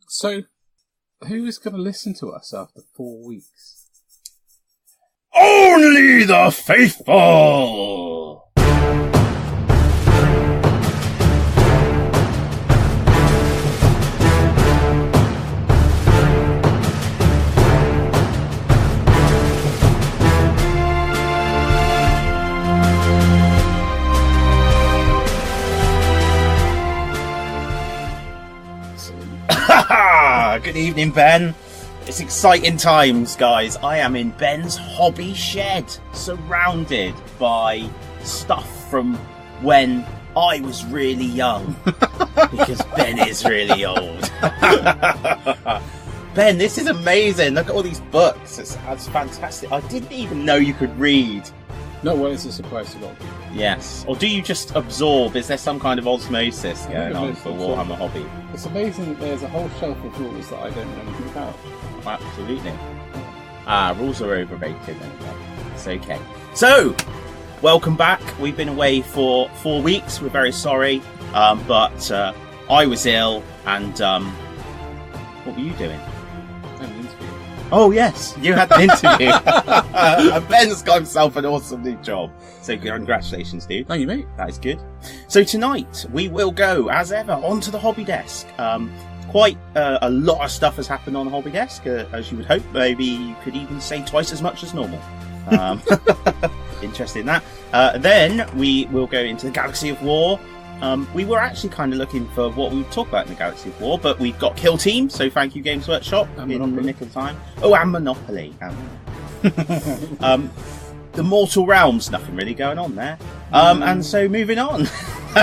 So, who is going to listen to us after 4 weeks? Only the faithful! Good evening, Ben. It's exciting times, guys. I am in Ben's hobby shed, surrounded by stuff from when I was really young, because Ben is really old. Ben, this is amazing. Look at all these books. It's fantastic. I didn't even know you could read. No, well, it's a surprise to a lot of people. Yes. Or do you just absorb? Is there some kind of osmosis going on for Warhammer hobby? It's amazing that there's a whole shelf of rules that I don't know anything about. Absolutely. Rules are overrated anyway. It's okay. So, welcome back. We've been away for 4 weeks. We're very sorry. But I was ill and what were you doing? Oh, yes, you had an interview. And Ben's got himself an awesome new job. So congratulations, dude. Thank you, mate. That is good. So tonight, we will go, as ever, onto the hobby desk. Quite a lot of stuff has happened on the hobby desk, as you would hope. Maybe you could even say twice as much as normal. Interested in that. Then we will go into the Galaxy of War. We were actually kind of looking for what we would talk about in the Galaxy of War, but we've got Killteam, so thank you Games Workshop in the nick of time. Oh, and Monopoly. The Mortal Realms, nothing really going on there. And so moving on.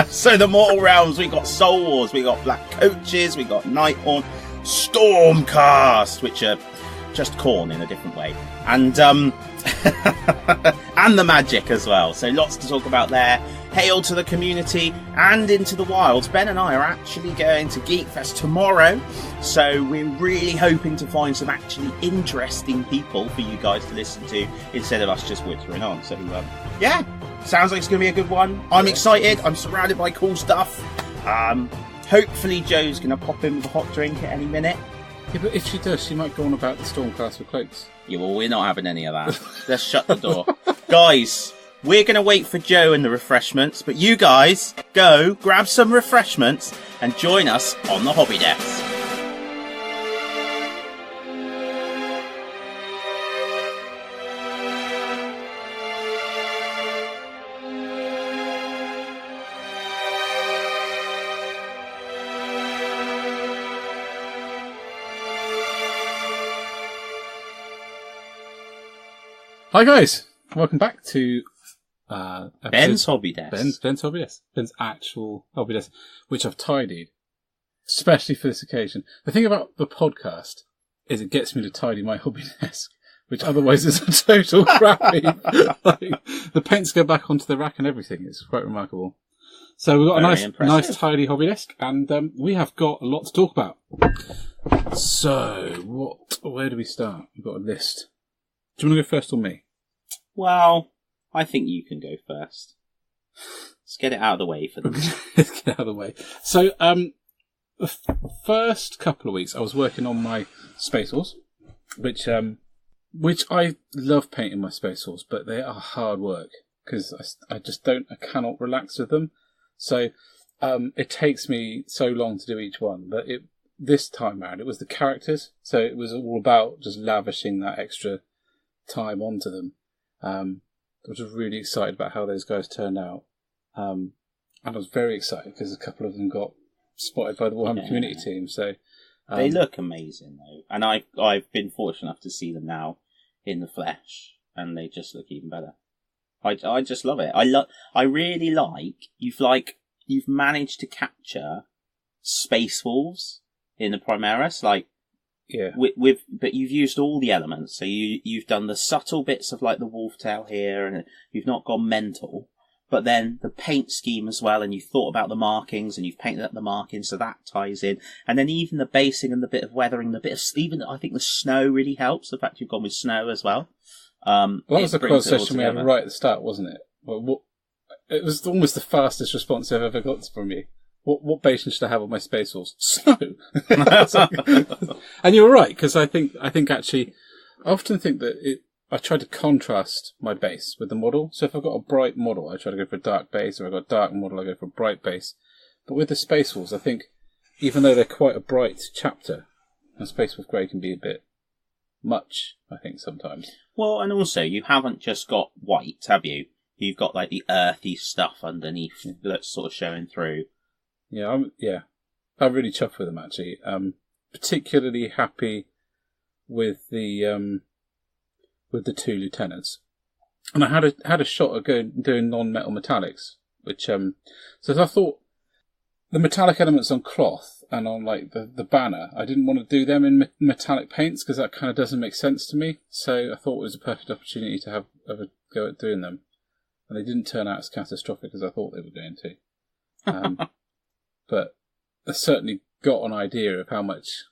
So the Mortal Realms, we got Soulwars, we got Black Coaches, we got Nighthorn, Stormcast, which are just khorne in a different way. And and the magic as well. So lots to talk about there. Hail to the community and into the wilds. Ben and I are actually going to Geekfest tomorrow, so we're really hoping to find some actually interesting people for you guys to listen to instead of us just whittering on. So yeah, sounds like it's going to be a good one. I'm excited. I'm surrounded by cool stuff. Hopefully Joe's going to pop in with a hot drink at any minute. Yeah, but if she does, she might go on about the Stormcast with cloaks. Yeah, well, we're not having any of that. Let's shut the door. Guys, we're going to wait for Joe and the refreshments, but you guys go grab some refreshments and join us on the hobby desk. Hi guys, welcome back to Ben's hobby desk. Ben's hobby desk. Ben's actual hobby desk, which I've tidied, especially for this occasion. The thing about the podcast is it gets me to tidy my hobby desk, which otherwise is a total crappy. Like, the paints go back onto the rack and everything. It's quite remarkable. So we've got a nice tidy hobby desk, and we have got a lot to talk about. So where do we start? We've got a list. Do you want to go first or me? Well, I think you can go first. Let's get it out of the way for them. Let's get out of the way. So, the first couple of weeks I was working on my Space Horse, which I love painting my Space Horse, but they are hard work because I cannot relax with them. So, it takes me so long to do each one, but this time around it was the characters, so it was all about just lavishing that extra time onto them. I was really excited about how those guys turned out, and I was very excited because a couple of them got spotted by the Warhammer community team. So they look amazing though, and I've been fortunate enough to see them now in the flesh, and they just look even better. I just love it. I really like you've managed to capture Space Wolves in the Primaris, like. Yeah. But you've used all the elements, so you've done the subtle bits of like the wolf tail here, and you've not gone mental. But then the paint scheme as well, and you've thought about the markings, and you've painted up the markings, so that ties in. And then even the basing and the bit of weathering, the bit of even I think the snow really helps. The fact you've gone with snow as well. Well, that was the conversation we had right at the start, wasn't it? Well, it was almost the fastest response I've ever got from you. what basin should I have on my Space Horse? Snow. And you're right, because I think actually, I often think that I try to contrast my base with the model. So if I've got a bright model, I try to go for a dark base, or I've got a dark model, I go for a bright base. But with the Space Wolves, I think, even though they're quite a bright chapter, and Space Wolf Grey can be a bit much, I think, sometimes. Well, and also, you haven't just got white, have you? You've got, like, the earthy stuff underneath that's sort of showing through. Yeah, I'm really chuffed with them, actually. Particularly happy with the 2 lieutenants. And I had a shot at doing non-metal metallics, which, so I thought the metallic elements on cloth and on, like, the banner, I didn't want to do them in metallic paints, because that kind of doesn't make sense to me. So I thought it was a perfect opportunity to have a go at doing them. And they didn't turn out as catastrophic as I thought they were going to. But I certainly got an idea of how much,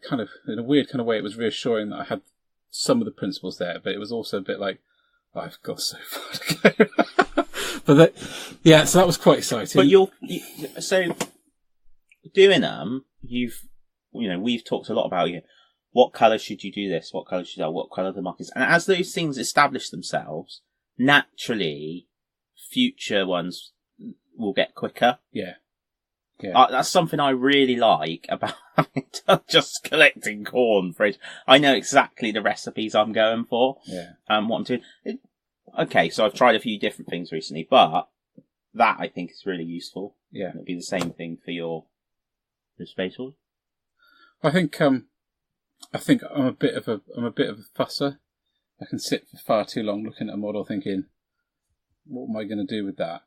kind of, in a weird kind of way, it was reassuring that I had some of the principles there, but it was also a bit like, I've got so far to go. But so that was quite exciting. But so doing them, we've talked a lot about what colour should you do this, what colour should you do, what colour the markers, and as those things establish themselves, naturally, future ones will get quicker. Yeah. That's something I really like about just collecting khorne for it. I know exactly the recipes I'm going for. Yeah. What I'm doing. Okay, so I've tried a few different things recently, but that I think is really useful. Yeah. It'll be the same thing for your Space Horse. I think I'm a bit of a fusser. I can sit for far too long looking at a model thinking, what am I going to do with that?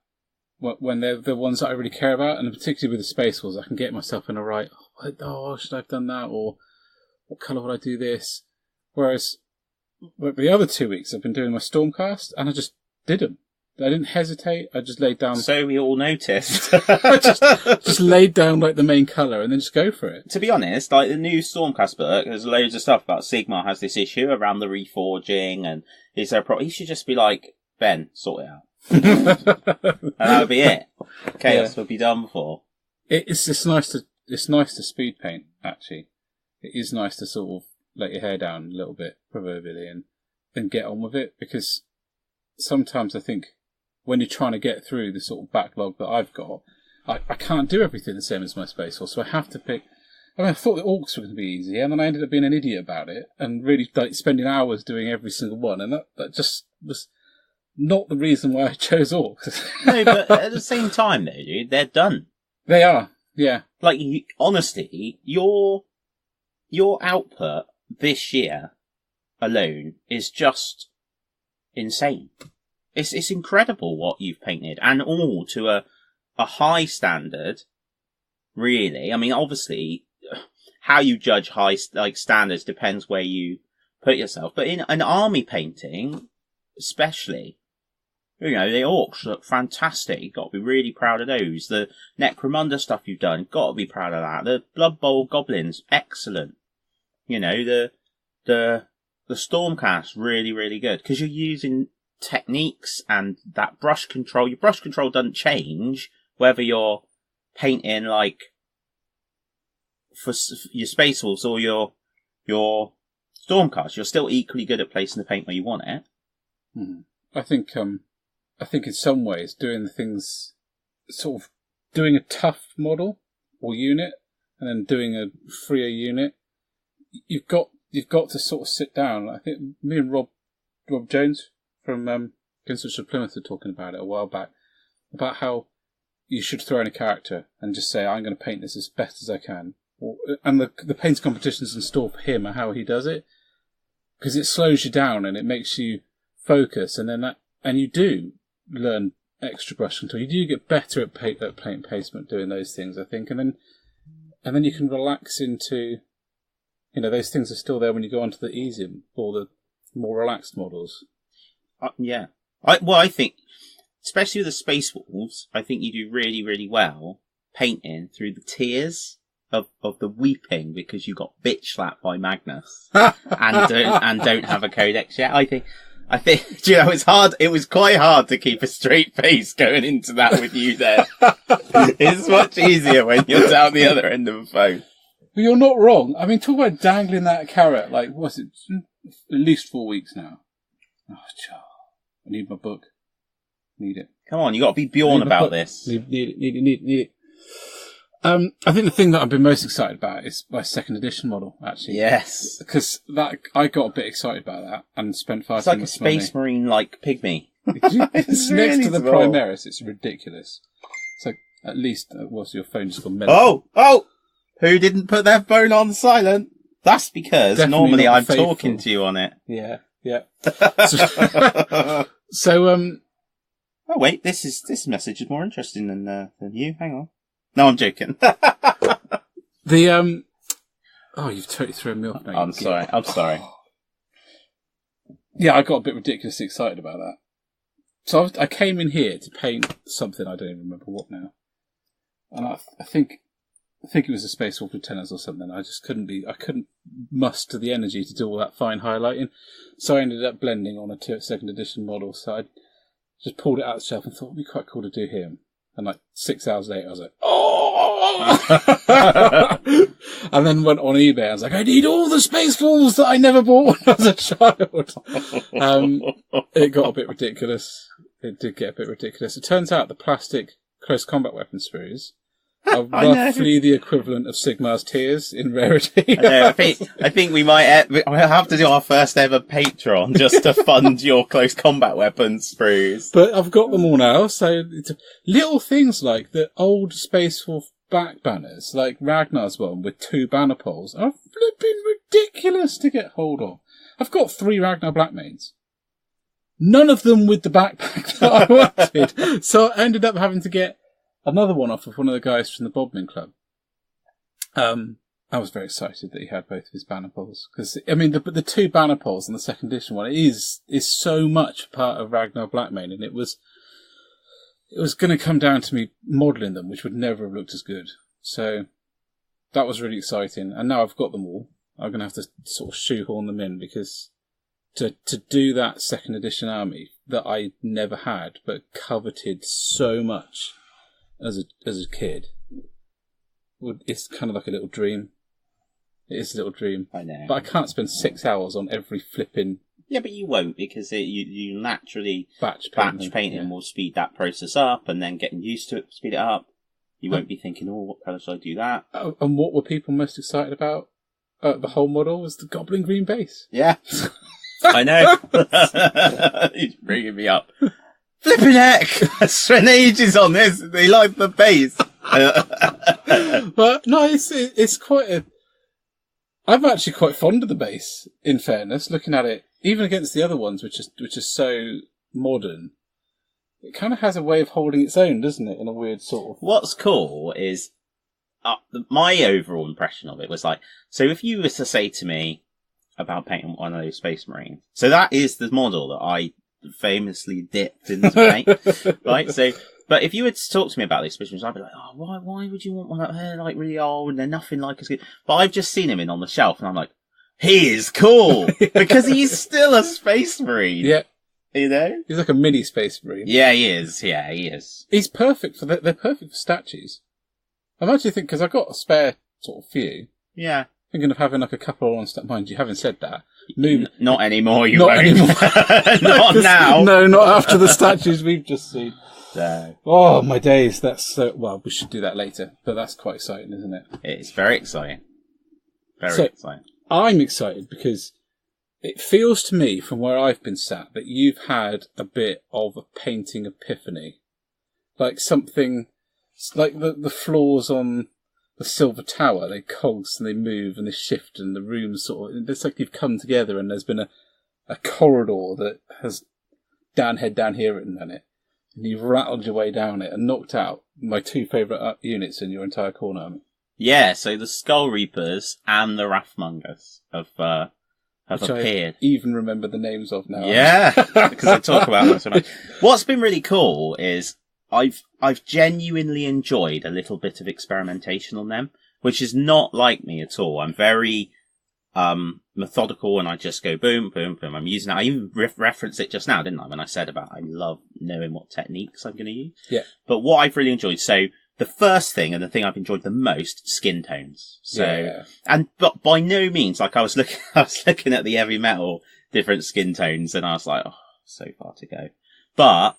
When they're the ones that I really care about, and particularly with the Space Wars, I can get myself in a right, should I have done that? Or what colour would I do this? Whereas the other 2 weeks I've been doing my Stormcast, and I just did them. I didn't hesitate, I just laid down... So we all noticed. just laid down like the main colour and then just go for it. To be honest, like the new Stormcast book, there's loads of stuff about Sigmar has this issue around the reforging, and is there he should just be like, Ben, sort it out. And that would be it. Chaos would be done before. It's nice to speed paint, actually. It is nice to sort of let your hair down a little bit, proverbially, and get on with it, because sometimes I think when you're trying to get through the sort of backlog that I've got, I can't do everything the same as my Space Horse, so I have to pick. I thought the orcs were going to be easy, and then I ended up being an idiot about it, and really spending hours doing every single one, and that just was not the reason why I chose orcs. No, but at the same time, though, dude, they're done. They are, yeah. Like, honestly, your output this year alone is just insane. It's incredible what you've painted, and all to a high standard, really. I mean, obviously, how you judge high standards depends where you put yourself, but in an army painting, especially, the orcs look fantastic. You've got to be really proud of those. The Necromunda stuff you've done, got to be proud of that. The Blood Bowl goblins, excellent. The Stormcast, really, really good, because you're using techniques and that brush control. Your brush control doesn't change whether you're painting like for your Space Wolves or your Stormcast. You're still equally good at placing the paint where you want it. I think in some ways doing the things, sort of doing a tough model or unit and then doing a freer unit, you've got to sort of sit down. I think me and Rob Jones from Gunswitch of Plymouth were talking about it a while back, about how you should throw in a character and just say, I'm going to paint this as best as I can. And the paint competitions in store for him are how he does it, because it slows you down and it makes you focus, and you do learn extra brush control. You do get better at paint placement doing those things, I think, and then you can relax into, those things are still there when you go onto the easier or the more relaxed models. Yeah. I think, especially with the Space Wolves, I think you do really, really well painting through the tears of the weeping because you got bitch slapped by Magnus and don't have a codex yet. I think I think, do you know, it's hard. It was quite hard to keep a straight face going into that with you there. It's much easier when you're down the other end of the phone. Well, you're not wrong. I mean, talk about dangling that carrot. Like, what's it? At least 4 weeks now. Oh, I need my book. Need it. Come on, you got to be Bjorn about this. Need it. I think the thing that I've been most excited about is my second edition model, actually. Yes. Because I got a bit excited about that and spent far It's too like much a Space Marine like pygmy. It's really next to the small. Primaris. It's ridiculous. So at least, your phone just gone mental. Oh! Who didn't put their phone on silent? That's because Definitely normally not I'm faithful. talking to you on it. Yeah. So, oh wait, this message is more interesting than you. Hang on. No, I'm joking. you've totally thrown me off now. I'm sorry. Yeah, I got a bit ridiculously excited about that. So I came in here to paint something, I don't even remember what now. And I think it was a Space Wolf Lieutenants or something. I couldn't muster the energy to do all that fine highlighting. So I ended up blending on a second edition model. So I just pulled it out of the shelf and thought it'd be quite cool to do here. And like 6 hours later, I was like, oh! And then went on eBay. I was like, I need all the Space Wolves that I never bought when I was a child. It got a bit ridiculous. It did get a bit ridiculous. It turns out the plastic close combat weapon sprues are roughly the equivalent of Sigmar's tears in rarity. I think we might have to do our first ever Patreon just to fund your close combat weapons sprues. But I've got them all now, so it's little things like the old Space Wolf back banners, like Ragnar's one with 2 banner poles, are flipping ridiculous to get hold of. I've got 3 Ragnar Blackmanes. None of them with the backpack that I wanted. So I ended up having to get another one off of one of the guys from the Bodmin Club. I was very excited that he had both of his banner poles. Because, I mean, the 2 banner poles on the second edition one is so much part of Ragnar Blackmane, and it was going to come down to me modelling them, which would never have looked as good. So that was really exciting. And now I've got them all. I'm going to have to sort of shoehorn them in, because to do that second edition army that I never had, but coveted so much as a kid, it's kind of like a little dream. It is a little dream. I know. But I can't spend 6 hours on every flipping... Yeah, but you won't, because you naturally... Batch painting will speed that process up, and then getting used to it will speed it up. You won't be thinking, what colour should I do that? And what were people most excited about? The whole model was the Goblin Green base. Yeah. I know. He's bringing me up. Flipping heck! I spent ages on this. They like the base. But no, it's quite a... I'm actually quite fond of the base, in fairness, looking at it, even against the other ones, which are so modern. It kind of has a way of holding its own, doesn't it, in a weird sort of... What's cool is, my overall impression of it was like, so if you were to say to me about painting one of those Space Marines, so that is the model that I famously dipped into paint, right? So, but if you were to talk to me about these Space Marines, I'd be like, why would you want one that they're like really old and they're nothing like as good? But I've just seen him on the shelf and I'm like, he is cool because he's still a Space Marine. Yeah. You know? He's like a mini Space Marine. Yeah, he is. Yeah, he is. He's perfect they're perfect for statues. I'm actually thinking, because I've got a spare sort of few. Yeah. Thinking of having like a couple on stand. Mind you, having said that, not anymore. You not won't. anymore. Not now. No, not after the statues we've just seen. No. Oh my days! That's so. Well, we should do that later, but that's quite exciting, isn't it? It's very exciting. Very exciting. I'm excited because it feels to me, from where I've been sat, that you've had a bit of a painting epiphany, like something, like the floors on the Silver Tower, they cogs and they move and they shift and the rooms sort of, it's like you've come together and there's been a corridor that has Downhead Down Here written on it. And you've rattled your way down it and knocked out my 2 favourite units in your entire corner army. Yeah, so the Skull Reapers and the Wrathmongers have appeared. I even remember the names of now. Yeah, because I talk about them so much. What's been really cool is I've genuinely enjoyed a little bit of experimentation on them, which is not like me at all. methodical, and I just go boom, boom, boom. I'm using it. I even referenced it just now, didn't I? When I said about I love knowing what techniques I'm going to use. Yeah. But what I've really enjoyed, so the first thing and the thing I've enjoyed the most, skin tones. So, but by no means, like I was looking at the heavy metal different skin tones, and I was like, oh, so far to go. But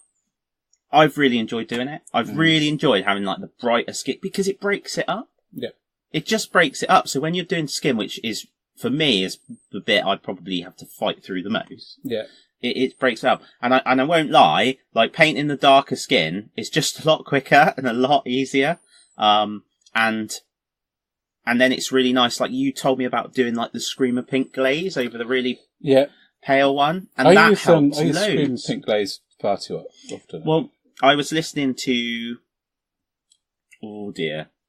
I've really enjoyed doing it. I've really enjoyed having like the brighter skin because it breaks it up. Yeah. It just breaks it up. So when you're doing skin, which is, for me, is the bit I'd probably have to fight through the most. Yeah. It breaks it up. And I won't lie, like painting the darker skin is just a lot quicker and a lot easier. And then it's really nice. Like you told me about doing like the Screamer pink glaze over the really pale one. And that helps loads. I use Screamer pink glaze far too often. Well, I was listening to,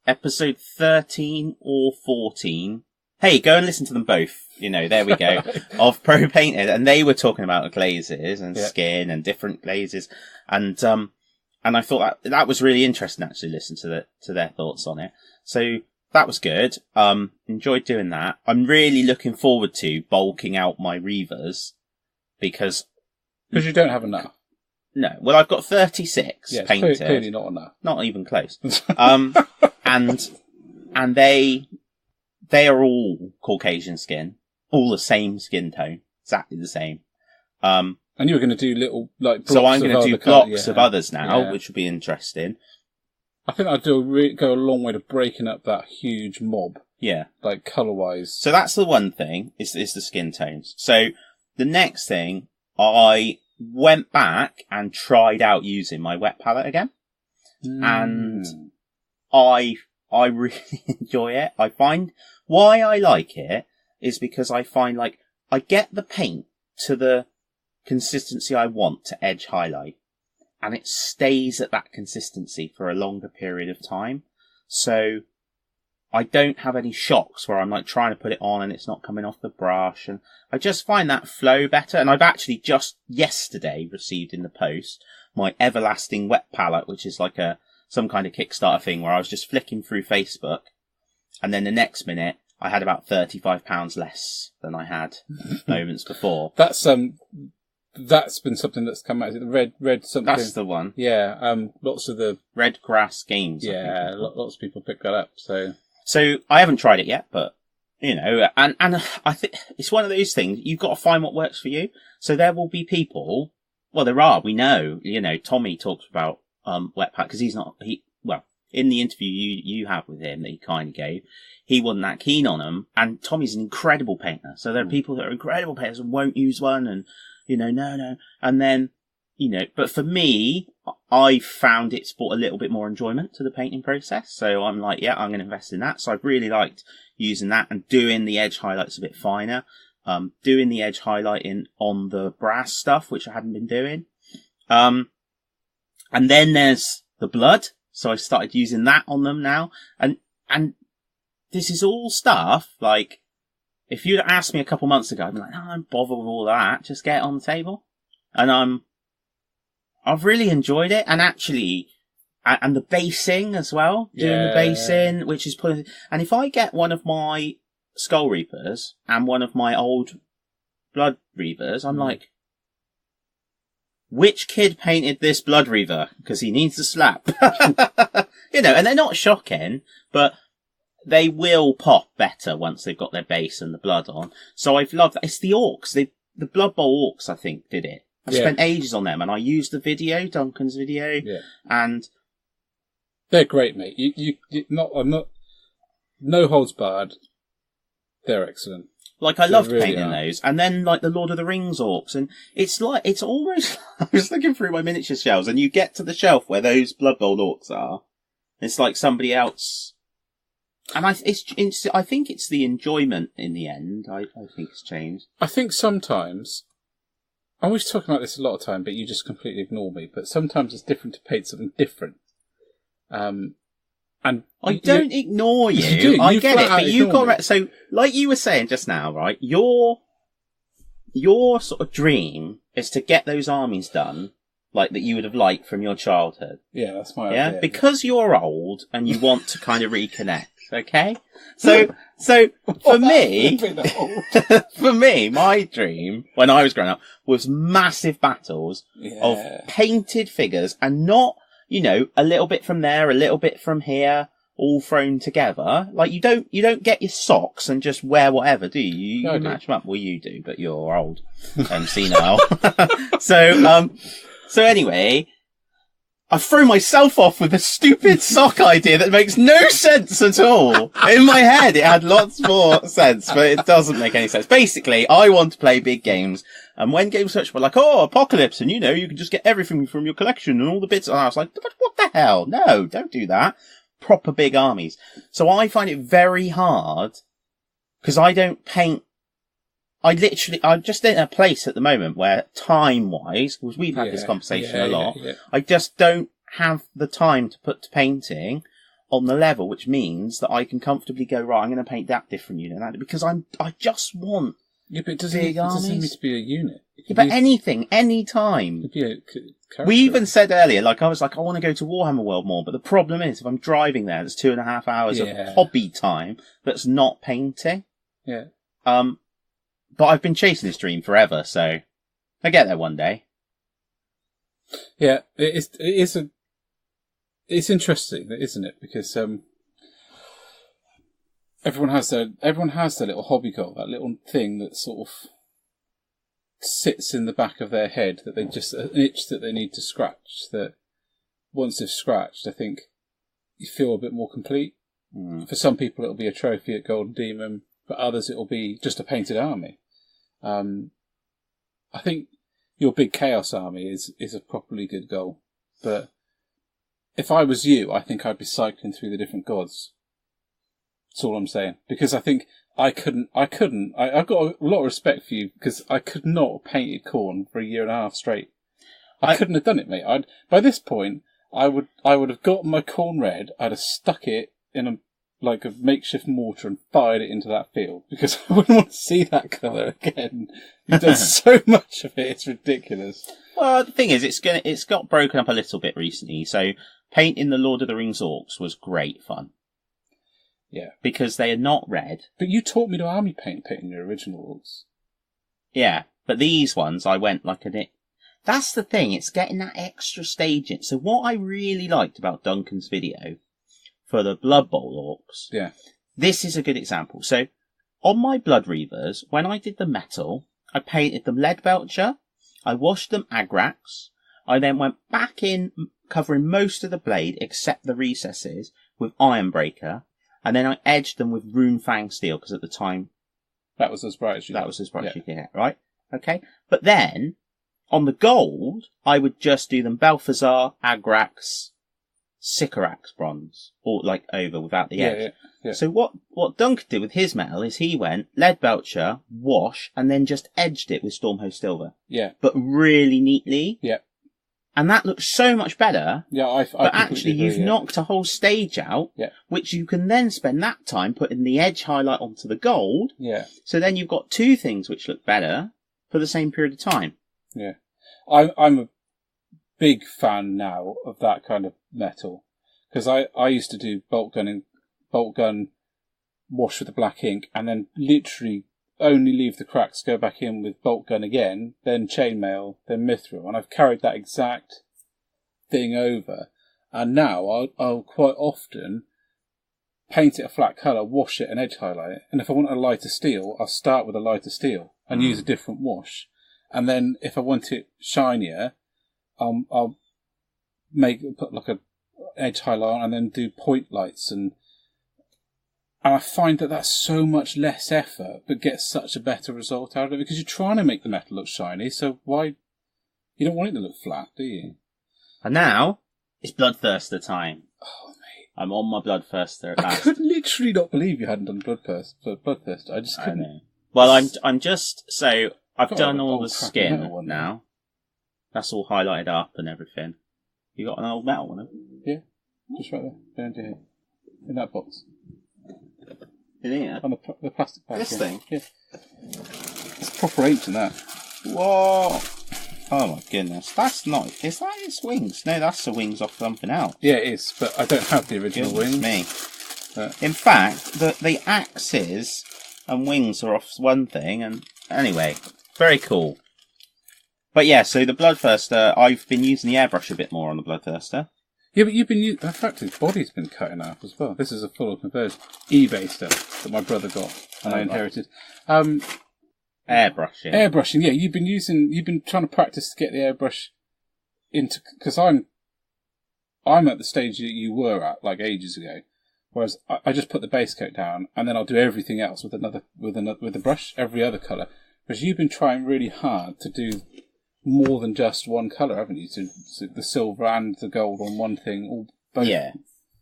episode 13 or 14. Hey, go and listen to them both. You know, there we go. Of Pro Painted, and they were talking about glazes and skin and different glazes, and I thought that was really interesting. Actually, listen to their thoughts on it. So that was good. Enjoyed doing that. I'm really looking forward to bulking out my Reavers because you don't have enough. No, well, I've got 36 painted. Clearly not enough. Not even close. And they are all Caucasian skin, all the same skin tone, exactly the same. And you were going to do little blocks. So I'm going to do blocks of others now, which will be interesting. I think I'd go a long way to breaking up that huge mob. Yeah, like colour wise. So that's the one thing is the skin tones. So the next thing, I went back and tried out using my wet palette again, and I really enjoy it. I find why I like it is because I find like I get the paint to the consistency I want to edge highlight, and it stays at that consistency for a longer period of time. So I don't have any shocks where I'm like trying to put it on and it's not coming off the brush, and I just find that flow better. And I've actually just yesterday received in the post my Everlasting Wet Palette, which is like some kind of Kickstarter thing where I was just flicking through Facebook, and then the next minute I had about £35 less than I had moments before. That's been something that's come out. Is it the red something? That's the one. Yeah. Lots of the Red Grass Games. Yeah, lots of people pick that up. So I haven't tried it yet, but you know, and I think it's one of those things. You've got to find what works for you. So there will be people. Well, there are. We know. You know, Tommy talks about wet pack because in the interview you have with him that he kind of gave, he wasn't that keen on them. And Tommy's an incredible painter. So there are people that are incredible painters and won't use one, and you know, no. And then, you know, but for me, I found it's brought a little bit more enjoyment to the painting process. So I'm like, yeah, I'm going to invest in that. So I've really liked using that and doing the edge highlights a bit finer. Doing the edge highlighting on the brass stuff, which I hadn't been doing. And then there's the blood. So I started using that on them now. And this is all stuff like, if you'd asked me a couple months ago, I'd be like, no, don't bother with all that. Just get it on the table. And I've really enjoyed it. And actually, and the basing as well. Doing the basing, which is pulling. And if I get one of my Skull Reapers and one of my old Blood Reavers, I'm like, which kid painted this Blood Reaver? Because he needs a slap. You know, and they're not shocking, but they will pop better once they've got their base and the blood on. So I've loved that. It's the Orcs. The Blood Bowl Orcs, I think, did it. I spent ages on them, and I used the video, Duncan's video, and they're great, mate. I'm not, no holds barred. They're excellent. Like, I loved painting those. And then, like, the Lord of the Rings Orcs, and it's almost, I was looking through my miniature shelves, and you get to the shelf where those Blood Bowl Orcs are, it's like somebody else. And I think it's the enjoyment in the end. I think it's changed. I think sometimes, I was talking about this a lot of time, but you just completely ignore me. But sometimes it's different to paint something different. And I don't ignore you. You do. I get it, but you got so like you were saying just now, right? Your sort of dream is to get those armies done. Like that you would have liked from your childhood. Yeah, that's my idea. Because you're old and you want to kind of reconnect. okay? So for me, my dream when I was growing up was massive battles of painted figures, and not, a little bit from there, a little bit from here, all thrown together. Like, you don't get your socks and just wear whatever, do you? You match them up. Well, you do, but you're old and senile. So anyway, I threw myself off with a stupid sock idea that makes no sense at all. In my head, it had lots more sense, but it doesn't make any sense. Basically, I want to play big games, and when games such were like, Apocalypse, and you can just get everything from your collection and all the bits, and I was like, but what the hell? No, don't do that. Proper big armies. So I find it very hard, because I don't paint. I'm just in a place at the moment where time-wise, because we've had this conversation a lot, I just don't have the time to put to painting on the level, which means that I can comfortably go, right, I'm going to paint that different unit, because I just want but it doesn't need to be a unit. But anything, any time. It could be a we even said earlier, I was like, I want to go to Warhammer World more, but the problem is, if I'm driving there, it's 2.5 hours of hobby time that's not painting. Yeah. But I've been chasing this dream forever, so I get there one day. Yeah, it's interesting, isn't it? Because everyone has their little hobby goal, that little thing that sort of sits in the back of their head, that they just an itch that they need to scratch. That once they've scratched, I think you feel a bit more complete. For some people, it'll be a trophy at Golden Demon. For others, it'll be just a painted army. I think your big Chaos army is a properly good goal. But if I was you, I think I'd be cycling through the different gods. That's all I'm saying. Because I think I've got a lot of respect for you, because I could not have painted khorne for 1.5 years straight. I couldn't have done it, mate. By this point, I would have got my khorne red, I'd have stuck it in a makeshift mortar and fired it into that field, because I wouldn't want to see that colour again. You've done so much of it, it's ridiculous. Well, the thing is, it's got broken up a little bit recently, so painting the Lord of the Rings orcs was great fun. Yeah. Because they are not red. But you taught me to army painting your original orcs. Yeah, but these ones, I went That's the thing, it's getting that extra stage in. So what I really liked about Duncan's video for the Blood Bowl orcs. Yeah. This is a good example. So, on my Blood Reavers, when I did the metal, I painted them Leadbelcher, I washed them Agrax, I then went back in, covering most of the blade, except the recesses, with Ironbreaker, and then I edged them with Rune Fang Steel, because at the time... That was as bright as you could get, right? Okay. But then, on the gold, I would just do them Balthazar, Agrax, Sycorax bronze, or over without the edge. Yeah. So what Duncan did with his metal is he went Leadbelcher, wash, and then just edged it with Stormhost Silver. Yeah. But really neatly. Yeah. And that looks so much better. Yeah, but actually you've knocked a whole stage out, which you can then spend that time putting the edge highlight onto the gold. Yeah. So then you've got two things which look better for the same period of time. Yeah. I'm a big fan now of that kind of metal, because I used to do bolt gun wash with the black ink, and then literally only leave the cracks, go back in with bolt gun again, then chainmail, then mithril, and I've carried that exact thing over. And now I'll quite often paint it a flat colour, wash it and edge highlight it, and if I want a lighter steel, I'll start with a lighter steel and use a different wash, and then if I want it shinier, I'll put a edge highlight on and then do point lights, and I find that that's so much less effort but gets such a better result out of it, because you're trying to make the metal look shiny, so why you don't want it to look flat, do you? And now it's Bloodthirster time. Oh mate, I'm on my Bloodthirster at last. I could literally not believe you hadn't done Bloodthirster. I just couldn't. I know. Well, I'm just so I've done all the skin now. That's all highlighted up and everything. You got an old metal one? Yeah, just right there, down to here, in that box. In here? On the plastic bag. This thing? Yeah. It's proper ancient, that. Whoa! Oh my goodness, that's not. Is that its wings? No, that's the wings off something else. Yeah, it is, but I don't have the original wings. Me. In fact, the axes and wings are off one thing, and anyway, very cool. But yeah, so the Bloodthirster, I've been using the airbrush a bit more on the Bloodthirster. Yeah, but you've been using... In fact, his body's been cut in half as well. This is a full conversion. eBay stuff that my brother got and I inherited. Airbrushing. Airbrushing, yeah. You've been trying to practice to get the airbrush into... Because I'm at the stage that you were at, like, ages ago. Whereas I just put the base coat down and then I'll do everything else with the brush, every other colour. Whereas you've been trying really hard to do more than just one colour, haven't you? So the silver and the gold on one thing, or both. Yeah.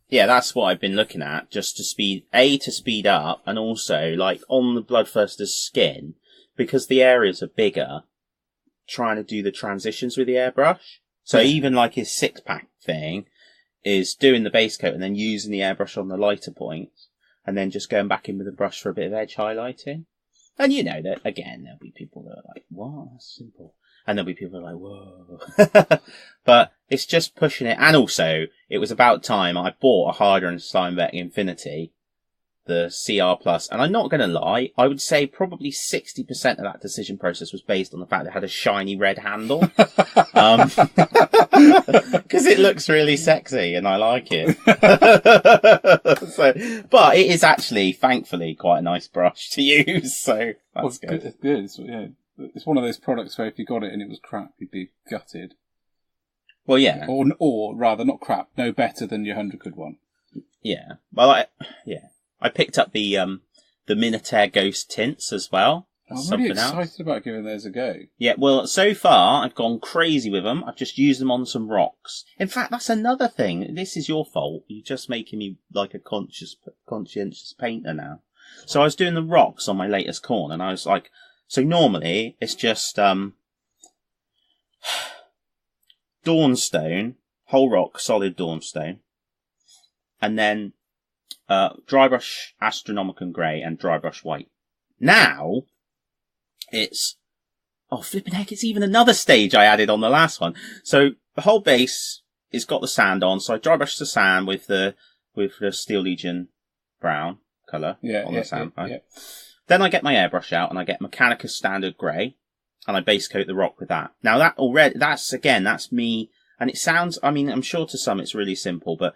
Yeah, that's what I've been looking at, just to speed up, and also, like, on the Bloodthirster's skin, because the areas are bigger, trying to do the transitions with the airbrush. So even, like, his six-pack thing is doing the base coat and then using the airbrush on the lighter points, and then just going back in with the brush for a bit of edge highlighting. And you know that, again, there'll be people that are like, what? That's simple. And there'll be people that are like, whoa. But it's just pushing it. And also, it was about time I bought a Harder and Steinbeck Infinity, the CR+. And I'm not going to lie, I would say probably 60% of that decision process was based on the fact that it had a shiny red handle. Because it looks really sexy and I like it. But it is actually, thankfully, quite a nice brush to use. So that's good. It's good. It's one of those products where if you got it and it was crap, you'd be gutted. Well, yeah. Or rather, not crap, no better than your 100 one. Yeah. Well, I picked up the Minotaur Ghost tints as well. I'm really excited about giving those a go. Yeah, well, so far, I've gone crazy with them. I've just used them on some rocks. In fact, that's another thing. This is your fault. You're just making me like a conscientious painter now. So I was doing the rocks on my latest khorne, and I was like... So normally, it's just Dawnstone, whole rock, solid Dawnstone, and then Drybrush Astronomicon Grey and Drybrush White. Now, it's... Oh, flipping heck, it's even another stage I added on the last one. So the whole base has got the sand on, so I drybrushed the sand with the Steel Legion brown colour on the sand. Yeah. Then I get my airbrush out and I get Mechanicus Standard Grey and I base coat the rock with that. Now that's me, and it sounds, I mean, I'm sure to some it's really simple, but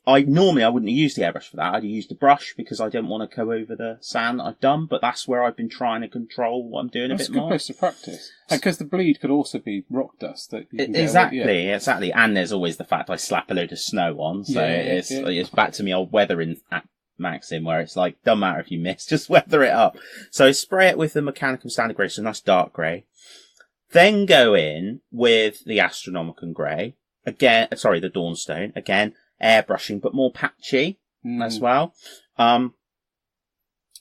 I wouldn't have used the airbrush for that. I'd have used the brush because I don't want to go over the sand that I've done, but that's where I've been trying to control what I'm doing a bit more. That's a good place to practice. Because the bleed could also be rock dust. That you can Exactly. And there's always the fact I slap a load of snow on, so it's back to me old weathering maxim where it's like, doesn't matter if you miss, just weather it up. So spray it with the Mechanicum Standard Grey, so nice dark grey. Then go in with the Astronomicon Grey. Again, the Dawnstone. Again, airbrushing, but more patchy as well. And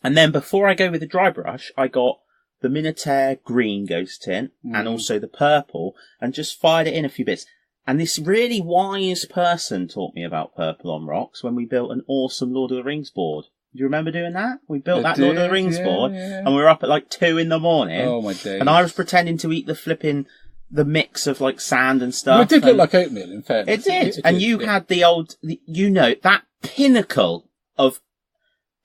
then before I go with the dry brush, I got the Minotaur green ghost tint and also the purple, and just fired it in a few bits. And this really wise person taught me about purple on rocks when we built an awesome Lord of the Rings board. Do you remember doing that? We built Lord of the Rings board, and we were up at like 2 a.m. Oh my days. And I was pretending to eat the mix of like sand and stuff. Well, it did look like oatmeal, in fairness. It did. And you had that pinnacle of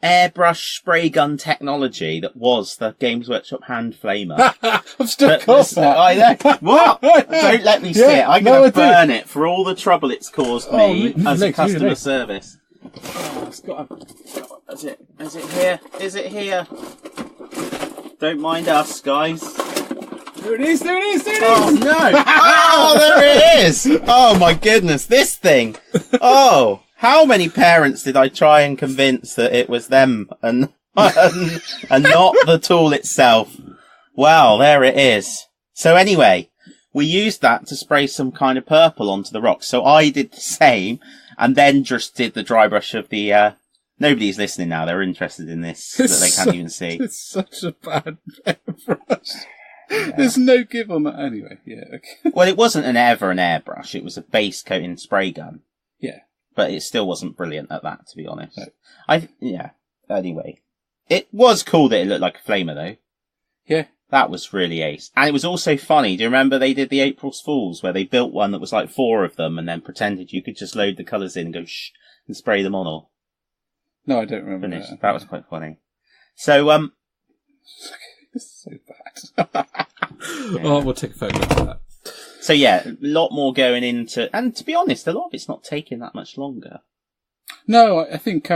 airbrush spray gun technology that was the Games Workshop handflamer. I'm still caught that. I know. What? Don't let me see it. I'm going to burn it for all the trouble it's caused me as a customer service. Oh, it's got Is it here? Is it here? Don't mind us, guys. There it is. Oh, no. Oh, there it is. Oh, my goodness. This thing. Oh. How many parents did I try and convince that it was them and not the tool itself? Well, there it is. So anyway, we used that to spray some kind of purple onto the rocks. So I did the same and then just did the dry brush of the, nobody's listening now. They're interested in this, that they can't even see. It's such a bad airbrush. Yeah. There's no give on that anyway. Yeah. Okay. Well, it wasn't an airbrush. It was a base coating spray gun. Yeah. But it still wasn't brilliant at that, to be honest. No. Anyway. It was cool that it looked like a flamer, though. Yeah. That was really ace. And it was also funny. Do you remember they did the April Fools, where they built one that was like 4 of them and then pretended you could just load the colours in and go shh and spray them on all? No, I don't remember finished. that. That was quite funny. So, This is so bad. Oh, we'll take a photo of that. So yeah, a lot more going into, and to be honest, a lot of it's not taking that much longer. No, I think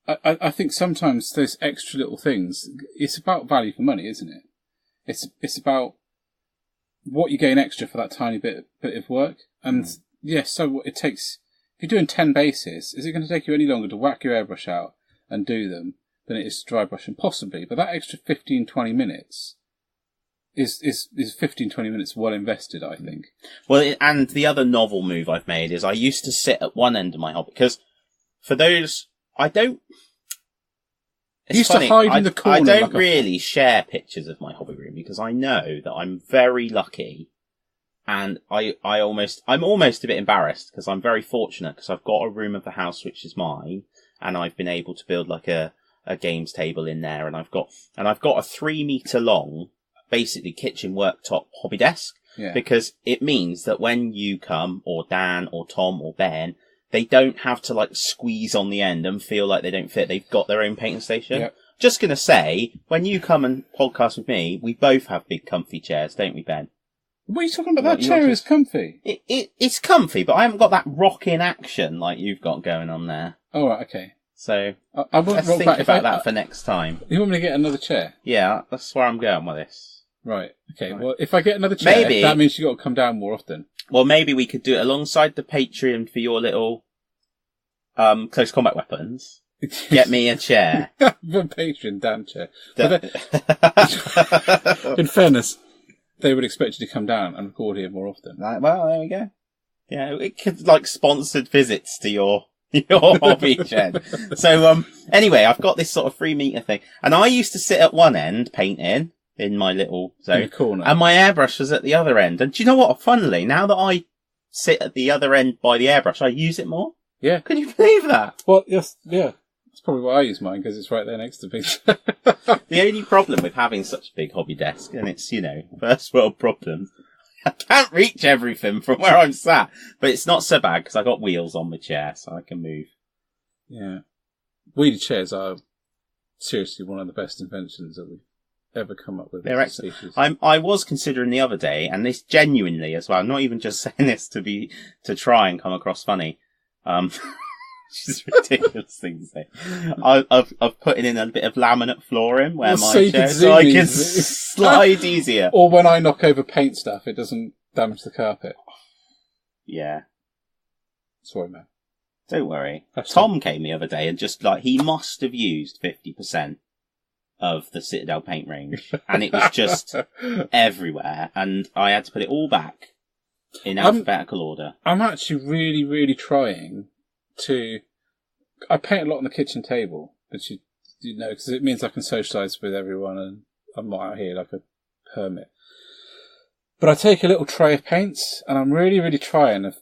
I think sometimes those extra little things. It's about value for money, isn't it? It's about what you gain extra for that tiny bit of work. And yes, so what it takes. If you're doing 10 bases, is it going to take you any longer to whack your airbrush out and do them than it is to dry brush? And possibly, but that extra 15-20 minutes is 15-20 minutes well invested, I think. Well, and the other novel move I've made is I used to sit at one end of my hobby, because for those, I don't... It's used funny, to hide in the corner. I don't really share pictures of my hobby room, because I know that I'm very lucky, and I'm almost a bit embarrassed, because I'm very fortunate, because I've got a room of the house which is mine, and I've been able to build like a games table in there, and I've got a 3 meter long, basically kitchen worktop hobby desk, because it means that when you come, or Dan, or Tom, or Ben, they don't have to like squeeze on the end and feel like they don't fit. They've got their own painting station. Yep. Just gonna say, when you come and podcast with me, we both have big comfy chairs, don't we, Ben? What are you talking about? That chair is comfy. It's comfy, but I haven't got that rocking action like you've got going on there. Oh, right, okay. So I won't let's think about that for next time. You want me to get another chair? Yeah, that's where I'm going with this. Right, okay. Right. Well, if I get another chair, maybe, that means you've got to come down more often. Well, maybe we could do it alongside the Patreon for your little close combat weapons. Get me a chair. The Patreon damn chair. In fairness, they would expect you to come down and record here more often. Right, well, there we go. Yeah, it could like sponsored visits to your hobby shed. So anyway, I've got this sort of 3 meter thing, and I used to sit at one end painting in my little zone, in the corner, and my airbrush was at the other end. And do you know what? Funnily, now that I sit at the other end by the airbrush, I use it more. Yeah. Can you believe that? Well, yes, yeah. That's probably why I use mine, because it's right there next to me. The only problem with having such a big hobby desk, and it's, first world problems, I can't reach everything from where I'm sat. But it's not so bad, because I got wheels on my chair, so I can move. Yeah. Wheelie chairs are seriously one of the best inventions that we've ever come up with. They're excellent. I was considering the other day, and this genuinely as well, I'm not even just saying this to try and come across funny, which is a ridiculous thing to say. I've put in a bit of laminate flooring where my chair, so I can slide easier. Or when I knock over paint stuff, it doesn't damage the carpet. Yeah. Sorry, man. Don't worry. Tom came the other day and just he must have used 50% of the Citadel paint range, and it was just everywhere, and I had to put it all back in alphabetical order. I'm actually really, really trying to... I paint a lot on the kitchen table, but because it means I can socialise with everyone, and I'm not out here like a hermit. But I take a little tray of paints, and I'm really, really trying of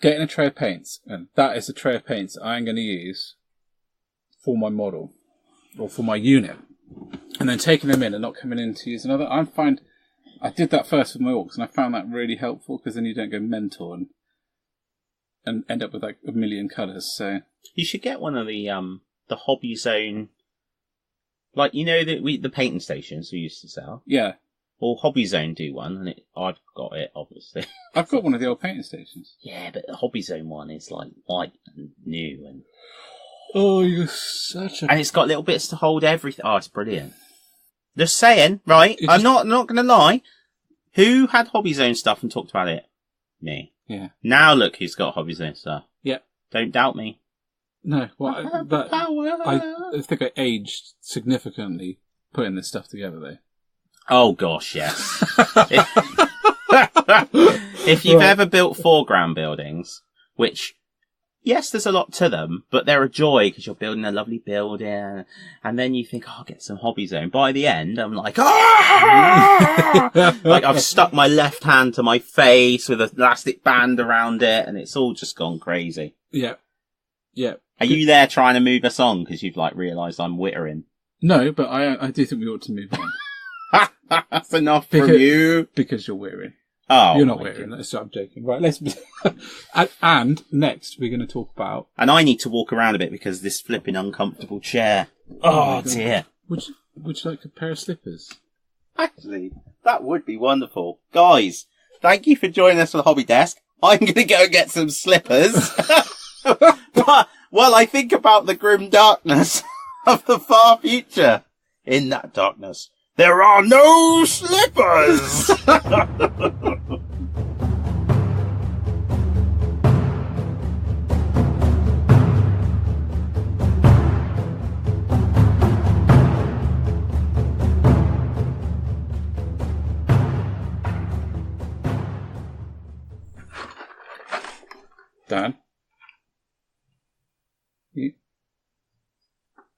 getting a tray of paints, and that is a tray of paints I'm going to use for my model, or for my unit. And then taking them in and not coming in to use another. I did that first with my orcs, and I found that really helpful, because then you don't go mental and end up with like a million colours. So you should get one of the hobby zone, like the painting stations we used to sell. Yeah. Or Hobby Zone do one, and I've got it obviously. I've got one of the old painting stations. Yeah, but the Hobby Zone one is like white and new and. Oh, you're such a... And it's got little bits to hold everything. Oh, it's brilliant. Just saying, right? I'm not going to lie. Who had Hobby Zone stuff and talked about it? Me. Yeah. Now look who's got Hobby Zone stuff. Yeah. Don't doubt me. No, well, I think I aged significantly putting this stuff together, though. Oh, gosh, yes. If you've ever built foreground buildings, which... Yes, there's a lot to them, but they're a joy because you're building a lovely building, and then you think, I'll get some Hobby Zone. By the end, I'm like, like I've stuck my left hand to my face with an elastic band around it, and it's all just gone crazy. Yeah. Yeah. Are you there trying to move us on because you've realised I'm wittering? No, but I do think we ought to move on. That's enough from you. Because you're weary. Oh, you're not wearing it, so I'm joking. Right, let's. And next, we're going to talk about. And I need to walk around a bit because this flipping uncomfortable chair. Oh dear. Would you like a pair of slippers? Actually, that would be wonderful. Guys, thank you for joining us on the Hobby Desk. I'm going to go and get some slippers. While I think about the grim darkness of the far future. In that darkness, there are no slippers! Dan?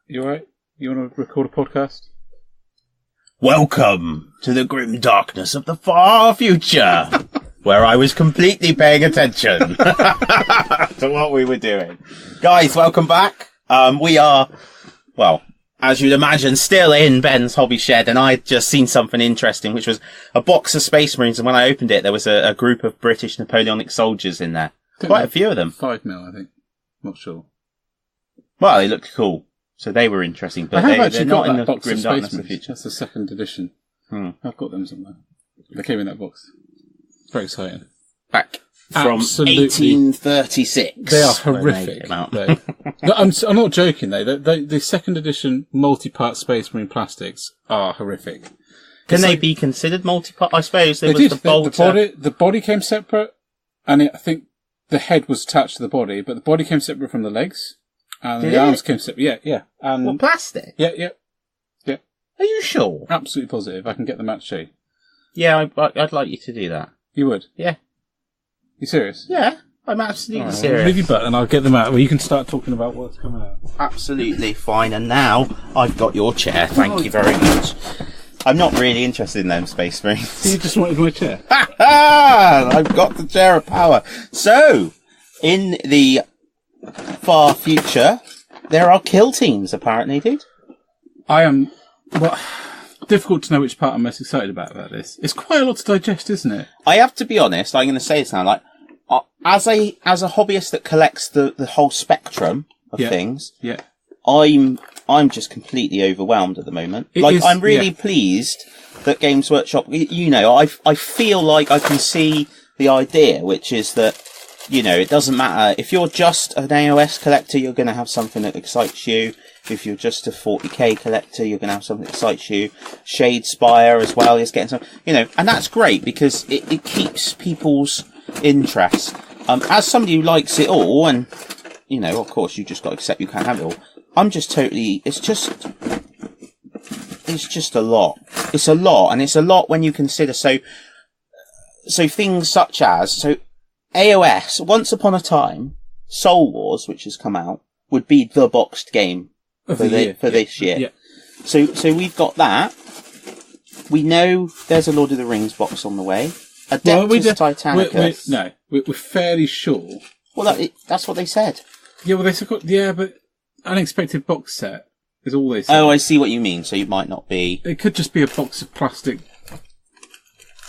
You alright? You want to record a podcast? Welcome to the grim darkness of the far future, where I was completely paying attention to what we were doing. Guys, welcome back. We are, well, as you'd imagine, still in Ben's hobby shed, and I'd just seen something interesting, which was a box of Space Marines, and when I opened it, there was a group of British Napoleonic soldiers in there. Quite a few of them. 5 mil, I think. Not sure. Well, they looked cool. So they were interesting, but they're not in the grim darkness of the future. That's the second edition. I've got them somewhere. They came in that box. Very exciting. Back from 1836. They are horrific. No, I'm not joking though. The second edition multi-part Space Marine plastics are horrific. Can they be considered multi-part? I suppose there was the bolter. The body came separate, and I think the head was attached to the body, but the body came separate from the legs. And the arms came separate. Yeah. And what, plastic? Yeah. Are you sure? Absolutely positive. I can get them out to show you. Yeah, I'd like you to do that. You would? Yeah. You serious? Yeah, I'm absolutely serious. I'll leave your butt and I'll get them out. Well, you can start talking about what's coming out. Absolutely fine. And now I've got your chair. Thank you very much. I'm not really interested in them Space Marines. You just wanted my chair. Ha ha! I've got the chair of power. So, in the far future, there are kill teams, apparently, dude. I am... Well, difficult to know which part I'm most excited about this. It's quite a lot to digest, isn't it? I have to be honest, I'm going to say this now, like, as a hobbyist that collects the whole spectrum of things, I'm just completely overwhelmed at the moment. I'm really pleased that Games Workshop, I feel like I can see the idea, which is that, it doesn't matter. If you're just an AOS collector, you're going to have something that excites you. If you're just a 40k collector, you're going to have something that excites you. Shadespire as well is getting some, and that's great because it keeps people's interest. As somebody who likes it all, and, of course, you just got to accept you can't have it all. I'm just totally, it's just a lot. It's a lot, and it's a lot when you consider, so things such as, AOS, once upon a time, Soulwars, which has come out, would be the boxed game for this year. Yeah. So we've got that. We know there's a Lord of the Rings box on the way. Adeptus Titanicus. We're fairly sure. Well, that's what they said. Yeah, well, but unexpected box set is all they said. Oh, I see what you mean. So you might not be. It could just be a box of plastic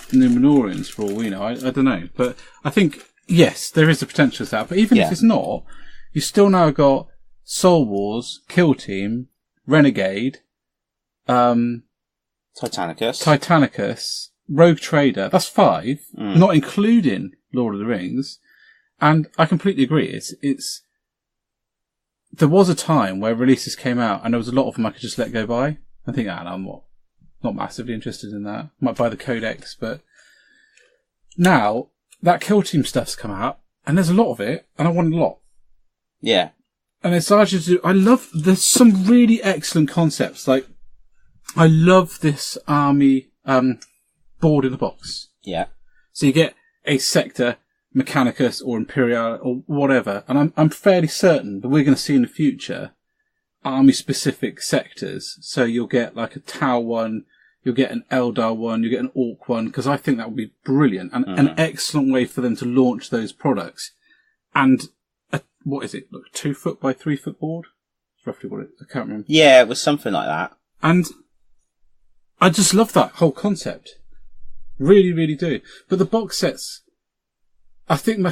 Numenorians for all we know. I don't know, but I think. Yes, there is a potential to that, but even if it's not, you still now got Soulwars, Killteam, Renegade, Titanicus, Rogue Trader. That's 5, not including Lord of the Rings. And I completely agree. It's. There was a time where releases came out, and there was a lot of them I could just let go by. I think, I'm not massively interested in that. Might buy the Codex, but now. That Killteam stuff's come out, and there's a lot of it, and I want a lot. Yeah. And it's largely there's some really excellent concepts, like, I love this army, board in the box. Yeah. So you get a sector, Mechanicus, or Imperial, or whatever, and I'm fairly certain that we're going to see in the future army-specific sectors. So you'll get, like, a Tau one, you'll get an Eldar one, you'll get an Orc one, because I think that would be brilliant and an excellent way for them to launch those products. And, what is it? Look, 2 foot by 3 foot board? That's roughly what I can't remember. Yeah, it was something like that. And I just love that whole concept. Really, really do. But the box sets, I think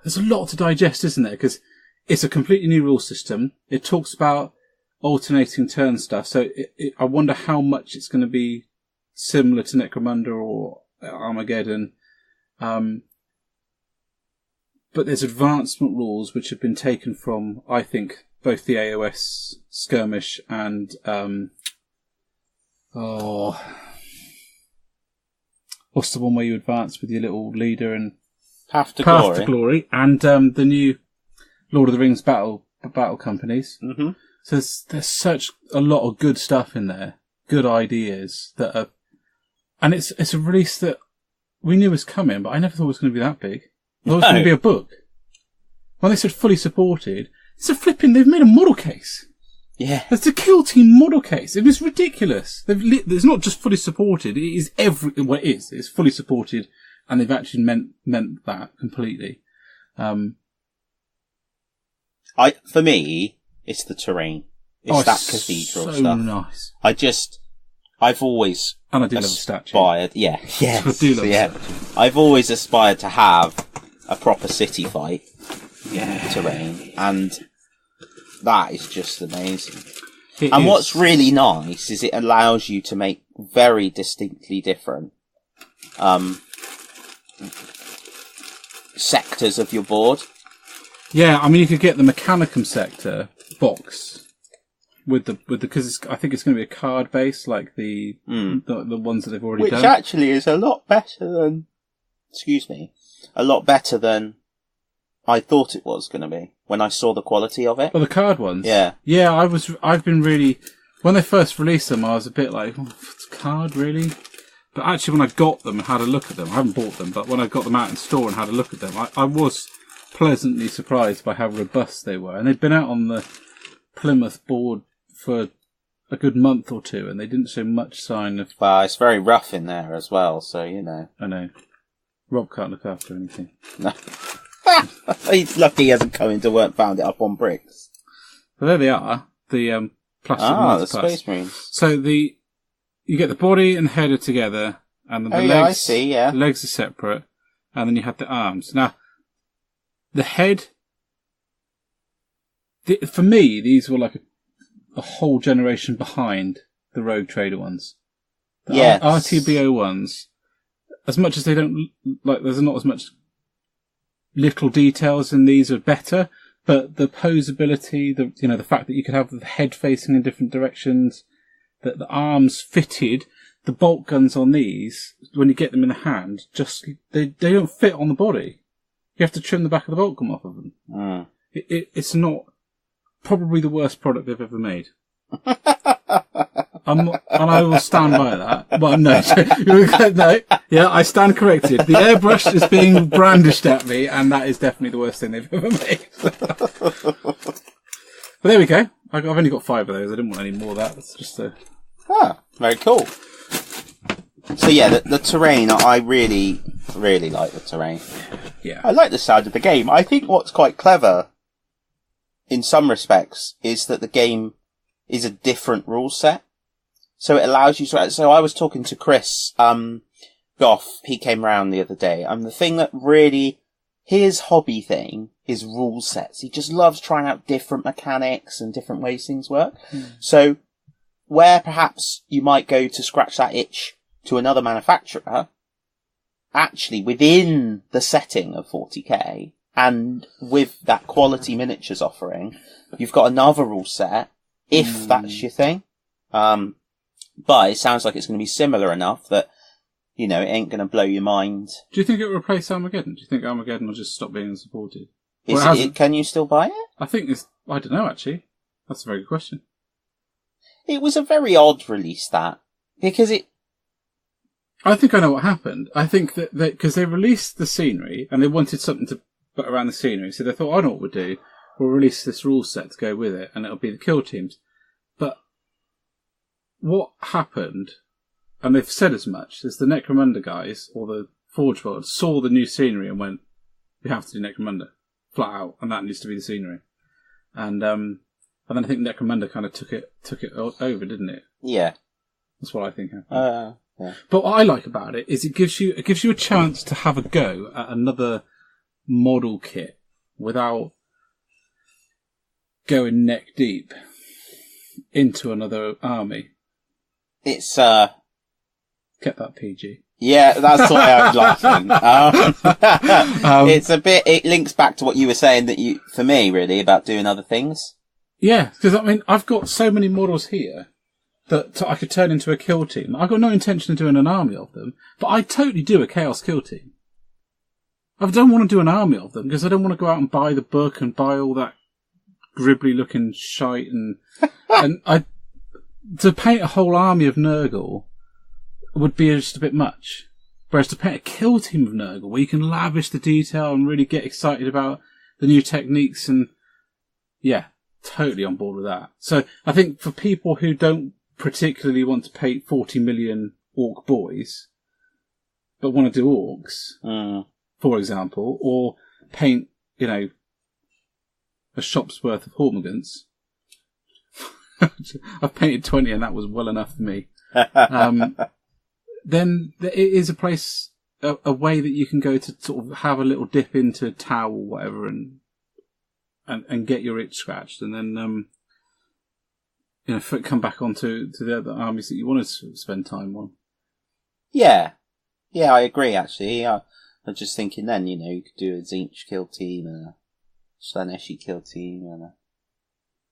there's a lot to digest, isn't there? Because it's a completely new rule system. It talks about alternating turn stuff. So I wonder how much it's going to be similar to Necromunda or Armageddon. But there's advancement rules which have been taken from, I think, both the AOS skirmish and what's the one where you advance with your little leader and Path to Glory, and the new Lord of the Rings battle companies. Mm-hmm. So there's such a lot of good stuff in there, good ideas that are, and it's a release that we knew was coming, but I never thought it was going to be that big. I thought it was going to be a book. When they said fully supported, they've made a model case. Yeah. It's a Killteam model case. It was ridiculous. It's not just fully supported. It is it's fully supported, and they've actually meant that completely. For me, it's the terrain. It's that cathedral so stuff. Nice. I've always and I do love the statue. Aspired, yeah, yes, I do love the statue. I've always aspired to have a proper city fight. Terrain, and that is just amazing. What's really nice is it allows you to make very distinctly different sectors of your board. Yeah, I mean, you could get the Mechanicum sector box with the because I think it's going to be a card base like the ones that they've already done. Which actually is a lot better than I thought it was going to be when I saw the quality of it. Oh, the card ones? Yeah. Yeah, I've been really, when they first released them, I was a bit like, it's a card, really? But actually, when I got them and had a look at them, I haven't bought them, but when I got them out in store and had a look at them, I was pleasantly surprised by how robust they were. And they'd been out on the Plymouth board for a good month or two, and they didn't show much sign of... Well, it's very rough in there as well, so, you know. I know. Rob can't look after anything. No. He's lucky he hasn't come into work, found it up on bricks. But there they are, the plastic the Space Marines. So you get the body and the head are together, and then the legs, I see, yeah. Legs are separate, and then you have the arms. Now, the head, for me, these were like a whole generation behind the Rogue Trader ones. The RTBO ones, as much as they don't, like, there's not as much little details in these are better, but the posability, the fact that you could have the head facing in different directions, that the arms fitted, the bolt guns on these, when you get them in the hand, just they don't fit on the body. You have to trim the back of the bolt gun off of them. Mm. It's not probably the worst product they've ever made. And I will stand by that. Well, no. No. Yeah, I stand corrected. The airbrush is being brandished at me, and that is definitely the worst thing they've ever made. But there we go. I've only got 5 of those. I didn't want any more of that. That's just very cool. So yeah, the terrain, I really, really like the terrain. Yeah. I like the sound of the game. I think what's quite clever, in some respects, is that the game is a different rule set. So it allows you to... So I was talking to Chris Goff. He came round the other day. And the thing that really... His hobby thing is rule sets. He just loves trying out different mechanics and different ways things work. Mm. So where perhaps you might go to scratch that itch to another manufacturer, actually within the setting of 40k and with that quality miniatures offering, you've got another rule set, if that's your thing. But it sounds like it's going to be similar enough that, you know, it ain't going to blow your mind. Do you think it will replace Armageddon? Do you think Armageddon will just stop being supported? Can you still buy it? I think I don't know, actually. That's a very good question. It was a very odd release, that. Because I think I know what happened. I think that because they released the scenery and they wanted something to put around the scenery, so they thought, I know what we'll do. We'll release this rule set to go with it, and it'll be the kill teams. But what happened, and they've said as much, is the Necromunda guys, or the Forge World, saw the new scenery and went, we have to do Necromunda, flat out, and that needs to be the scenery. And then I think Necromunda kind of took it over, didn't it? Yeah. That's what I think happened. Yeah. But what I like about it is it gives you a chance to have a go at another model kit without going neck deep into another army. It's Kept that PG. Yeah, that's why I was laughing. It's a bit. It links back to what you were saying for me, really, about doing other things. Yeah, because I mean, I've got so many models here that I could turn into a kill team. I've got no intention of doing an army of them, but I totally do a chaos kill team. I don't want to do an army of them because I don't want to go out and buy the book and buy all that gribbly looking shite and to paint a whole army of Nurgle would be just a bit much. Whereas to paint a kill team of Nurgle, where you can lavish the detail and really get excited about the new techniques, and yeah, totally on board with that. So I think for people who don't particularly want to paint 40 million orc boys, but want to do orcs, for example, or paint, a shop's worth of Hormigans. I've painted 20 and that was well enough for me. Then it is a place, a way that you can go to sort of have a little dip into Tau or whatever and get your itch scratched, and then come back onto the other armies that you want to spend time on. Yeah, I agree. Actually, I was just thinking then, you could do a Tzeentch kill team and a Slaaneshi kill team, and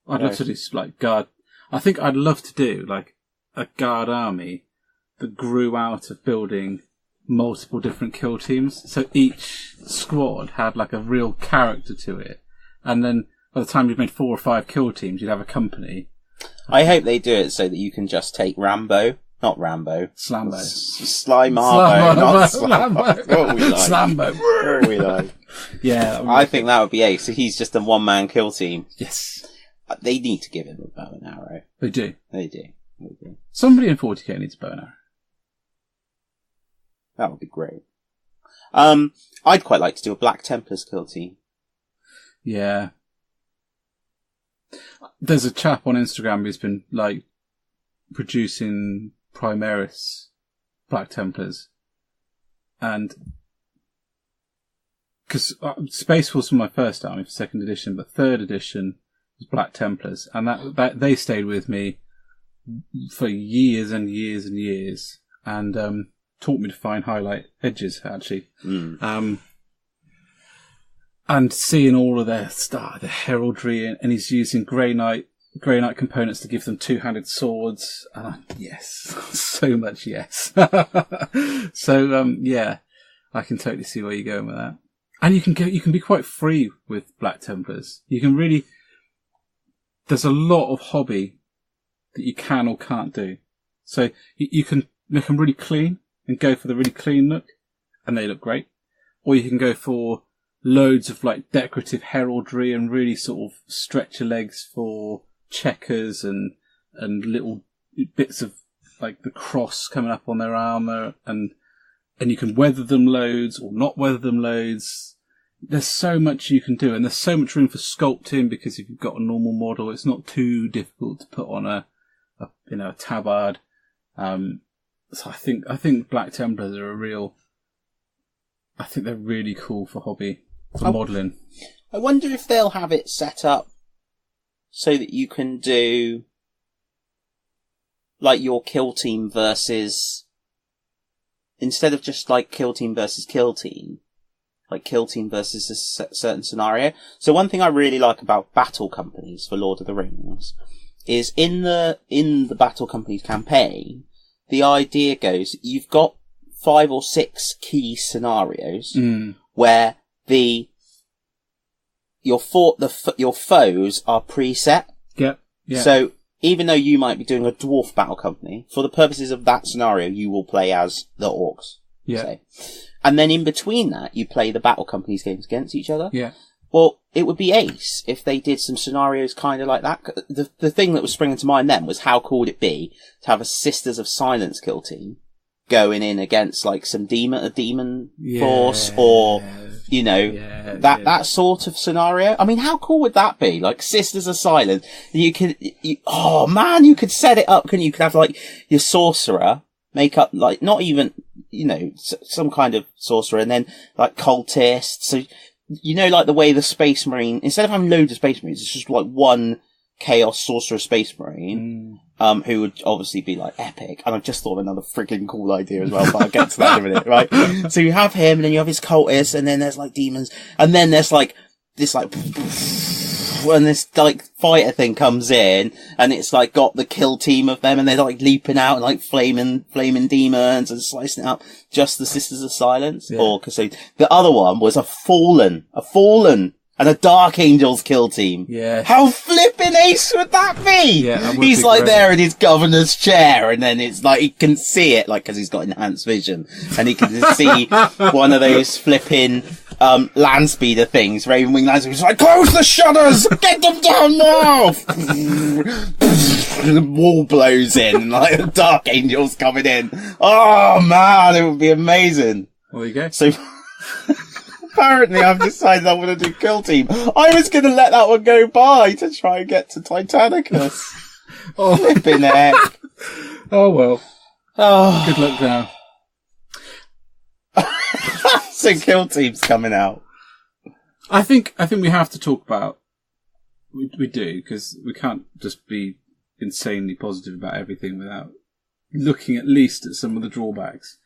I'd love to do like guard. I think I'd love to do like a guard army that grew out of building multiple different kill teams. So each squad had like a real character to it. And then by the time you've made 4 or 5 kill teams, you'd have a company. I hope they do it so that you can just take Slambo. Slimarbo, not Slambo. What we like. Slambo. What we like. Yeah. I think that would be ace. So he's just a one-man kill team. Yes. They need to give him a bow and arrow. They do. Somebody in 40k needs a bow and arrow. That would be great. I'd quite like to do a Black Templars kill team. Yeah. There's a chap on Instagram who's been like producing Primaris Black Templars, and because Space Force was my first army for 2nd edition, but 3rd edition was Black Templars, and that they stayed with me for years and years and years, and taught me to find highlight edges, actually. And seeing all of their the heraldry, and he's using Grey Knight components to give them 2-handed swords. Yes, so much yes. So yeah, I can totally see where you're going with that. And you can be quite free with Black Templars. You can really, there's a lot of hobby that you can or can't do. So you can make them really clean and go for the really clean look, and they look great. Or you can go for loads of like decorative heraldry and really sort of stretch your legs for checkers and little bits of like the cross coming up on their armour, and you can weather them loads or not weather them loads. There's so much you can do, and there's so much room for sculpting, because if you've got a normal model, it's not too difficult to put on a tabard. So I think Black Templars are I think they're really cool for hobby, for modelling. I wonder if they'll have it set up so that you can do like your kill team versus, instead of just like kill team versus kill team, like kill team versus a certain scenario. So one thing I really like about battle companies for Lord of the Rings is in the battle companies campaign, the idea goes, you've got 5 or 6 key scenarios where your foes are preset. Yeah. So even though you might be doing a dwarf battle company, for the purposes of that scenario, you will play as the orcs. Yeah. Say. And then in between that, you play the battle companies games against each other. Yeah. Well, it would be ace if they did some scenarios kind of like that. The thing that was springing to mind then was, how cool would it be to have a Sisters of Silence kill team going in against like a demon force, or that sort of scenario. I mean, how cool would that be? Like Sisters of Silence, you could set it up. You could have like your sorcerer make up, like, not even, some kind of sorcerer, and then, like, cultists. So, like the way the Space Marine, instead of having loads of Space Marines, it's just like one Chaos Sorcerer Space Marine, who would obviously be like epic. And I've just thought of another freaking cool idea as well, but I'll get to that in a minute, right? So you have him, and then you have his cultists, and then there's like demons, and then there's like this like when this like fighter thing comes in, and it's like got the kill team of them, and they're like leaping out and like flaming demons and slicing it up. Just the Sisters of Silence, or because the other one was a fallen, and a Dark Angels kill team. Yeah. How flippin' ace would that be? Yeah, he's like there in his governor's chair, and then it's like he can see it, like because he's got enhanced vision, and he can see one of those flipping land speeder things, Raven Wing land speeder. He's like, close the shutters, get them down now. The wall blows in, and like the Dark Angels coming in. Oh man, it would be amazing. Well, there you go. So. Apparently, I've decided I want to do Kill Team. I was going to let that one go by to try and get to Titanicus. Flipping heck. Oh, well. Oh. Good luck now. So Kill Team's coming out. I think we have to talk about... We do, because we can't just be insanely positive about everything without looking at least at some of the drawbacks.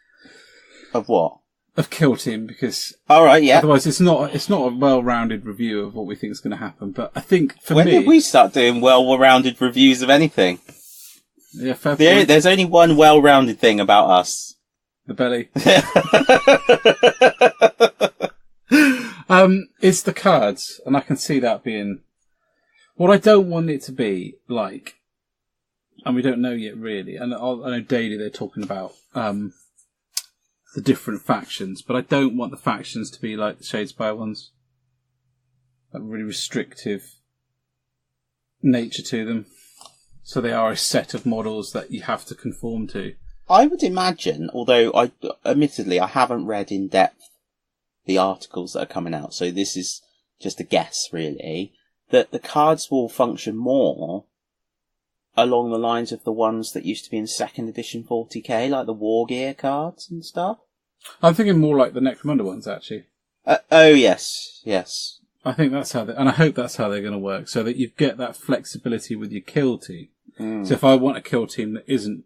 Of what? Of Killteam, because otherwise it's not a well-rounded review of what we think is going to happen. But I think when did we start doing well-rounded reviews of anything? Yeah, fair point. There's only one well-rounded thing about us: the belly. It's the cards, and I can see that being what I don't want it to be like, and we don't know yet really. And I know daily they're talking about. The different factions, but I don't want the factions to be like the Shadespire ones. Like really restrictive nature to them. So they are a set of models that you have to conform to. I would imagine, although I haven't read in depth the articles that are coming out, so this is just a guess really, that the cards will function more along the lines of the ones that used to be in second edition 40k, like the War Gear cards and stuff. I'm thinking more like the Necromunda ones, actually. Yes. I think that's how and I hope that's how they're going to work, so that you get that flexibility with your kill team. So if I want a kill team that isn't...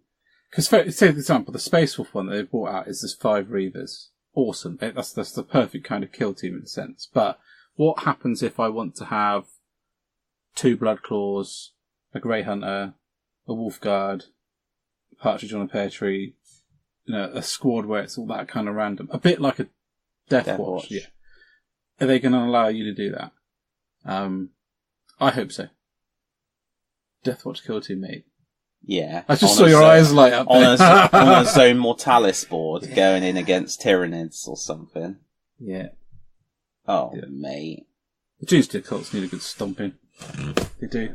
Because, say, for example, the Space Wolf one that they brought out is this 5 Reavers. Awesome. That's the perfect kind of kill team in a sense. But what happens if I want to have 2 Bloodclaws, a Grey Hunter, a Wolf Guard, a Partridge on a Pear Tree, a squad where it's all that kind of random, a bit like a Death Watch. Yeah. Are they going to allow you to do that? I hope so. Death Watch Kill Team, mate. Yeah. I just saw your eyes light up there. on a Zone Mortalis board going in against Tyranids or something. Yeah. Oh, yeah. Mate. The Doomsday Cults need a good stomping. They do.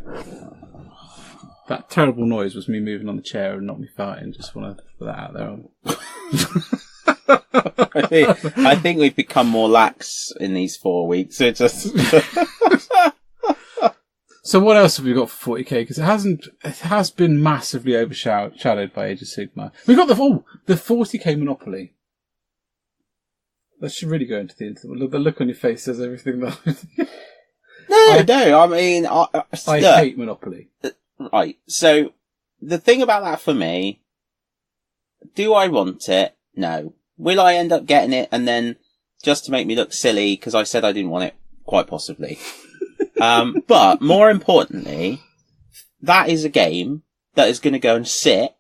That terrible noise was me moving on the chair and not me farting. Just want to put that out there. I think we've become more lax in these 4 weeks. It just. So what else have we got for 40k? Because it has been massively overshadowed by Age of Sigmar. We've got the 40k Monopoly. That should really go into the internet. The look on your face says everything. No. I mean, I hate Monopoly. Right. So the thing about that for me, do I want it? No. Will I end up getting it and then just to make me look silly because I said I didn't want it? Quite possibly. But more importantly, that is a game that is going to go and sit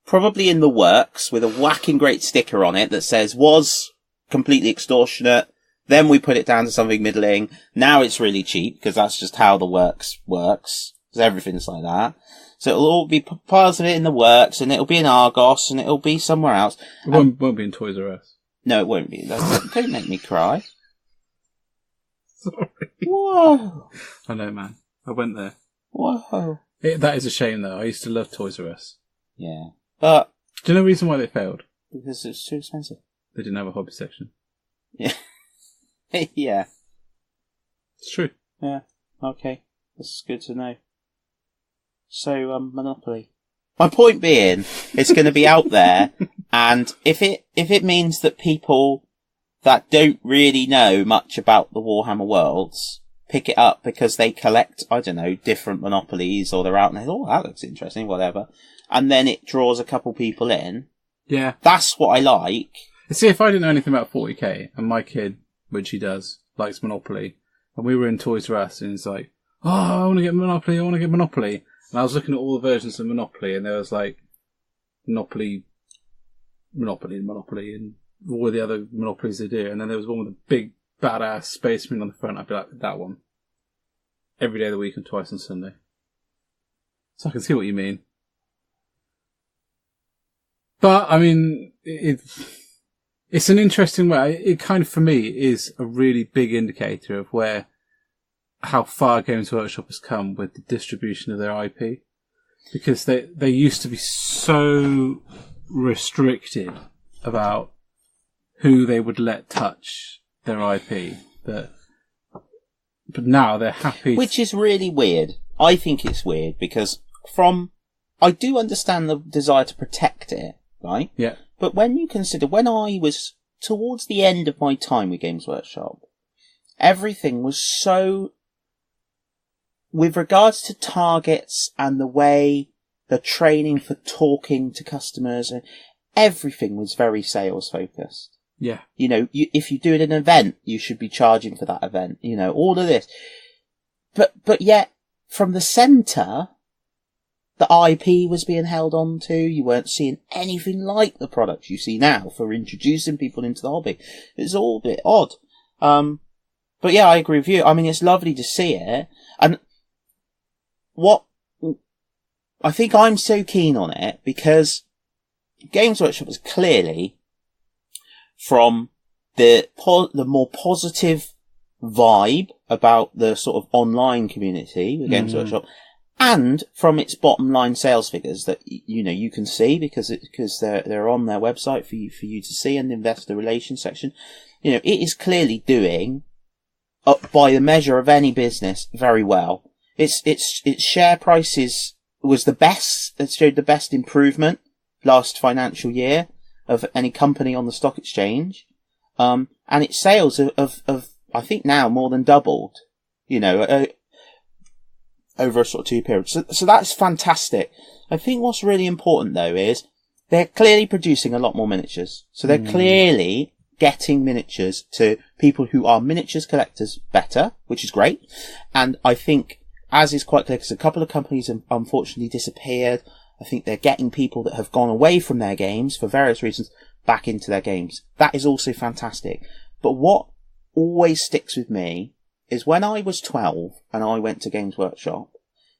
probably in the works with a whacking great sticker on it that says was completely extortionate. Then we put it down to something middling. Now it's really cheap because that's just how the works. Because everything's like that. So it'll all be piles of it in the works, and it'll be in Argos, and it'll be somewhere else. It won't be in Toys R Us. No, it won't be. Don't make me cry. Sorry. Whoa. I know, man. I went there. Whoa. That is a shame, though. I used to love Toys R Us. Yeah. But... Do you know the reason why they failed? Because it's too expensive. They didn't have a hobby section. Yeah. Yeah. It's true. Yeah. Okay. That's good to know. So, Monopoly. My point being, it's going to be out there, and if it means that people that don't really know much about the Warhammer worlds pick it up because they collect, I don't know, different monopolies, or they're out and they oh, that looks interesting, whatever, and then it draws a couple people in. Yeah. That's what I like. See, if I didn't know anything about 40k, and my kid, which he does, likes Monopoly, and we were in Toys R Us, and he's like, oh, I want to get Monopoly, And I was looking at all the versions of Monopoly, and there was like Monopoly, and all the other Monopolies they do. And then there was one with a big, badass spaceman on the front. I'd be like, that one. Every day of the week and twice on Sunday. So I can see what you mean. But, I mean, it's an interesting way. It kind of, for me, is a really big indicator of how far Games Workshop has come with the distribution of their IP. Because they used to be so restricted about who they would let touch their IP but now they're happy. Which is really weird. I think it's weird because I do understand the desire to protect it, right? Yeah. But when you consider, when I was towards the end of my time with Games Workshop, everything was so, with regards to targets and the way the training for talking to customers, and everything was very sales focused. Yeah. You know, if you do an event, you should be charging for that event, you know, all of this. But yet, from the centre, the IP was being held on to. You weren't seeing anything like the products you see now for introducing people into the hobby. It's all a bit odd. But yeah, I agree with you. I mean, it's lovely to see it. And I think I'm so keen on it because Games Workshop is clearly, from the more positive vibe about the sort of online community with Games Workshop, and from its bottom line sales figures that you know you can see because they're on their website for you to see, and the investor relations section. You know, it is clearly doing, by the measure of any business, very well. Its share prices was the best. It showed the best improvement last financial year of any company on the stock exchange. And its sales of I think now more than doubled, you know, over a sort of 2 period. So that's fantastic. I think what's really important though is they're clearly producing a lot more miniatures. So they're clearly getting miniatures to people who are miniatures collectors better, which is great. And I think, as is quite clear, because a couple of companies have unfortunately disappeared, I think they're getting people that have gone away from their games for various reasons back into their games. That is also fantastic. But what always sticks with me is when I was 12 and I went to Games Workshop,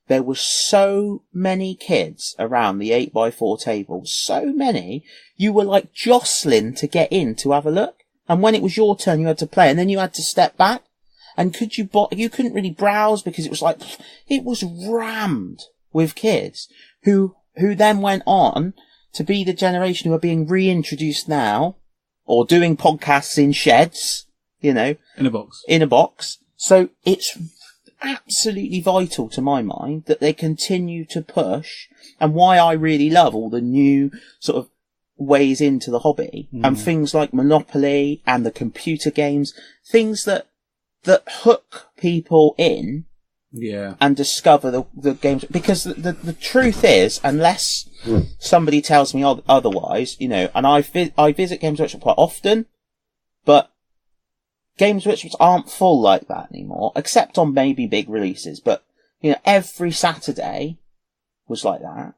there were so many kids around the 8x4 table, so many, you were like jostling to get in to have a look. And when it was your turn, you had to play, and then you had to step back. And you couldn't really browse because it was rammed with kids who then went on to be the generation who are being reintroduced now, or doing podcasts in sheds, you know. In a box. So it's absolutely vital to my mind that they continue to push, and why I really love all the new sort of ways into the hobby, and things like Monopoly and the computer games, things that hook people in. Yeah. And discover the games, because the truth is, unless somebody tells me otherwise, you know, and I visit Games Workshop quite often, but Games Workshops aren't full like that anymore, except on maybe big releases, but, you know, every Saturday was like that.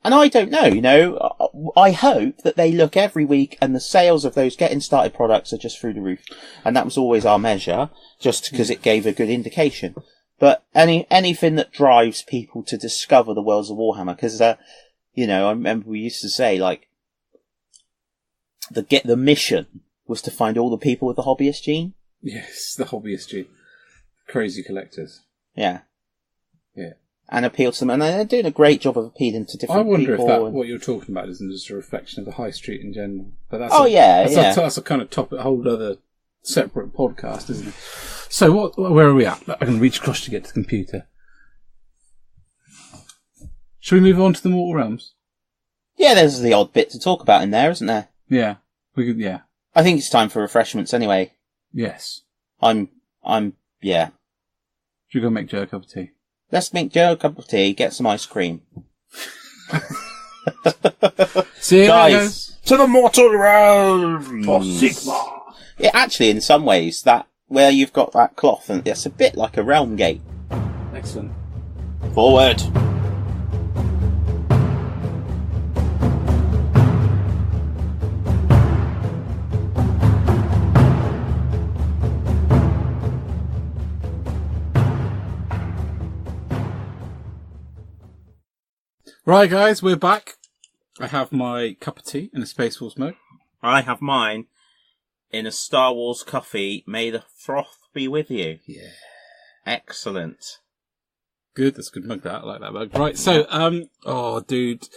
And I don't know, you know, I hope that they look every week and the sales of those getting started products are just through the roof. And that was always our measure, just because it gave a good indication. But anything that drives people to discover the worlds of Warhammer, because, you know, I remember we used to say, like, the mission was to find all the people with the hobbyist gene. Yes, the hobbyist gene. Crazy collectors. Yeah. Yeah. And appeal to them, and they're doing a great job of appealing to different people. I wonder if what you're talking about isn't just a reflection of the high street in general. But that's that's a kind of topic, a whole other separate podcast, isn't it? So where are we at? I can reach across to get to the computer. Shall we move on to the Mortal Realms? Yeah, there's the odd bit to talk about in there, isn't there? Yeah. We could, yeah. I think it's time for refreshments anyway. Yes. Yeah. Should we go make Joe a cup of tea? Let's make Joe a cup of tea, get some ice cream. See you guys. To the Mortal Realms! For Sigma! Yeah, actually, in some ways, that where you've got that cloth, and it's a bit like a realm gate. Excellent. Forward! Right, guys, we're back. I have my cup of tea in a Space Wars mug. I have mine in a Star Wars coffee. May the froth be with you. Yeah. Excellent. Good, that's a good mug, that. I like that mug. Right, so, oh, dude,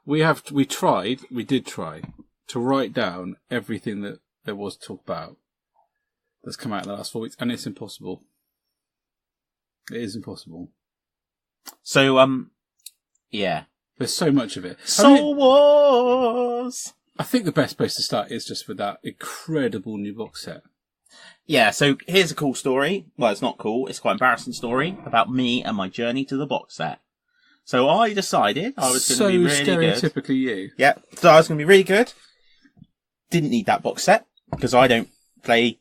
we did try to write down everything that there was to talk about that's come out in the last 4 weeks, and it's impossible. It is impossible. So, yeah. There's so much of it. Soulwars! I think the best place to start is just with that incredible new box set. Yeah, so here's a cool story. Well, it's not cool. It's quite an embarrassing story about me and my journey to the box set. So I decided I was going to be really good. So stereotypically you. Yeah, so I was going to be really good. Didn't need that box set because I don't play...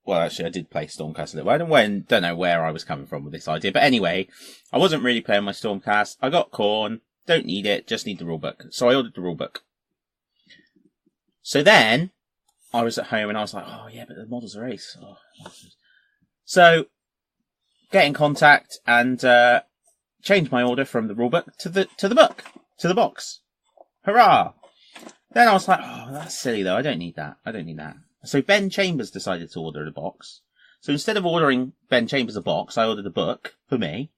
Well, actually, I did play Stormcast a little. I don't know where I was coming from with this idea. But anyway, I wasn't really playing my Stormcast. I got khorne. Don't need it. Just need the rulebook. So I ordered the rulebook. So then, I was at home and I was like, oh yeah, but the models are ace. Oh. So, get in contact and change my order from the rulebook to the box. Hurrah! Then I was like, oh, that's silly though. I don't need that. So Ben Chambers decided to order the box. So instead of ordering Ben Chambers a box, I ordered a book for me,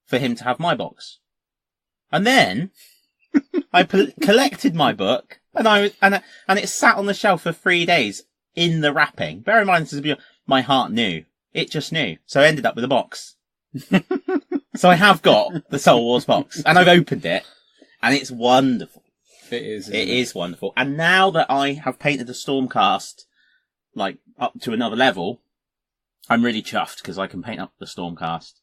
for him to have my box. And then I collected my book, and it sat on the shelf for 3 days in the wrapping. Bear in mind, my heart knew. It just knew. So I ended up with a box. So I have got the Soul Wars box, and I've opened it, and it's wonderful. It is. It is wonderful. And now that I have painted the Stormcast, like, up to another level, I'm really chuffed because I can paint up the Stormcast,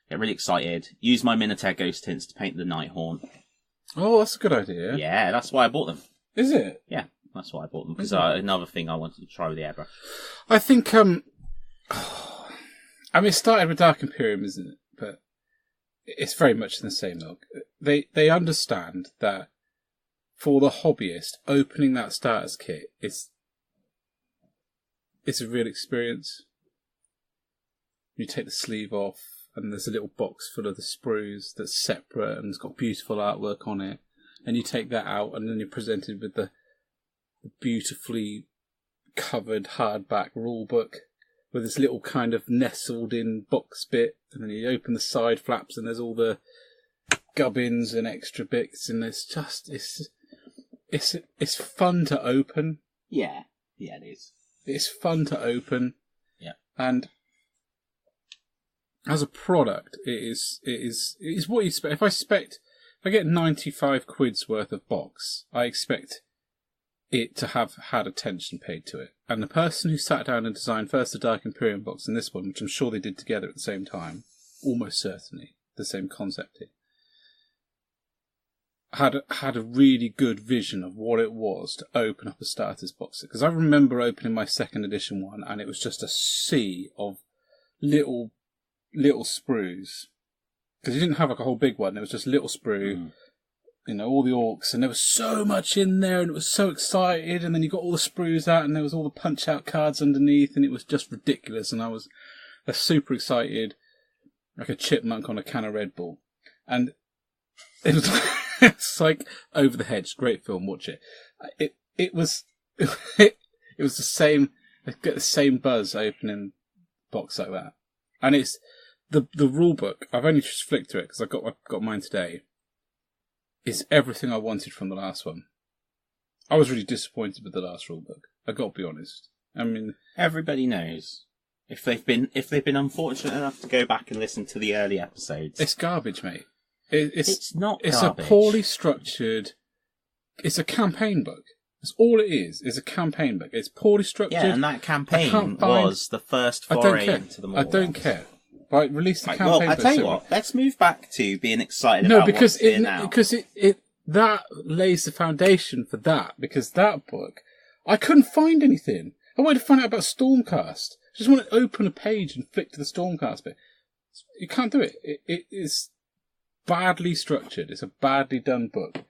get really excited, use my Miniacal ghost tints to paint the Nighthorn. Oh, that's a good idea. Yeah, that's why I bought them. Is it? Yeah, that's why I bought them. Because another thing I wanted to try with the airbrush. I think, I mean, it started with Dark Imperium, isn't it? But it's very much in the same ilk. They understand that for the hobbyist, opening that starters kit it's a real experience. You take the sleeve off, and there's a little box full of the sprues that's separate and it's got beautiful artwork on it. And you take that out, and then you're presented with the beautifully covered hardback rulebook with this little kind of nestled in box bit. And then you open the side flaps, and there's all the gubbins and extra bits, and it's fun to open. Yeah, it is. It's fun to open. Yeah. And as a product, it is what you expect. If I get 95 quid's worth of box, I expect it to have had attention paid to it. And the person who sat down and designed first the Dark Imperium box and this one, which I'm sure they did together at the same time, almost certainly the same concept here, had a really good vision of what it was to open up a starters box. Because I remember opening my second edition one, and it was just a sea of little sprues. Because you didn't have like a whole big one; it was just little sprue. All the orcs, and there was so much in there, and it was so excited. And then you got all the sprues out, and there was all the punch-out cards underneath, and it was just ridiculous. And I was super excited, like a chipmunk on a can of Red Bull. And it was it's like Over the Hedge, great film. Watch it. It was it was the same. I get the same buzz opening box like that, and it's the rule book. I've only just flicked through it because I got mine today. Is everything I wanted from the last one. I was really disappointed with the last rule book. I got to be honest. I mean, everybody knows If they've been unfortunate enough to go back and listen to the early episodes. It's garbage, mate. It's not It's garbage. a poorly structured... It's a campaign book. That's all it is a campaign book. It's poorly structured. Yeah, and that campaign was the first foray into the Mortal I don't care. Right, release the campaign book. Well, I tell you what, let's move back to being excited no, about because what's here now. because it that lays the foundation for that. Because that book, I couldn't find anything. I wanted to find out about Stormcast. I just want to open a page and flick to the Stormcast bit. You can't do it. It is badly structured. It's a badly done book.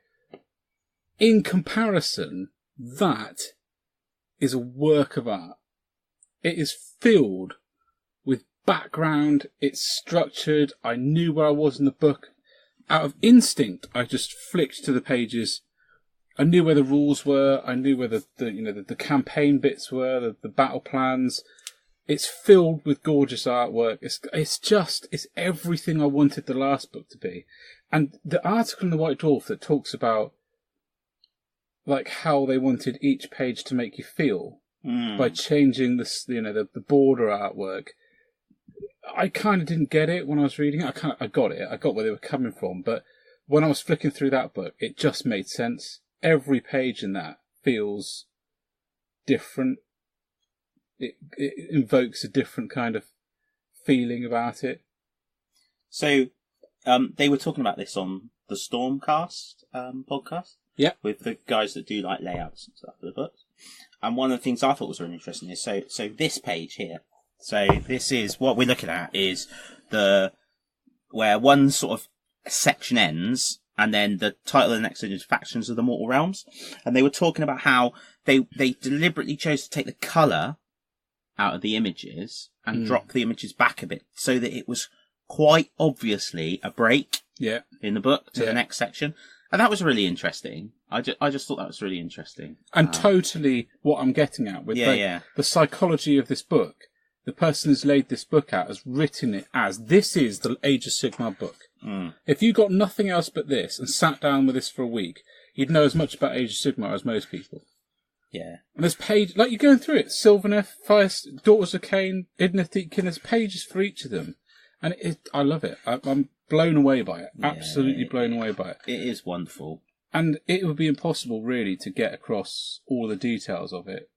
In comparison, that is a work of art. It is filled with background. It's structured. I knew where I was in the book. Out of instinct, I just flicked to the pages. I knew where the rules were. I knew where the campaign bits were, the battle plans. It's filled with gorgeous artwork. It's everything I wanted the last book to be. And the article in the White Dwarf that talks about like how they wanted each page to make you feel by changing the border artwork. I kind of didn't get it when I was reading it. I got it. I got where they were coming from. But when I was flicking through that book, it just made sense. Every page in that feels different. It invokes a different kind of feeling about it. So, they were talking about this on the Stormcast podcast. Yeah. With the guys that do like layouts and stuff for the books. And one of the things I thought was really interesting is so this page here. So this is what we're looking at is where one sort of section ends and then the title of the next section is Factions of the Mortal Realms. And they were talking about how they deliberately chose to take the colour out of the images and drop the images back a bit so that it was quite obviously a break in the book to the next section. And that was really interesting. I just thought that was really interesting. And totally what I'm getting at with the psychology of this book. The person who's laid this book out has written it as, this is the Age of Sigmar book. If you got nothing else but this and sat down with this for a week, you'd know as much about Age of Sigmar as most people. Yeah. And there's pages, like you're going through it, Sylvaneth, Fire, Daughters of Cain, Idna Theatkin, there's pages for each of them. And I love it. I'm blown away by it. Absolutely blown away by it. It is wonderful. And it would be impossible, really, to get across all the details of it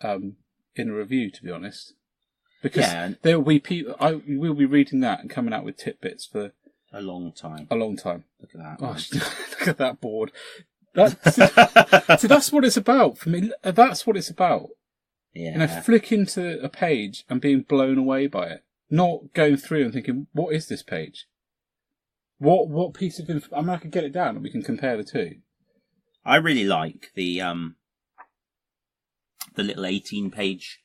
in a review, to be honest. Because there will be people. We'll be reading that and coming out with tidbits for a long time. Look at that. Gosh, look at that board. That's what it's about for me. That's what it's about. Yeah. Flicking to a page and being blown away by it. Not going through and thinking, what is this page? What piece of info? I mean, I could get it down and we can compare the two. I really like the little 18-page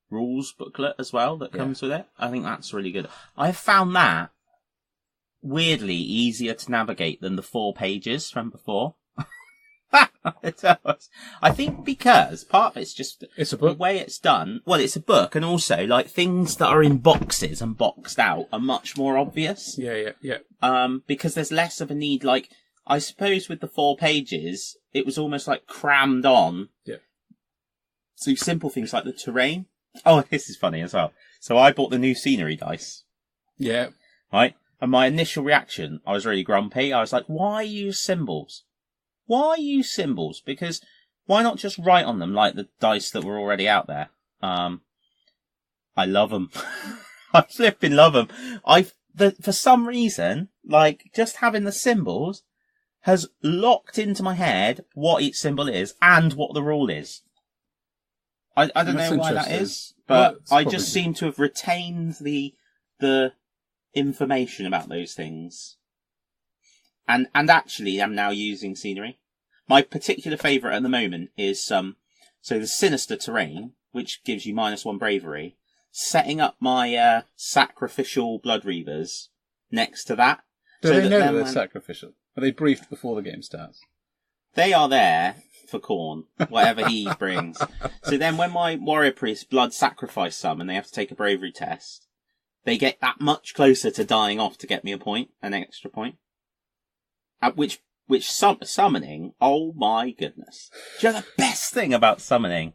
rules booklet as well that comes with it. I think that's really good. I've found that weirdly easier to navigate than the 4 pages from before. I think because part of it's just it's a book. The way it's done. Well, it's a book, and also like things that are in boxes and boxed out are much more obvious. Yeah. Because there's less of a need. Like I suppose with the 4 pages, it was almost like crammed on. Yeah. So simple things like the terrain. Oh, this is funny as well. So I bought the new scenery dice. Yeah. Right, and my initial reaction, I was really grumpy. I was like, "Why use symbols? Why use symbols? Because why not just write on them like the dice that were already out there?" I love them. I flipping love them. For some reason, like just having the symbols has locked into my head what each symbol is and what the rule is. I don't know why that is, but I just seem to have retained the information about those things. And actually, I'm now using scenery. My particular favourite at the moment is so the sinister terrain, which gives you -1 bravery. Setting up my sacrificial blood reavers next to that. Do they know they're sacrificial? Are they briefed before the game starts? They are there for khorne, whatever he brings. So then when my warrior priests blood sacrifice some and they have to take a bravery test, they get that much closer to dying off to get me an extra point. At which summoning, oh my goodness. Do you know the best thing about summoning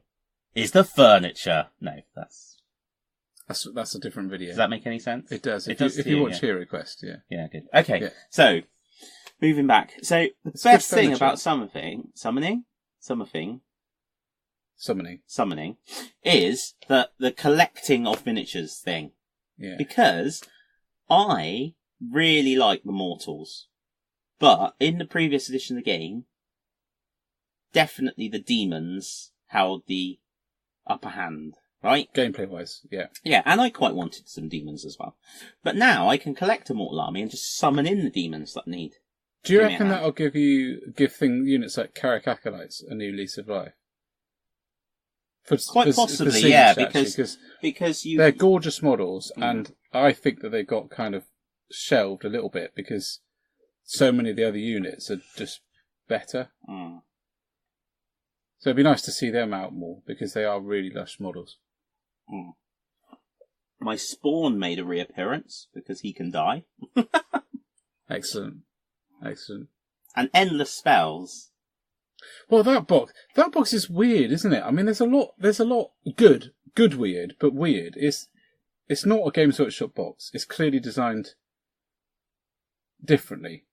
is the furniture? No, that's... That's a different video. Does that make any sense? It does. It If you watch Hero Quest, yeah. Yeah, good. Okay, Yeah. so moving back. So the It's best good thing furniture. about summoning is the collecting of miniatures thing. Yeah. Because I really like the mortals, but in the previous edition of the game, definitely the demons held the upper hand, right? Gameplay wise, yeah. Yeah, and I quite wanted some demons as well. But now I can collect a mortal army and just summon in the demons that I need. Do you Give me a reckon hand. that'll give units like Carrick Acolytes a new lease of life? Quite possibly, Siege, yeah, actually, because you they're gorgeous models, Mm. and I think that they got kind of shelved a little bit because so many of the other units are just better. Mm. So it'd be nice to see them out more because they are really lush models. Mm. My Spawn made a reappearance because he can die. Excellent. And endless spells. Well, that box is weird, isn't it? I mean, there's a lot good weird, but weird. It's not a Games Workshop box. It's clearly designed differently.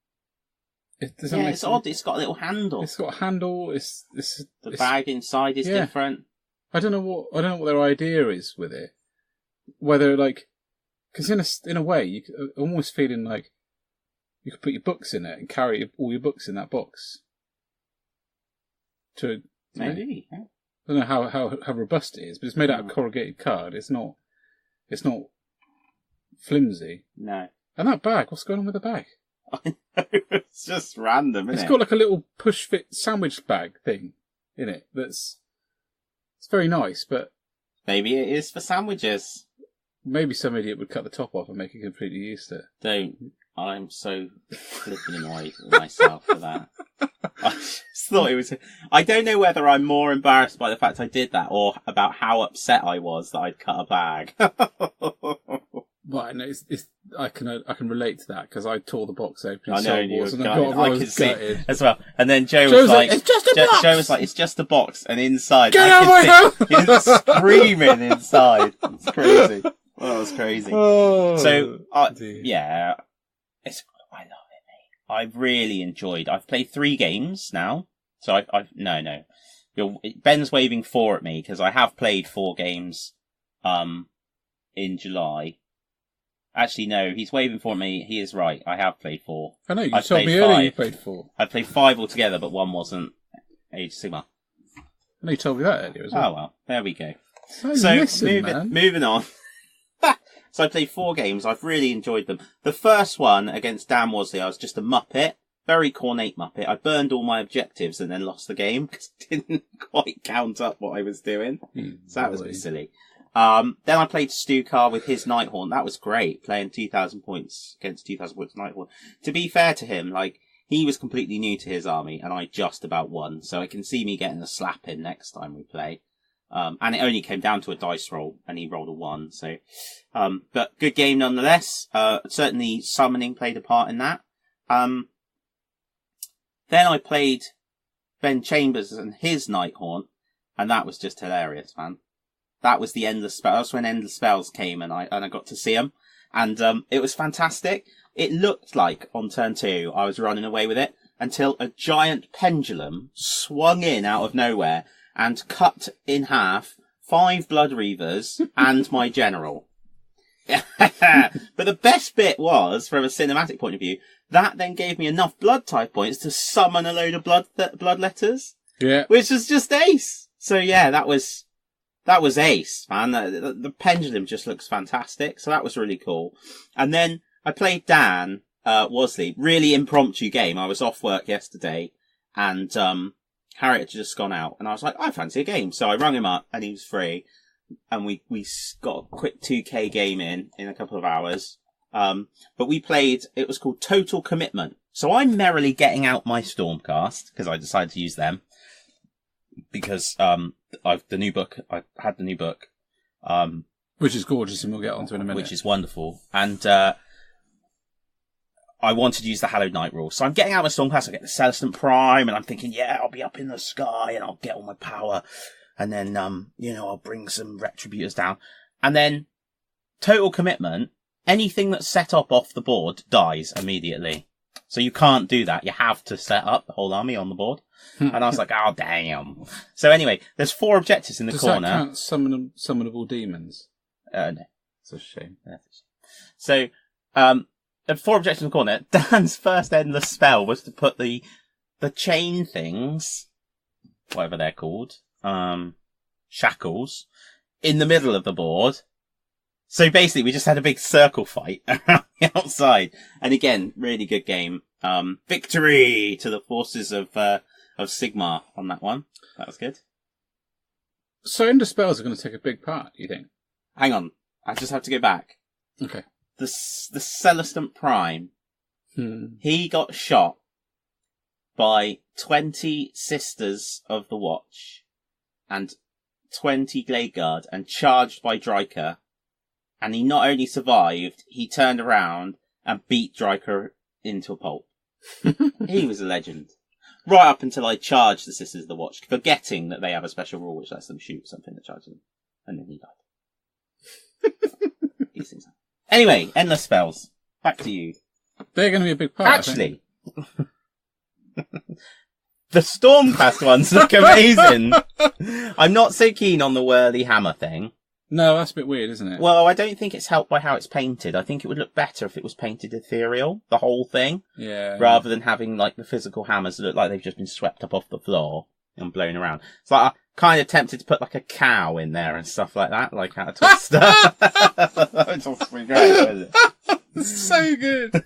It's odd. It's got a little handle. It's got a handle. The bag inside is different. I don't know what their idea is with it. Whether because in a way, you almost feeling like you could put your books in it and carry all your books in that box. Maybe. Yeah. I don't know how robust it is, but it's made out of corrugated card. It's not flimsy. No. And that bag, what's going on with the bag? I know. It's just random, isn't it? It's got like a little push fit sandwich bag thing in it. It's very nice, but Maybe it is for sandwiches. maybe some idiot would cut the top off and make it completely useless. Don't. I'm so flipping annoyed with myself for that. I just thought it was. I don't know whether I'm more embarrassed by the fact I did that or about how upset I was that I'd cut a bag. Right, no, I can relate to that because I tore the box open in I know, you were Soulwars and gutted. I I was could see gutted. it as well. And then Joe Joe was like, "It's just a box!" Joe was like, it's just a box. And inside, Get out of my house! He was screaming inside. It's crazy. Oh, it was crazy. Oh, So, dear. yeah, I love it, mate. I've really enjoyed. I've played 3 games now. So no. Ben's waving 4 at me because I have played 4 games, in July. Actually, no, he's waving 4 at me. He is right. I have played 4. I know, you I've told played me earlier 5. you played 4. I played 5 altogether, but 1 wasn't Age of Sigmar. I know you told me that earlier as well. Oh well, there we go. So listen, man. Moving on. So I played 4 games. I've really enjoyed them. The first one against Dan Wasley, I was just a muppet. Very cornate muppet. I burned all my objectives and then lost the game because I didn't quite count up what I was doing. So that was a bit silly. Then I played Stukar with his Nighthorn. That was great, playing 2,000 points against 2,000 points Nighthorn. To be fair to him, he was completely new to his army and I just about won. So I can see me getting a slap in next time we play. And it only came down to a dice roll and he rolled a 1. So, but good game nonetheless. Certainly summoning played a part in that. Then I played Ben Chambers and his Nighthorn and that was just hilarious, man. That was the Endless Spells. That's when Endless Spells came and I got to see them. And, it was fantastic. It looked like on turn 2 I was running away with it until a giant pendulum swung in out of nowhere and cut in half 5 Blood Reavers and my general. But the best bit was, from a cinematic point of view, that then gave me enough blood type points to summon a load of blood letters. Yeah. Which was just ace. So yeah, that was ace, man. The pendulum just looks fantastic. So that was really cool. And then I played Dan Wasley. Really impromptu game. I was off work yesterday and Harriet had just gone out and I was like, I fancy a game. So I rang him up and he was free. And we got a quick 2K game in a couple of hours. But we played, it was called Total Commitment. So I'm merrily getting out my Stormcast because I decided to use them. Because I had the new book, Which is gorgeous and we'll get onto in a minute. which is wonderful. And I wanted to use the Hallowed Night rule. So I'm getting out my Stormcast, I get the Celestant Prime, and I'm thinking, yeah, I'll be up in the sky and I'll get all my power. And then, I'll bring some Retributors down. And then total commitment. Anything that's set up off the board dies immediately. So you can't do that. You have to set up the whole army on the board. And I was like, oh, damn. So anyway, there's 4 objectives in the corner. Does that count summonable demons? No. It's a shame. So, 4 objectives in the corner. Dan's first endless spell was to put the chain things, whatever they're called, shackles, in the middle of the board. So basically, we just had a big circle fight around the outside. And again, really good game. Victory to the forces of Sigmar on that one. That was good. So Ender spells are going to take a big part, you think? Hang on. I just have to go back. Okay. The Celestant Prime. He got shot by 20 Sisters of the Watch and 20 Glade Guard and charged by Draker. And he not only survived, he turned around and beat Draker into a pulp. He was a legend. Right up until I charged the Sisters of the Watch, forgetting that they have a special rule which lets them shoot something that charges them. And then he died. These things happen. Anyway, endless spells. Back to you. They're going to be a big part. Actually, the Stormcast ones look amazing. I'm not so keen on the whirly hammer thing. No, that's a bit weird, isn't it? Well, I don't think it's helped by how it's painted. I think it would look better if it was painted ethereal, the whole thing. Yeah. Rather than having, like, the physical hammers that look like they've just been swept up off the floor and blown around. It's like, I'm kind of tempted to put, like, a cow in there and stuff like that, like out of Twister. That would just be great, wouldn't it? It's so good.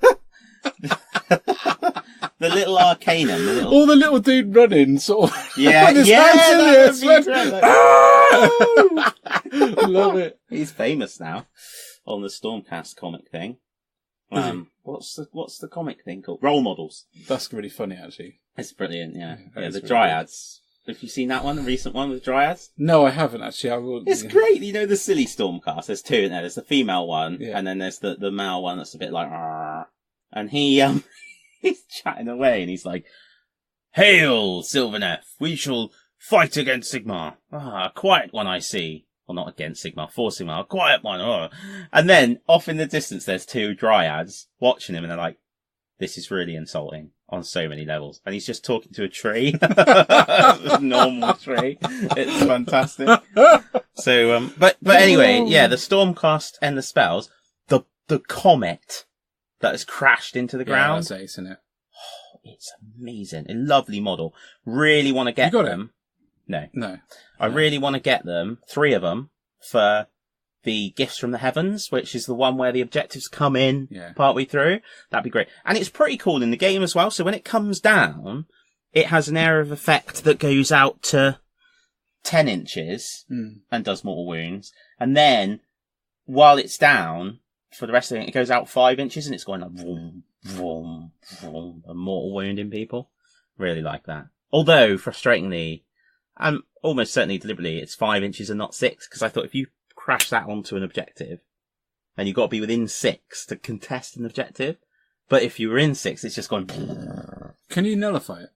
The little Arcanum. Or the little dude running, sort of. Yeah, with his hands in the air, I love it. He's famous now on the Stormcast comic thing. What's the comic thing called? Role Models. That's really funny, actually. It's brilliant, yeah. Yeah, the really Dryads. Good. Have you seen that one, the recent one with Dryads? No, I haven't, actually. I will. It's great. You know the silly Stormcast? There's 2 in there. There's the female one, yeah. and then there's the male one that's a bit like, Arr. And he, he's chatting away, and he's like, "Hail, Sylvaneth! We shall fight against Sigmar. A quiet one I see. Well, not against Sigmar, for Sigmar. A quiet one. Oh." And then, off in the distance, there's 2 Dryads watching him, and they're like, "This is really insulting on so many levels." And he's just talking to a tree. A normal tree. It's fantastic. So, but anyway, yeah, the Stormcast and the spells, the comet that has crashed into the ground. That's ace, isn't it? Oh, it's amazing. A lovely model. Really want to get them. No. I really want to get them, 3 of them, for the Gifts from the Heavens, which is the one where the objectives come in partway through. That'd be great. And it's pretty cool in the game as well. So when it comes down, it has an area of effect that goes out to 10 inches and does mortal wounds. And then, while it's down, for the rest of it goes out 5 inches and it's going like vroom, vroom, vroom, and mortal wounding people. Really like that. Although, frustratingly, and almost certainly deliberately, it's 5 inches and not 6, because I thought if you crash that onto an objective, then you've got to be within 6 to contest an objective. But if you were in 6, it's just going... Can you nullify it?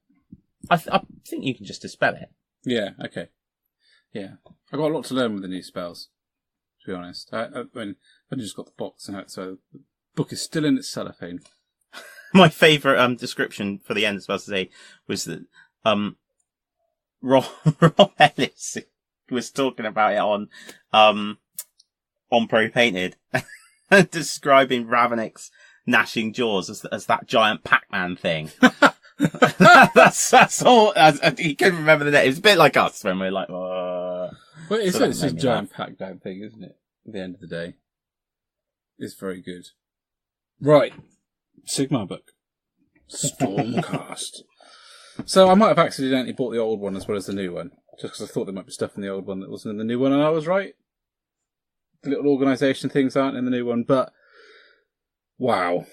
I think you can just dispel it. Yeah, okay. Yeah. I've got a lot to learn with the new spells, to be honest. I just got the box, and so the book is still in its cellophane. My favourite description for the end of spells today was that Rob Ellis was talking about it on Pro Painted, describing Ravenik's gnashing jaws as that giant Pac-Man thing. that's all. He couldn't remember the name. It's a bit like us when we're like, well, it's a giant Pac-Man thing, isn't it? At the end of the day, it's very good. Right, Sigmar book, Stormcast. So I might have accidentally bought the old one as well as the new one, just because I thought there might be stuff in the old one that wasn't in the new one, and I was right. The little organisation things aren't in the new one, but wow.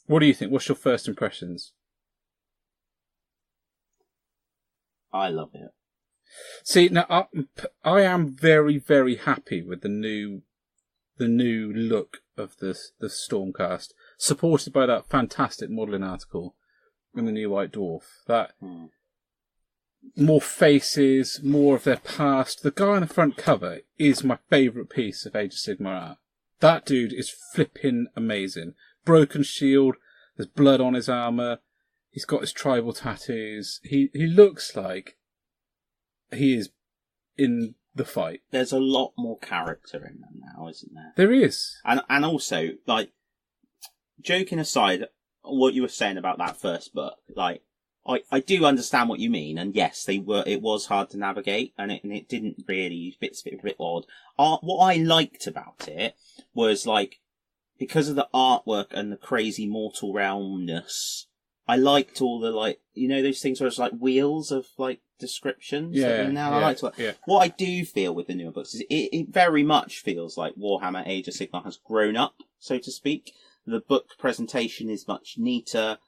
What do you think? What's your first impressions? I love it. See, now I am very, very happy with the new look of the Stormcast, supported by that fantastic modelling article in the new White Dwarf. That more faces, more of their past. The guy on the front cover is my favourite piece of Age of Sigmar art. That dude is flipping amazing. Broken shield, there's blood on his armour, he's got his tribal tattoos. He looks like he is in the fight. There's a lot more character in them now, isn't there? There is. And also, like, joking aside, what you were saying about that first book, like, I do understand what you mean, and yes, it was hard to navigate, and it didn't really, bits a bit odd. What I liked about it was, like, because of the artwork and the crazy mortal realmness, I liked all the, like, you know, those things where it's like wheels of, like, descriptions. What I do feel with the newer books is it very much feels like Warhammer Age of Sigmar has grown up, so to speak. The book presentation is much neater,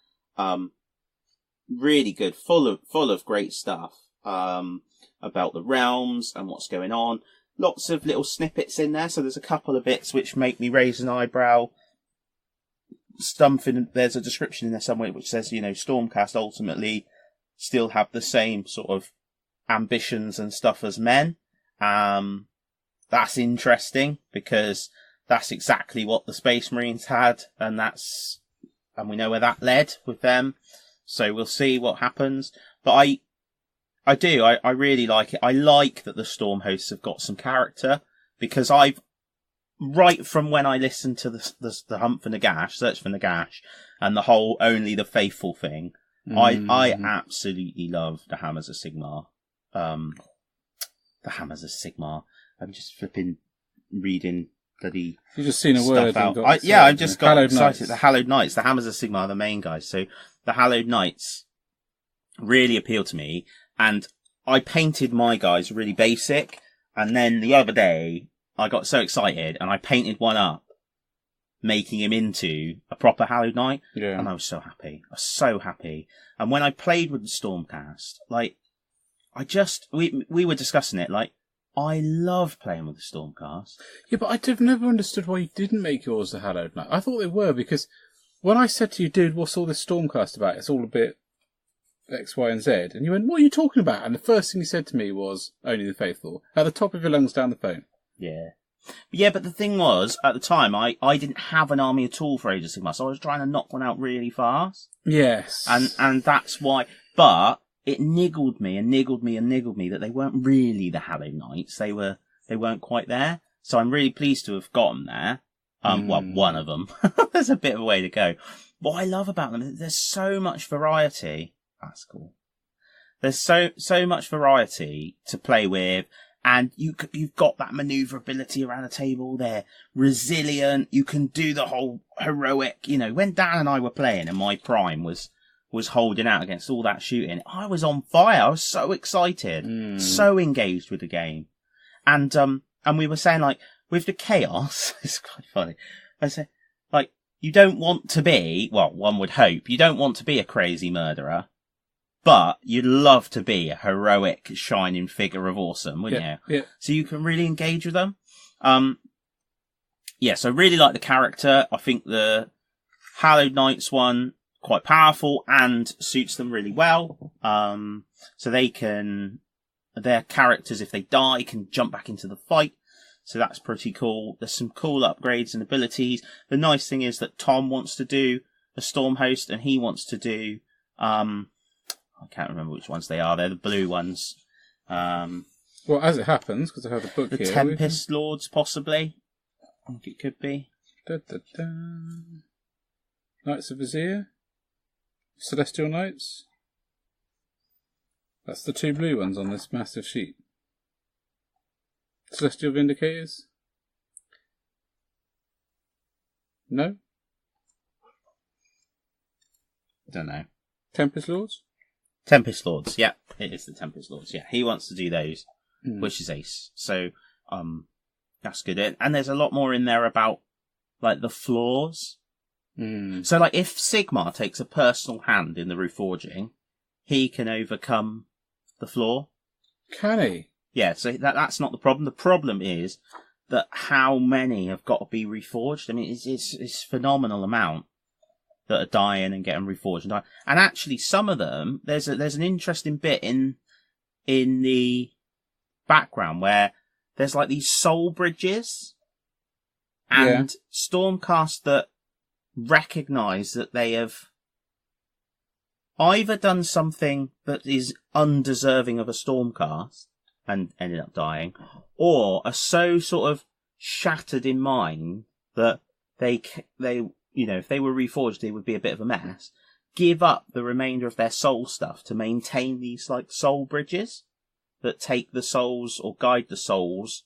really good, full of great stuff about the realms and what's going on. Lots of little snippets in there, so there's a couple of bits which make me raise an eyebrow. There's a description in there somewhere which says, you know, Stormcast ultimately still have the same sort of ambitions and stuff as men. That's interesting because that's exactly what the Space Marines had, and we know where that led with them. So we'll see what happens. But I really like it. I like that the Storm hosts have got some character, because right from when I listened to the Hunt for Nagash, Search for Nagash, and the whole Only the Faithful thing, I absolutely love the Hammers of Sigmar. The Hammers of Sigmar. I'm just flipping reading bloody. You've just seen a word. I've just got Hallowed excited. Knights. The Hallowed Knights. The Hammers of Sigmar are the main guys. So the Hallowed Knights really appeal to me, and I painted my guys really basic, and then the other day I got so excited and I painted one up, making him into a proper Hallowed Knight, and I was so happy. I was so happy. And when I played with the Stormcast, like, we were discussing it, like, I love playing with the Stormcast. Yeah, but I've never understood why you didn't make yours the Hallowed Knight. I thought they were, because when I said to you, dude, what's all this Stormcast about? It's all a bit X, Y, and Z. And you went, what are you talking about? And the first thing you said to me was, Only the Faithful, at the top of your lungs down the phone. Yeah, but the thing was, at the time, I didn't have an army at all for Age of Sigmar, so I was trying to knock one out really fast. Yes. And that's why, but it niggled me that they weren't really the Hallowed Knights. They weren't quite there. So I'm really pleased to have got them there. Well, one of them. There's a bit of a way to go. What I love about them is there's so much variety. That's cool. There's so much variety to play with, and you've got that maneuverability around the table. They're resilient. You can do the whole heroic. You know, when Dan and I were playing, and my prime was holding out against all that shooting, I was on fire. I was so excited, so engaged with the game, and we were saying, like, with the chaos, it's quite funny. I said, like, you don't want to be, well, one would hope, you don't want to be a crazy murderer, but you'd love to be a heroic, shining figure of awesome, wouldn't you? Yeah. So you can really engage with them. So I really like the character. I think the Hallowed Knights one, quite powerful and suits them really well. So their characters, if they die, can jump back into the fight. So that's pretty cool. There's some cool upgrades and abilities. The nice thing is that Tom wants to do a Storm Host, and he wants to do, I can't remember which ones they are. They're the blue ones. Well, as it happens, because I have the book the here. The Tempest Lords, possibly. I think it could be. Knights of Vizier. Celestial Knights. That's the two blue ones on this massive sheet. Celestial Vindicators? No? Don't know. Tempest Lords? Tempest Lords, yeah. It is the Tempest Lords, yeah. He wants to do those, which is ace. So, that's good. And there's a lot more in there about, like, the flaws. So, like, if Sigmar takes a personal hand in the reforging, he can overcome the flaw. Can he? Yeah, so that's not the problem. The problem is that how many have got to be reforged. I mean, it's a phenomenal amount that are dying and getting reforged. And actually, some of them, there's an interesting bit in in the background where there's like these soul bridges and Stormcast that recognise that they have either done something that is undeserving of a Stormcast and ended up dying, or are so sort of shattered in mind that they if they were reforged, it would be a bit of a mess. Give up the remainder of their soul stuff to maintain these like soul bridges that take the souls or guide the souls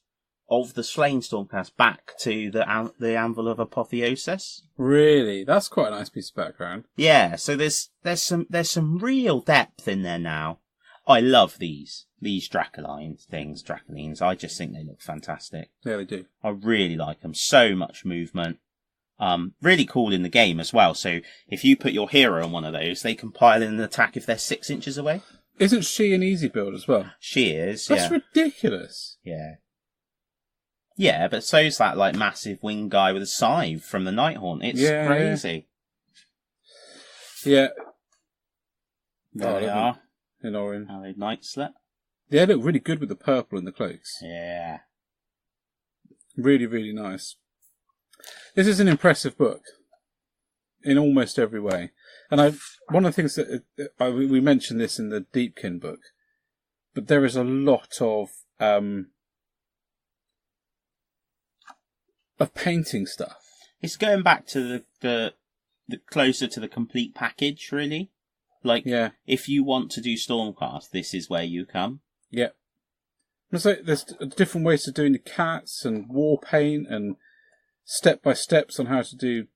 of the slain Stormcast back to the Anvil of Apotheosis. Really, that's quite a nice piece of background. Yeah, so there's some real depth in there now. I love these Dracolines. I just think they look fantastic. Yeah, they do. I really like them. So much movement. Really cool in the game as well. So if you put your hero on one of those, they can pile in an attack if they're 6 inches away. Isn't she an easy build as well? She is. That's ridiculous. Yeah. Yeah, but so's that like massive wing guy with a scythe from the Nighthaunt. It's crazy. Yeah. There they are. In orange. How they night slit. They look really good with the purple and the cloaks. Yeah. Really, really nice. This is an impressive book in almost every way. And one of the things that we mentioned this in the Deepkin book, but there is a lot of painting stuff. It's going back to the closer to the complete package, really. Like, if you want to do Stormcast, this is where you come. Yeah. So there's different ways of doing the cats and war paint and step by steps on how to do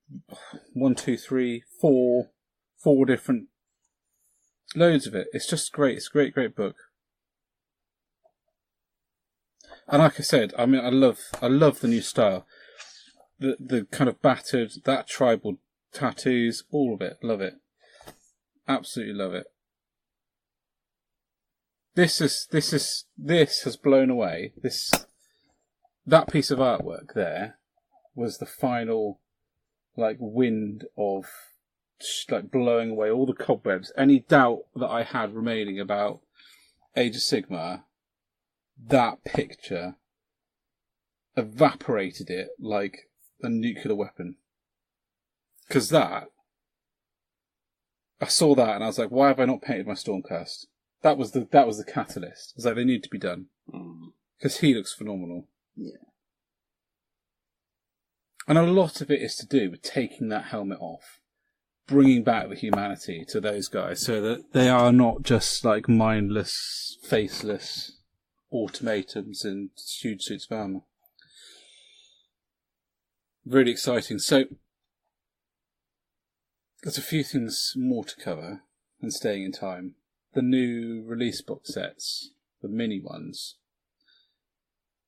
1, 2, 3, 4 different loads of it. It's just great. It's a great book. And like I said, I mean, I love the new style. The kind of battered, that tribal tattoos, all of it. Love it. Absolutely love it. This has blown away. That piece of artwork there was the final like wind of like blowing away all the cobwebs. Any doubt that I had remaining about Age of Sigmar, that picture evaporated it like a nuclear weapon. Because I saw that and I was like, why have I not painted my Stormcast? That was the catalyst. I was like, they need to be done. Because he looks phenomenal. Yeah. And a lot of it is to do with taking that helmet off, bringing back the humanity to those guys so that they are not just like mindless, faceless automatons in huge suits of armour. Really exciting. So, there's a few things more to cover and staying in time. The new release box sets, the mini ones.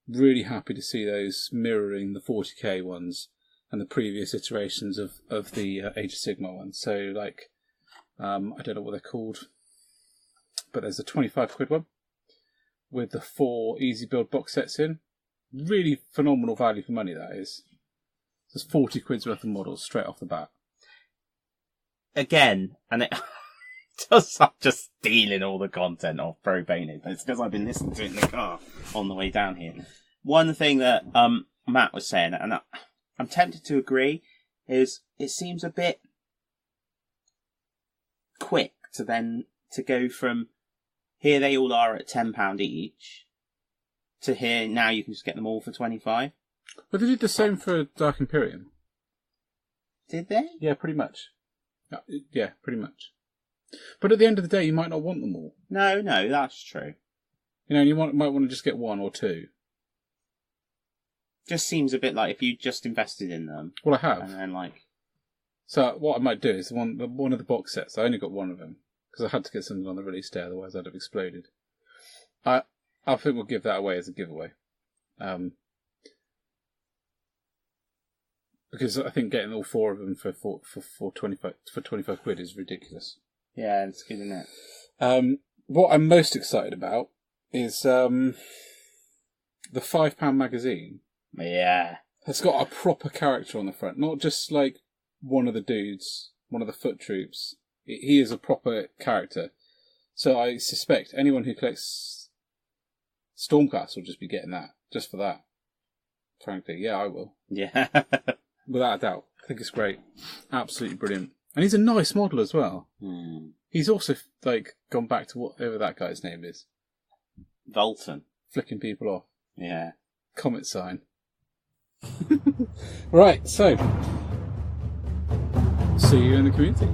Really happy to see those mirroring the 40k ones and the previous iterations of the Age of Sigmar ones. So, like, I don't know what they're called, but there's a 25 quid one with the 4 easy build box sets in. Really phenomenal value for money, that is. There's 40 quid's worth of models straight off the bat. Again, and it does, I'm just stealing all the content off Pro Painted, but it's because I've been listening to it in the car on the way down here. One thing that Matt was saying, and I'm tempted to agree, is it seems a bit quick to go from here they all are at £10 each to here now you can just get them all for 25. But they did the same for Dark Imperium. Did they? Yeah, pretty much. Yeah, pretty much. But at the end of the day, you might not want them all. No, that's true. You know, you might want to just get 1 or 2. Just seems a bit like if you just invested in them. Well, I have. And then like... So what I might do is one of the box sets, I only got 1 of them, because I had to get something on the release day, otherwise I'd have exploded. I think we'll give that away as a giveaway. Because I think getting all 4 of them for 25 quid is ridiculous. Yeah, it's good, isn't it? What I'm most excited about is the £5 magazine. Yeah. It's got a proper character on the front, not just like one of the dudes, one of the foot troops. He is a proper character. So I suspect anyone who collects Stormcast will just be getting that, just for that. Frankly, yeah, I will. Yeah. Without a doubt. I think it's great. Absolutely brilliant. And he's a nice model as well. He's also, like, gone back to whatever that guy's name is. Volton. Flicking people off. Yeah. Comet sign. Right, so. See you in the community.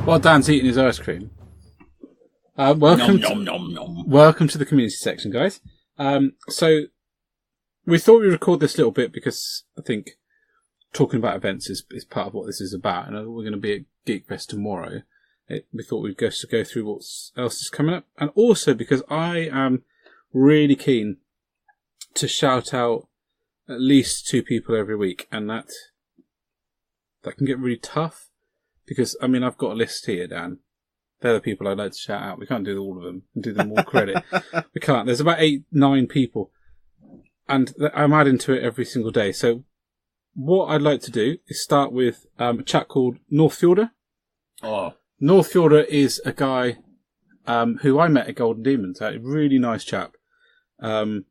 While Dan's eating his ice cream, welcome to the community section, guys. So we thought we'd record this little bit because I think talking about events is part of what this is about, and we're going to be at Geekfest tomorrow. We thought we'd go through what else is coming up, and also because I am really keen to shout out at least 2 people every week, and that can get really tough. Because, I mean, I've got a list here, Dan. They're the people I'd like to shout out. We can't do all of them and do them all credit. We can't. There's about 8-9 people. And I'm adding to it every single day. So what I'd like to do is start with a chap called Northfjorder. Oh. Northfjorder is a guy who I met at Golden Demons. A really nice chap. And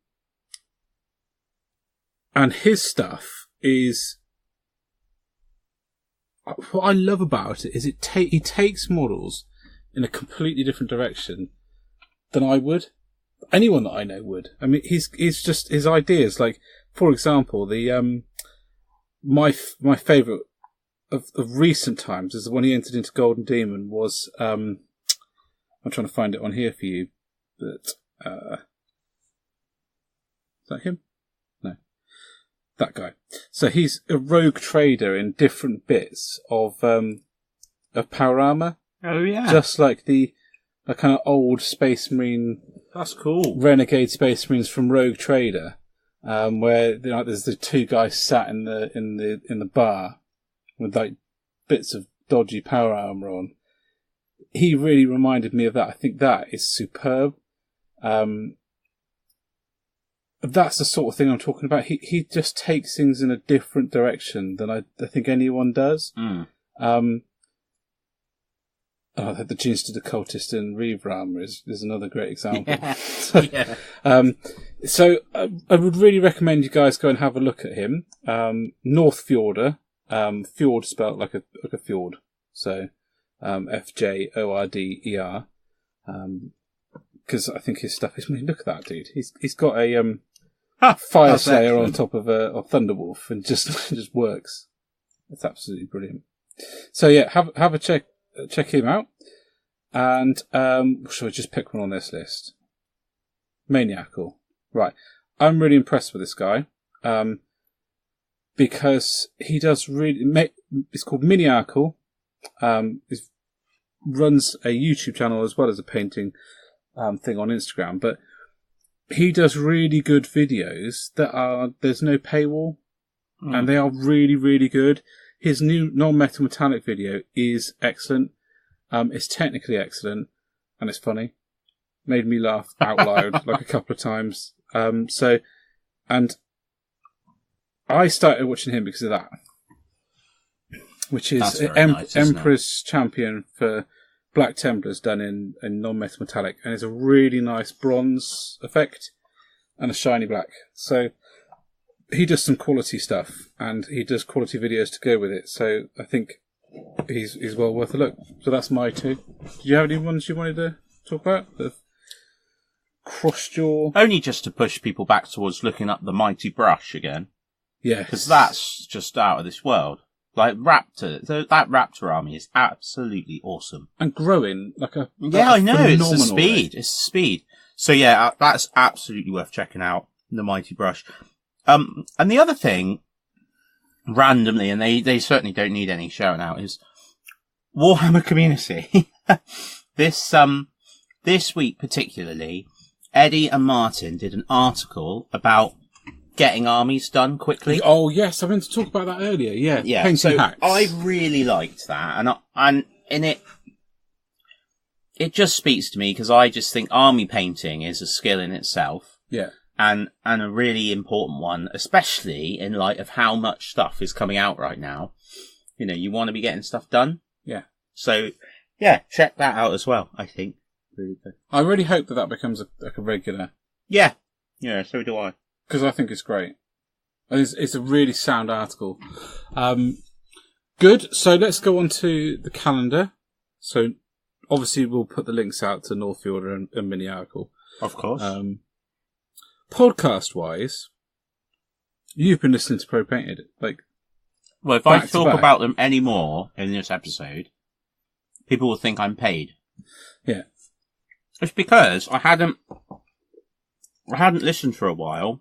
his stuff is... What I love about it is he takes models in a completely different direction than I would. Anyone that I know would. I mean, he's just his ideas. Like, for example, the my favourite of recent times is when he entered into Golden Demon was I'm trying to find it on here for you, but is that him? That guy. So he's a rogue trader in different bits of power armor. Oh yeah. Just like the kind of old Space Marine. That's cool. Renegade Space Marines from Rogue Trader, where there's the 2 guys sat in the bar with like bits of dodgy power armor on. He really reminded me of that. I think that is superb. That's the sort of thing I'm talking about. He just takes things in a different direction than I think anyone does. The Jeans to the Cultist and Reaver armor is another great example. Yeah. So I would really recommend you guys go and have a look at him. Northfjorder, fjord spelled like a fjord. So FJORDER. Because I think his stuff is. I mean, look at that dude. He's got a Fire Slayer on top of a Thunderwolf, and just works. It's absolutely brilliant. So yeah, have a check him out, and shall we just pick one on this list? Miniacal, right? I'm really impressed with this guy, because he does really. It's called Miniacal. He runs a YouTube channel as well as a painting thing on Instagram, but he does really good videos there's no paywall, and they are really, really good. His new non-metal metallic video is excellent. It's technically excellent, and it's funny. Made me laugh out loud like a couple of times. And I started watching him because of that, which is nice, Emperor's Champion for Black Templars done in non-metal metallic, and it's a really nice bronze effect and a shiny black. So he does some quality stuff, and he does quality videos to go with it. So I think he's well worth a look. So that's my 2. Did you have any ones you wanted to talk about that have crossed your... Only just to push people back towards looking up the Mighty Brush again. Yeah, because that's just out of this world. Like that Raptor army is absolutely awesome and growing like a I know it's the speed. It's the speed. So yeah, that's absolutely worth checking out. The Mighty Brush. And the other thing, randomly, and they certainly don't need any shouting out, is Warhammer community. This week particularly, Eddie and Martin did an article about getting armies done quickly. Oh yes, I meant to talk about that earlier. Yeah, yeah. So hacks. I really liked that, and in it just speaks to me because I just think army painting is a skill in itself. Yeah. and a really important one, especially in light of how much stuff is coming out right now. You know, you want to be getting stuff done. Yeah. So, yeah, check that out as well, I think. Really good. I really hope that becomes a regular. Yeah. Yeah, so do I. Because I think it's great. It's a really sound article. Good. So let's go on to the calendar. So obviously we'll put the links out to Northfjorder and Miniacal. Of course. Podcast-wise, you've been listening to Pro Painted. Well, if I talk about them anymore in this episode, people will think I'm paid. Yeah. It's because I hadn't listened for a while,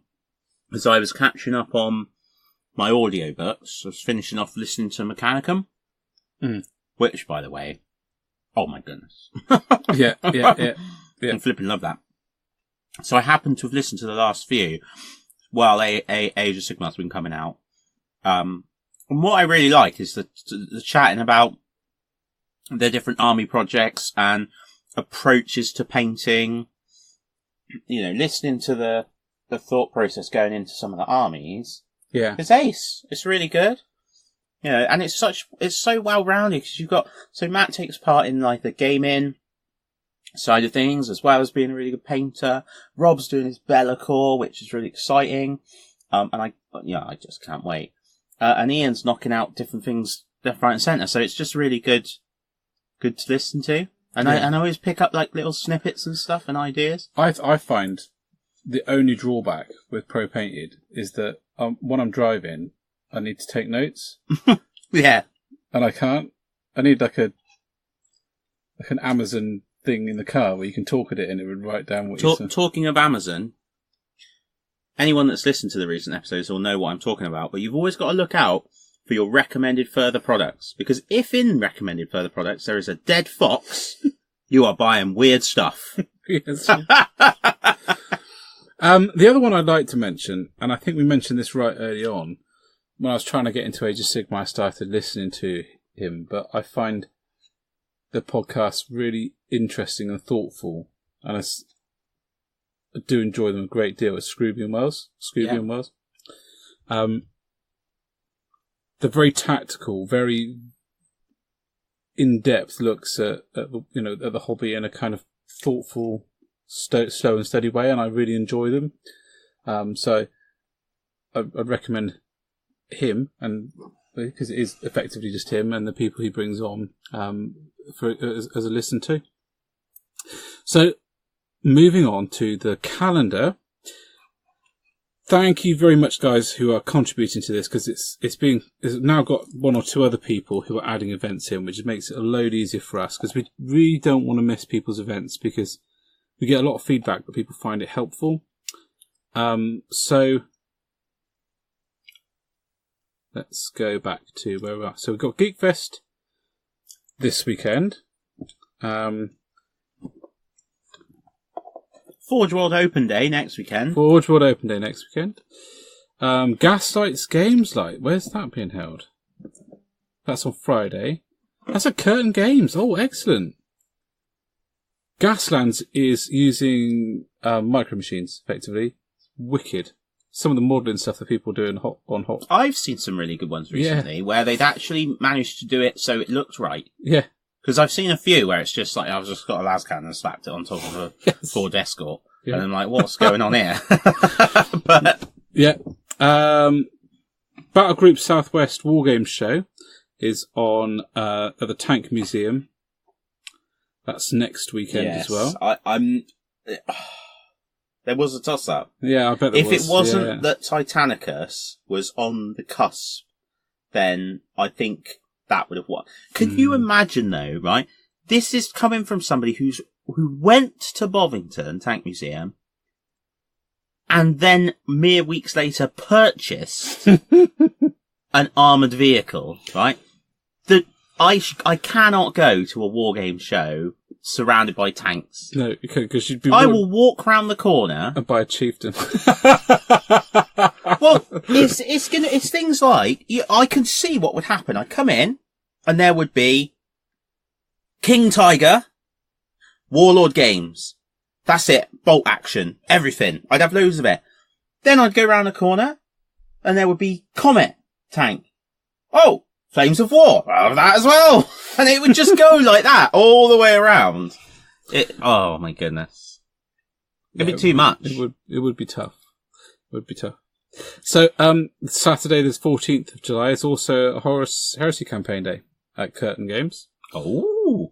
as I was catching up on my audiobooks. I was finishing off listening to Mechanicum, which, by the way, oh my goodness. Yeah. I flipping love that. So I happened to have listened to the last few while Age of Sigmar's been coming out. And what I really like is the chatting about their different army projects and approaches to painting. You know, listening to the thought process going into some of the armies. Yeah. It's ace. It's really good. You know, and it's so well rounded because so Matt takes part in like the gaming side of things as well as being a really good painter. Rob's doing his Bellacore, which is really exciting. And I just can't wait. And Ian's knocking out different things left, right and centre. So it's just really good to listen to. And I always pick up like little snippets and stuff and ideas. I find the only drawback with Pro Painted is that when I'm driving, I need to take notes. Yeah. And I can't. I need like an Amazon thing in the car where you can talk at it and it would write down what you're saying. Talking of Amazon, anyone that's listened to the recent episodes will know what I'm talking about, but you've always got to look out for your recommended further products. Because if in recommended further products there is a dead fox, you are buying weird stuff. Yes. The other one I'd like to mention, and I think we mentioned this right early on, when I was trying to get into Age of Sigmar, I started listening to him, but I find the podcast really interesting and thoughtful, and I do enjoy them a great deal. It's Scruby and Wells. And Wells. They're very tactical, very in-depth looks at the hobby in a kind of thoughtful, slow and steady way, and I really enjoy them. So I'd recommend him, and because it is effectively just him and the people he brings on as a listen to. So moving on to the calendar. Thank you very much, guys, who are contributing to this, because it's now got one or two other people who are adding events in, which makes it a load easier for us, because we really don't want to miss people's events, because we get a lot of feedback that people find it helpful. So let's go back to where we are. So we've got Geekfest this weekend. Forge World Open Day next weekend. Gaslight's Games Light. Where's that being held? That's on Friday. That's at Curtain Games. Oh, excellent. Gaslands is using micro machines, effectively. Wicked. Some of the modelling stuff that people do on hot. I've seen some really good ones recently where they'd actually managed to do it so it looked right. Yeah. Because I've seen a few where it's just like, I've just got a las cannon and slapped it on top of a Ford Escort. Yeah. And I'm like, what's going on here? But yeah. Battle Group Southwest Wargames Show is on at the Tank Museum. That's next weekend as well. There was a toss-up. Yeah, I bet there was. If it wasn't that Titanicus was on the cusp, then I think that would have won. Can you imagine, though, right? This is coming from somebody who went to Bovington Tank Museum and then mere weeks later purchased an armoured vehicle, right? I cannot go to a war game show surrounded by tanks. No, because you'd be. I will walk round the corner and buy a chieftain. Well, it's things like I can see what would happen. I'd come in, and there would be King Tiger, Warlord Games, That's it. Bolt action. Everything. I'd have loads of it. Then I'd go round the corner and there would be Comet tank. Oh, Flames of War. I'll have that as well. And it would just go like that all the way around. Oh my goodness. It'd be too much. It would be tough. It would be tough. So, Saturday, the 14th of July, is also a Horus Heresy campaign day at Curtain Games. Oh.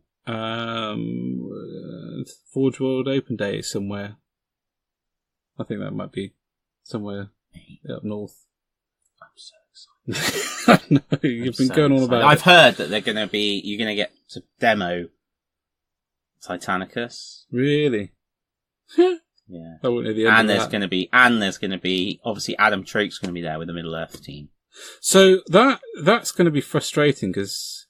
Forge World Open Day somewhere. I think that might be somewhere up north. I'm so excited. I know, you've been going on about it. I've heard that you're going to get to demo Titanicus. Really? Yeah. I wouldn't know the end and of there's going to be, obviously Adam Troke's going to be there with the Middle Earth team. So that's going to be frustrating because,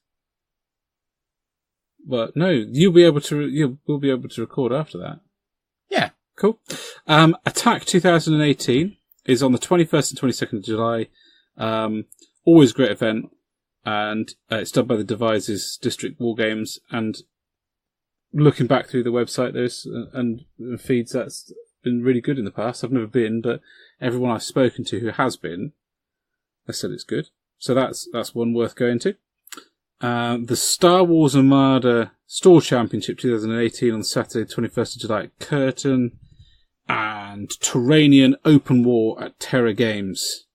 well, no, we'll be able to record after that. Yeah. Cool. Attack 2018 is on the 21st and 22nd of July. Always a great event, and it's done by the Devises District War Games. And looking back through the website, and feeds, that's been really good in the past. I've never been, but everyone I've spoken to who has been, they said it's good. So that's one worth going to. The Star Wars Armada Store Championship 2018 on Saturday, 21st of July at Curtain, and Turanian Open War at Terra Games,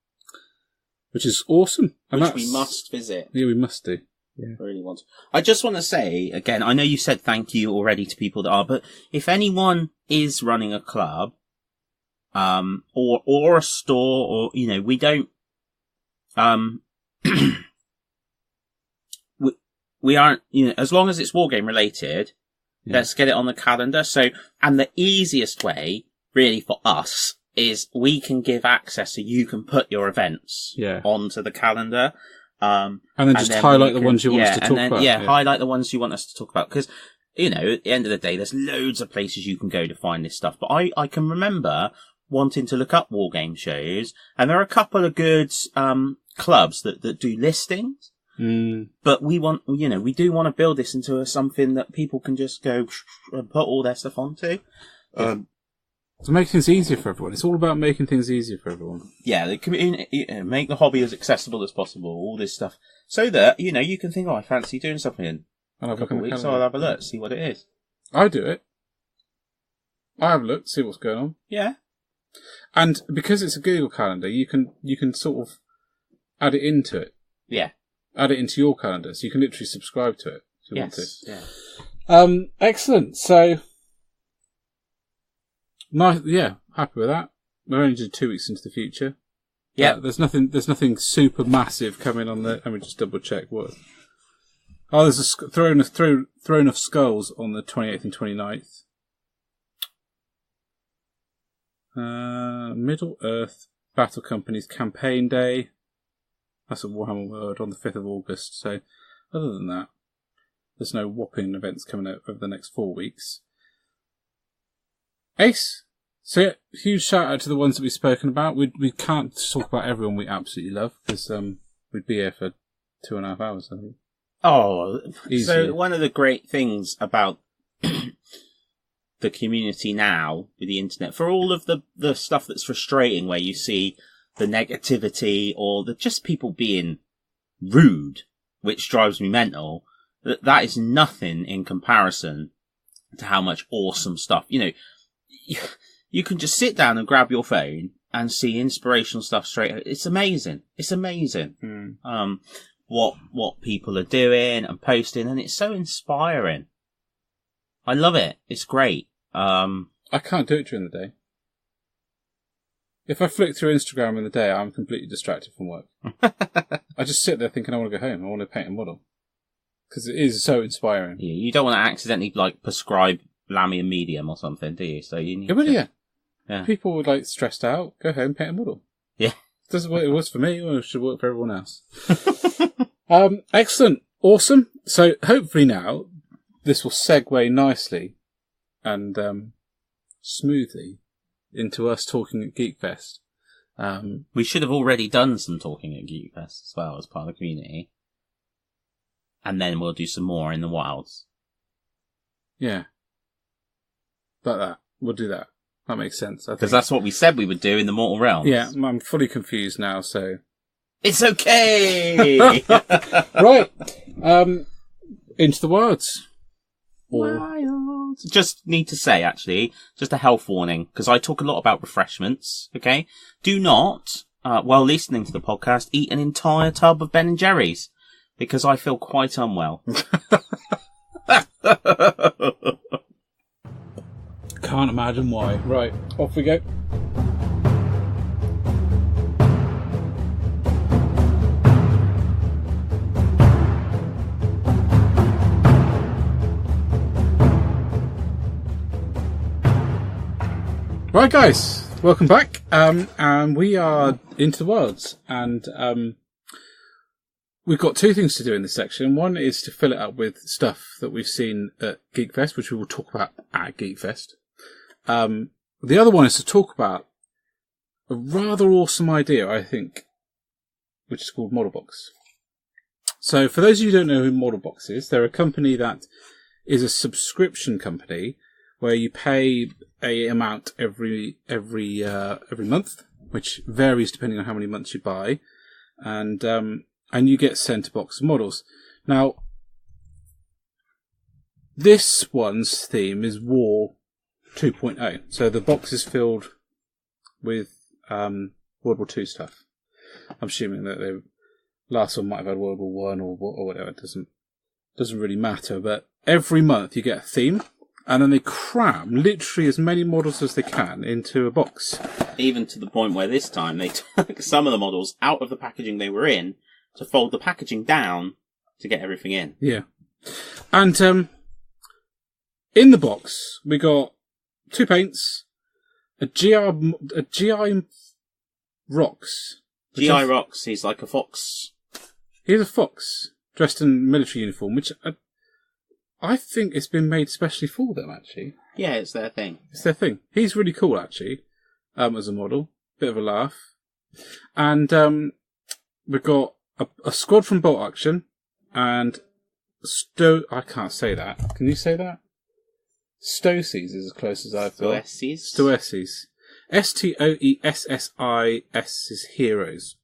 which is awesome. And which we must visit. Yeah, we must do. Yeah. I really want to. I just want to say, again, I know you said thank you already to people that are, but if anyone is running a club, or a store, or, we don't, we aren't, as long as it's wargame related, let's get it on the calendar. So, and the easiest way, really, for us, is we can give access so you can put your events onto the calendar. And then highlight the ones you want us to talk about. Highlight the ones you want us to talk about. Because, at the end of the day, there's loads of places you can go to find this stuff. But I can remember wanting to look up wargame shows, and there are a couple of good clubs that do listings. But we do want to build this into something that people can just go and put all their stuff onto. To make things easier for everyone. It's all about making things easier for everyone. Yeah, the community, make the hobby as accessible as possible, all this stuff. So that, you can think, I fancy doing something in a couple of weeks, so I'll have a look, see what it is. I do it. I have a look, see what's going on. Yeah. And because it's a Google Calendar, you can sort of add it into it. Yeah. Add it into your calendar, so you can literally subscribe to it if you want to. Yeah. Excellent. So, nice. Yeah, happy with that. We're only just 2 weeks into the future. Yeah. There's nothing super massive coming on the. Let me just double check what. Oh, there's a throne of skulls on the 28th and 29th. Middle Earth Battle Company's Campaign Day. That's a Warhammer World on the 5th of August. So, other than that, there's no whopping events coming out over the next 4 weeks. Ace. So, yeah, huge shout out to the ones that we've spoken about. We can't talk about everyone we absolutely love because we'd be here for 2.5 hours, I think. Oh, easily. So one of the great things about the community now with the internet, for all of the stuff that's frustrating, where you see the negativity or just people being rude, which drives me mental, that is nothing in comparison to how much awesome stuff. You can just sit down and grab your phone and see inspirational stuff straight. It's amazing. It's amazing. What people are doing and posting, and it's so inspiring. I love it. It's great. I can't do it during the day. If I flick through Instagram in the day, I'm completely distracted from work. I just sit there thinking I want to go home. I want to paint a model. Because it is so inspiring. Yeah, you don't want to accidentally prescribe Lamian medium or something, do you? So you need yeah. People would stressed out, go home, paint a model. Yeah. This is what it was for me, or it should work for everyone else. Excellent. Awesome. So hopefully now, this will segue nicely and smoothly into us talking at Geekfest. We should have already done some talking at Geekfest as well as part of the community. And then we'll do some more in the wilds. Yeah. Like that. We'll do that. That makes sense. Because that's what we said we would do in the Mortal Realms. Yeah, I'm fully confused now, so... It's okay! Right. Into the Wilds. Wilds. Just need to say, actually, just a health warning, because I talk a lot about refreshments, okay? Do not, while listening to the podcast, eat an entire tub of Ben & Jerry's, because I feel quite unwell. Can't imagine why. Right, off we go. Right, guys, welcome back. And we are into the Wilds, and we've got two things to do in this section. One is to fill it up with stuff that we've seen at Geekfest, which we will talk about at Geekfest. The other one is to talk about a rather awesome idea, I think, which is called Modelbox. So, for those of you who don't know who Modelbox is, they're a company that is a subscription company where you pay a amount every month, which varies depending on how many months you buy, and you get sent a box of models. Now, this one's theme is War 2.0, so the box is filled with World War II stuff. I'm assuming that the last one might have had World War I or whatever. It doesn't really matter. But every month you get a theme, and then they cram literally as many models as they can into a box. Even to the point where this time they took some of the models out of the packaging they were in to fold the packaging down to get everything in. Yeah. And in the box we got 2 paints, a GI Rocks. GI Rocks, he's like a fox. He's a fox dressed in military uniform, which I think it's been made specially for them, actually. Yeah, it's their thing. It's their thing. He's really cool, actually, as a model. Bit of a laugh. And we've got a squad from Bolt Action and I can't say that. Can you say that? Stoesies is as close as I've got. Stoesies. Stoessis is heroes.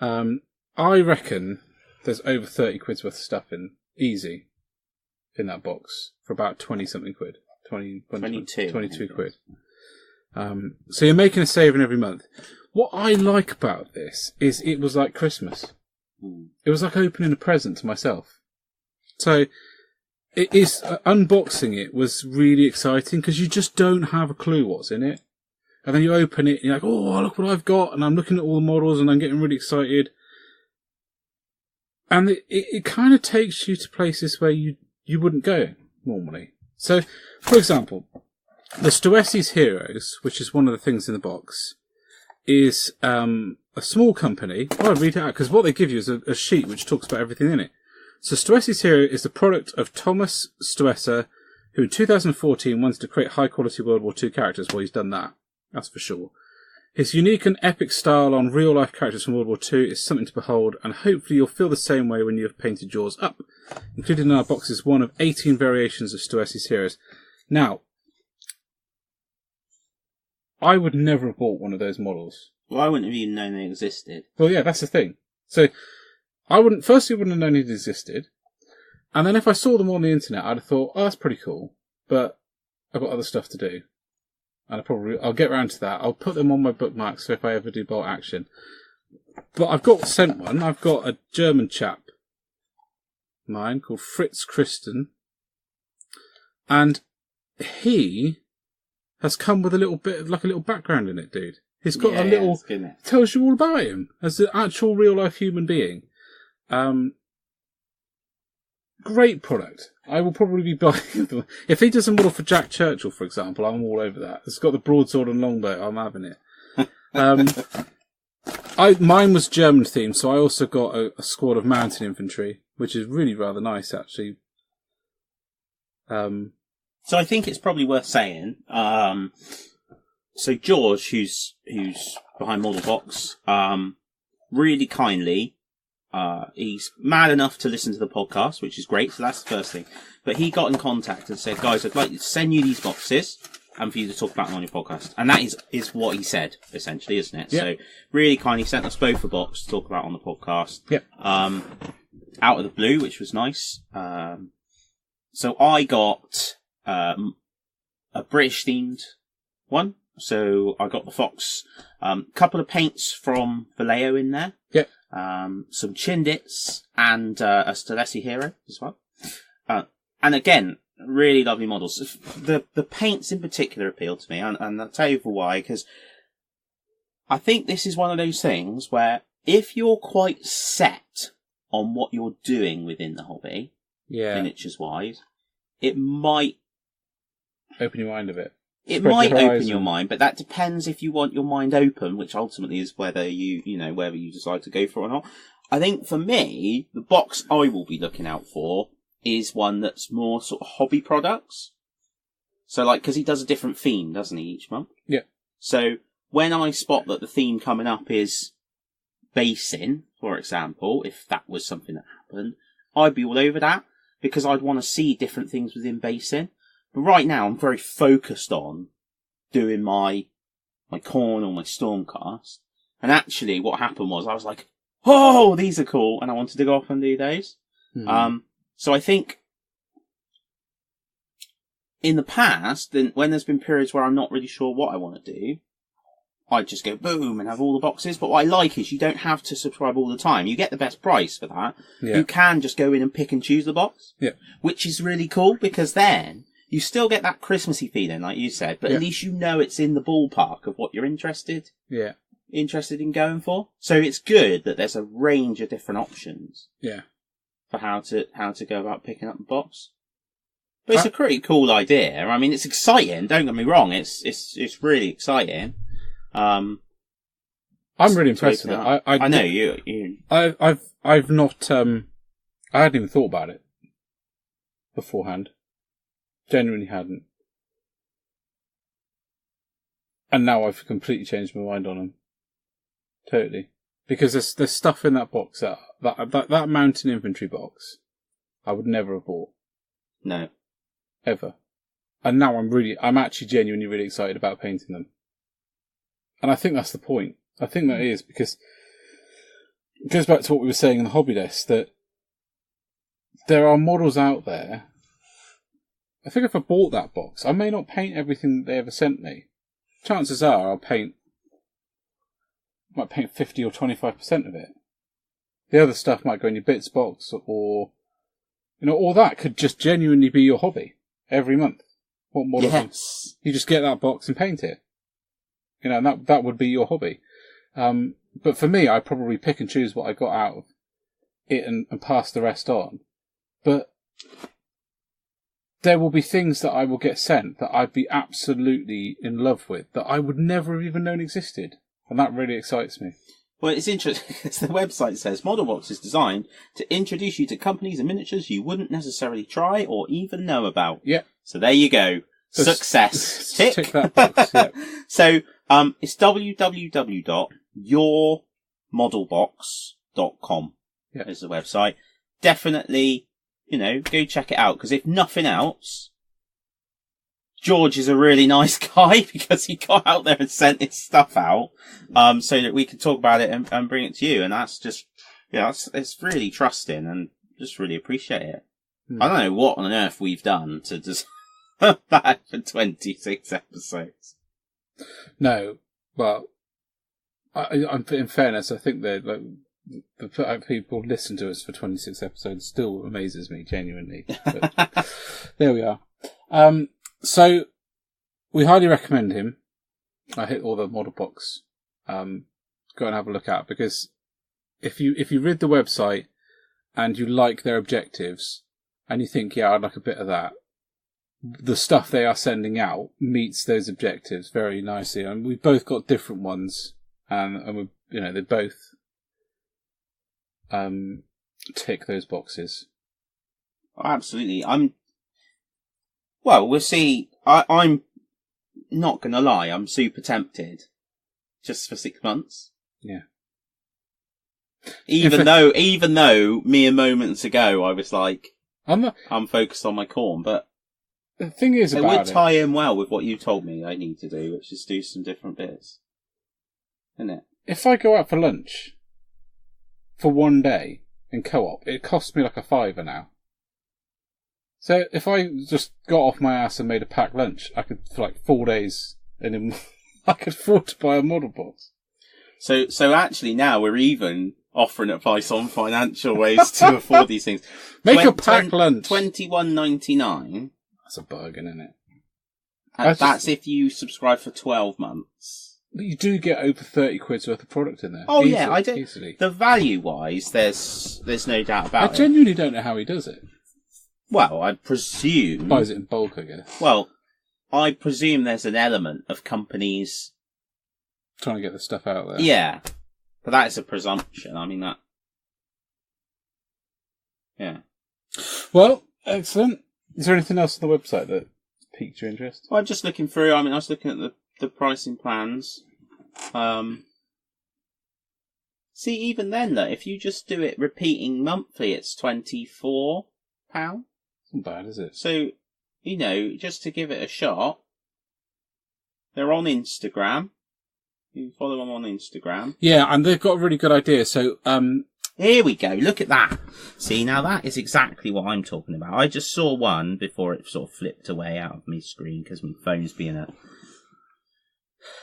I reckon there's over 30 quid's worth of stuff in easy in that box for about 20-something quid. 22 quid. So you're making a saving every month. What I like about this is it was like Christmas. It was like opening a present to myself. So it is unboxing it was really exciting because you just don't have a clue what's in it. And then you open it and you're like, oh, look what I've got. And I'm looking at all the models and I'm getting really excited. And it kind of takes you to places where you wouldn't go normally. So, for example, the Stoessis Heroes, which is one of the things in the box, is a small company. I'll read it out because what they give you is a sheet which talks about everything in it. So Stoessis Hero is the product of Thomas Stoesser, who in 2014 wanted to create high-quality World War II characters. Well, he's done that. That's for sure. His unique and epic style on real-life characters from World War II is something to behold, and hopefully you'll feel the same way when you have painted yours up. Included in our box is one of 18 variations of Stoessis Heroes. Now, I would never have bought one of those models. Well, I wouldn't have even known they existed. Well, yeah, that's the thing. So, I wouldn't have known it existed, and then if I saw them on the internet, I'd have thought, oh, that's pretty cool, but I've got other stuff to do. And I'll get around to that. I'll put them on my bookmarks so if I ever do Bolt Action. But I've got sent one. I've got a German chap, mine, called Fritz Christen. And he has come with a little bit of, like a little background in it, dude. He's got a little, tells you all about him as an actual real life human being. Great product. I will probably be buying them. If he does a model for Jack Churchill, for example, I'm all over that. It's got the broadsword and longbow. I'm having it. Mine was German themed, so I also got a squad of mountain infantry, which is really rather nice, actually. So I think it's probably worth saying. So George, who's behind Model Box, really kindly. He's mad enough to listen to the podcast, which is great, so that's the first thing. But he got in contact and said, guys, I'd like to send you these boxes. and for you to talk about them on your podcast. And that is what he said, essentially, isn't it? Yeah. So, really kindly sent us both a box to talk about on the podcast. Yep. Out of the blue, which was nice. So I got a British-themed one. So I got the Fox, couple of paints from Vallejo in there. Yep. Some Chindits and a Stelessi Hero as well. And again, really lovely models. The paints in particular appeal to me, and I'll tell you for why, because I think this is one of those things where if you're quite set on what you're doing within the hobby, miniatures-wise, it might open your mind a bit. It might open your mind, but that depends if you want your mind open, which ultimately is whether whether you decide to go for it or not. I think for me, the box I will be looking out for is one that's more sort of hobby products. So, like, because he does a different theme, doesn't he, each month? Yeah. So, when I spot that the theme coming up is basin, for example, if that was something that happened, I'd be all over that, because I'd want to see different things within basin. But right now, I'm very focused on doing my khorne or my Stormcast. And actually, what happened was I was like, oh, these are cool, and I wanted to go off and do those. Mm-hmm. So I think in the past, when there's been periods where I'm not really sure what I want to do, I'd just go boom and have all the boxes. But what I like is you don't have to subscribe all the time. You get the best price for that. Yeah. You can just go in and pick and choose the box, which is really cool, because then you still get that Christmassy feeling, like you said, but at least you know it's in the ballpark of what you're interested in going for. So it's good that there's a range of different options. Yeah. For how to go about picking up the box. But it's a pretty cool idea. I mean, it's exciting. Don't get me wrong. It's really exciting. I'm really impressed with it. I know you. I've not. I hadn't even thought about it beforehand. Genuinely hadn't. And now I've completely changed my mind on them. Totally. Because there's stuff in that box, that mountain infantry box, I would never have bought. No. Ever. And now I'm actually genuinely really excited about painting them. And I think that's the point. I think that is, because it goes back to what we were saying in the hobby desk, that there are models out there. I think if I bought that box, I may not paint everything that they ever sent me. Chances are I might paint 50 or 25% of it. The other stuff might go in your bits box, or all that could just genuinely be your hobby every month. What model? Yes. You just get that box and paint it. And that would be your hobby. But for me, I probably pick and choose what I got out of it and pass the rest on. But there will be things that I will get sent that I'd be absolutely in love with, that I would never have even known existed. And that really excites me. Well, it's interesting because the website says Model Box is designed to introduce you to companies and miniatures you wouldn't necessarily try or even know about. Yeah. So there you go. Success. Tick. Tick that box. Yeah. So it's www.yourmodelbox.com is the website. Definitely, go check it out, because if nothing else, George is a really nice guy, because he got out there and sent his stuff out, so that we could talk about it and bring it to you. And that's just, it's really trusting, and just really appreciate it. I don't know what on earth we've done to just that for 26 episodes. No, well, in fairness, I think that the fact people listen to us for 26 episodes still amazes me, genuinely. But there we are. So, we highly recommend him. I hit all the model box. Go and have a look at, because if you read the website and you like their objectives and you think, I'd like a bit of that, the stuff they are sending out meets those objectives very nicely. And we've both got different ones, and we, they both tick those boxes. Oh, absolutely. Well, we'll see. I'm not going to lie. I'm super tempted. Just for 6 months. Yeah. Even though mere moments ago I was like, I'm focused on my khorne, but The thing is it about would tie in well with what you told me I need to do, which is do some different bits. Isn't it? If I go out for lunch for one day in co-op, it costs me like a £5 now. So if I just got off my ass and made a packed lunch, I could, for like 4 days, and then I could afford to buy a model box. So actually now we're even offering advice on financial ways to afford these things. Make a packed lunch. $21.99. That's a bargain, isn't it? That's if you subscribe for 12 months. But you do get over 30 quid's worth of product in there. Oh yeah, I do. Easily. The value-wise, there's no doubt about it. I genuinely don't know how he does it. Well, I presume... Buys it in bulk, I guess. Well, I presume there's an element of companies... trying to get the stuff out there. Yeah. But that is a presumption. I mean, that... Yeah. Well, excellent. Is there anything else on the website that piqued your interest? Well, I'm just looking through. I mean, I was looking at the pricing plans. See, even then, though, if you just do it repeating monthly, it's £24. Not bad, is it? So, you know, just to give it a shot, they're on Instagram. You can follow them on Instagram. Yeah, and they've got a really good idea. So, here we go. Look at that. See, now that is exactly what I'm talking about. I just saw one before it sort of flipped away out of my screen because my phone's being a...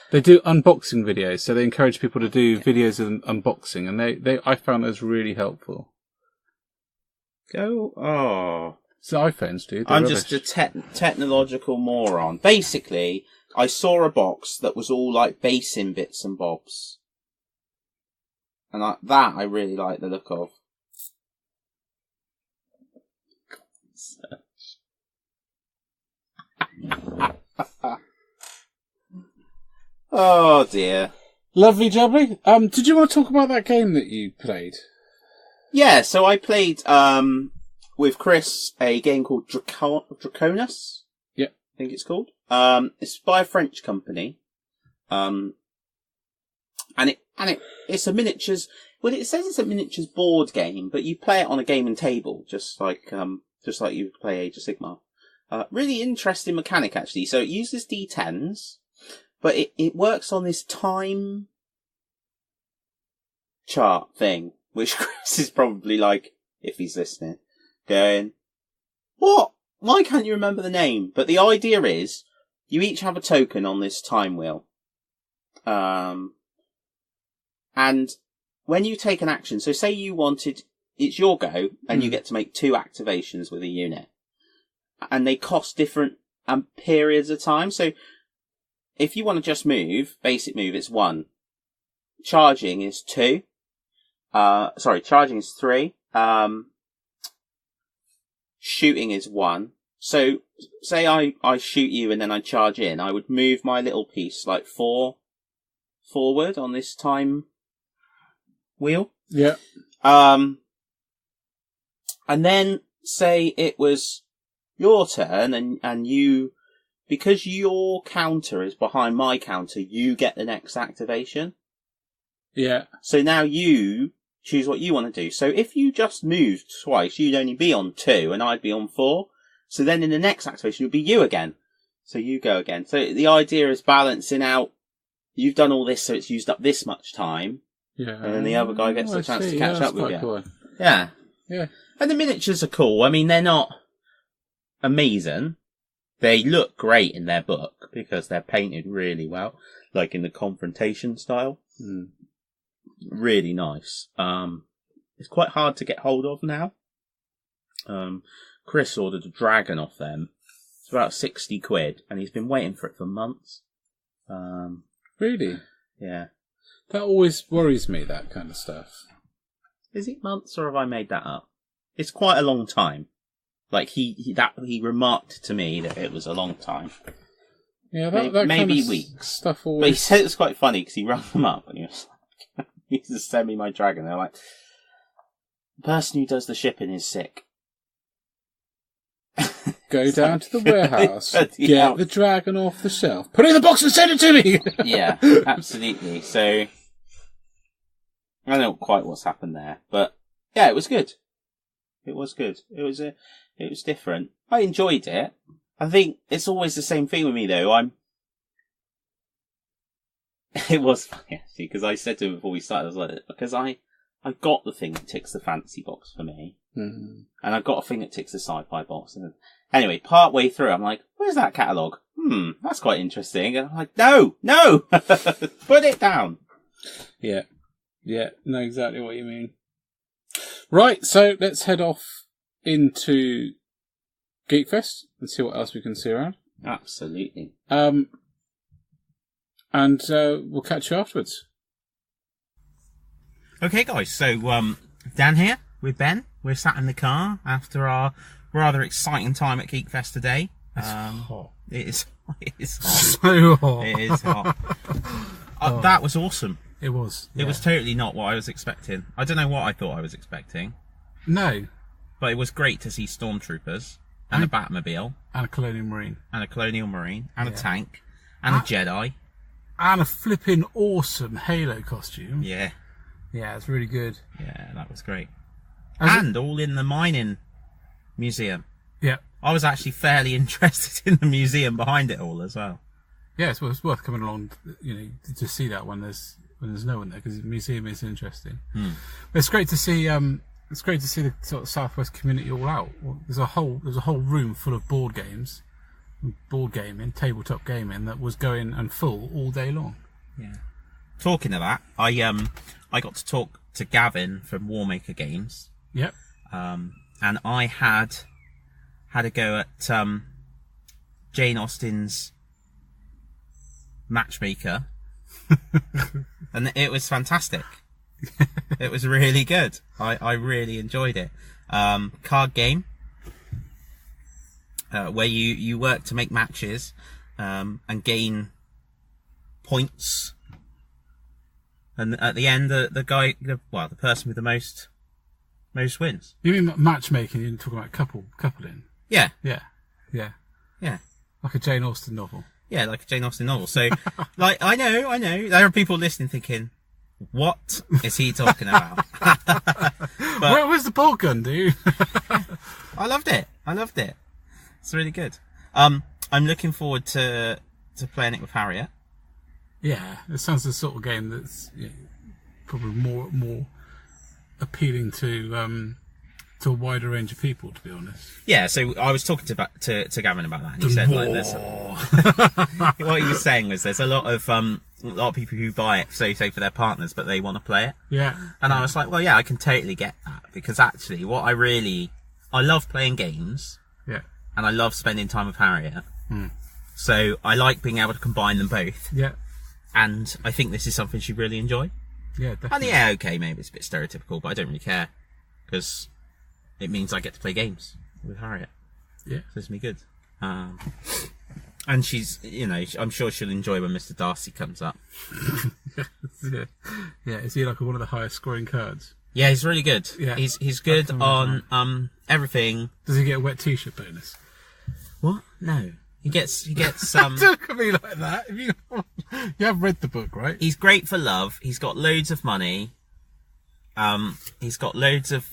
They do unboxing videos, so they encourage people to do videos of unboxing, and I found those really helpful. Oh. So iPhones do. I'm rubbish. just a technological moron. Basically, I saw a box that was all like basing bits and bobs. And I really like the look of. Oh dear. Lovely jubbly. Did you want to talk about that game that you played? Yeah, so I played with Chris a game called Drakerys. Yep. I think it's called. It's by a French company. And it's a miniatures. Well, it says it's a miniatures board game, but you play it on a gaming table, just like you would play Age of Sigmar. Really interesting mechanic, actually. So it uses D10s, but it works on this time chart thing, which Chris is probably like, if he's listening, going, what? Why can't you remember the name? But the idea is, you each have a token on this time wheel. And when you take an action, so say you wanted, it's your go, and you get to make 2 activations with a unit. And they cost different periods of time. So if you want to just move, basic move, it's 1. Charging is 2. Charging is 3. Shooting is 1. So say I shoot you and then I charge in, I would move my little piece like 4 forward on this time wheel. Yeah. And then say it was your turn and you, because your counter is behind my counter, you get the next activation. Yeah. So now you choose what you want to do. So if you just moved twice, you'd only be on 2 and I'd be on 4. So then in the next activation, it'll be you again. So you go again. So the idea is balancing out. You've done all this, so it's used up this much time. Yeah. And then the other guy gets the chance to catch up with you. Cool. Yeah. Yeah. And the miniatures are cool. I mean, they're not amazing. They look great in their book because they're painted really well, like in the confrontation style. Mm. Really nice. It's quite hard to get hold of now. Chris ordered a dragon off them. It's about 60 quid, and he's been waiting for it for months. Really? Yeah. That always worries me, that kind of stuff. Is it months, or have I made that up? It's quite a long time. Like he remarked to me that it was a long time. Yeah, maybe that kind of weeks. Stuff always. But he said it was quite funny because he rang them up and he was like, "He just send me my dragon." They're like, "The person who does the shipping is sick." Go down to the warehouse, get the dragon off the shelf, put it in the box and send it to me! Yeah, absolutely. So, I don't know quite what's happened there, but yeah, it was good. It was good. It was different. I enjoyed it. I think it's always the same thing with me, though. It was funny, actually, because I said to him before we started, I was like, because I've got the thing that ticks the fantasy box for me, and I've got a thing that ticks the sci-fi box. And anyway, part way through, I'm like, where's that catalogue? That's quite interesting. And I'm like, no, put it down. Yeah, know exactly what you mean. Right, so let's head off into Geekfest and see what else we can see around. Absolutely. And we'll catch you afterwards. Okay, guys, so Dan here with Ben. We're sat in the car after our rather exciting time at Geekfest today. It's hot. It is hot. So hot. It is hot. That was awesome. It was. Yeah. It was totally not what I was expecting. I don't know what I thought I was expecting. No. But it was great to see stormtroopers and a Batmobile. And a Colonial Marine. And a Colonial Marine. And a tank. And a Jedi. And a flipping awesome Halo costume. Yeah. Yeah, it's really good. Yeah, that was great. And all in the mining museum. Yeah. I was actually fairly interested in the museum behind it all as well. Yeah, it's worth coming along, to see that when there's no one there, because the museum is interesting. But it's great to see. It's great to see the sort of Southwest community all out. There's a whole room full of board gaming, tabletop gaming that was going and full all day long. Yeah. Talking of that, I got to talk to Gavin from Warmaker Games. Yep. And I had a go at Jane Austen's Matchmaker, and it was fantastic. It was really good. I really enjoyed it. Card game where you work to make matches and gain points, and at the end the person with the most wins. You mean matchmaking? You're talking about coupling? Yeah. Like a Jane Austen novel. Yeah, like a Jane Austen novel. So, like, I know, there are people listening thinking, what is he talking about? Where's the bolt gun, dude? I loved it. It's really good. I'm looking forward to playing it with Harriet. Yeah, it sounds the sort of game that's probably more appealing to a wider range of people, to be honest. Yeah, so I was talking to Gavin about that, and he said, like, there's what he was saying was there's a lot of people who buy it, say for their partners, but they want to play it. Yeah. And I was like, well, yeah, I can totally get that, because actually, I love playing games. Yeah. And I love spending time with Harriet. So I like being able to combine them both. Yeah. And I think this is something she'd really enjoy. Yeah, definitely. And yeah, okay, maybe it's a bit stereotypical, but I don't really care, because it means I get to play games with Harriet. Yeah. So it's me good. And she's, I'm sure she'll enjoy when Mr. Darcy comes up. Yeah, is he like one of the highest scoring cards? Yeah, he's really good. Yeah. He's good on everything. Does he get a wet t-shirt bonus? What? No. He gets Don't look at me like that. You have read the book, right? He's great for love. He's got loads of money. He's got loads of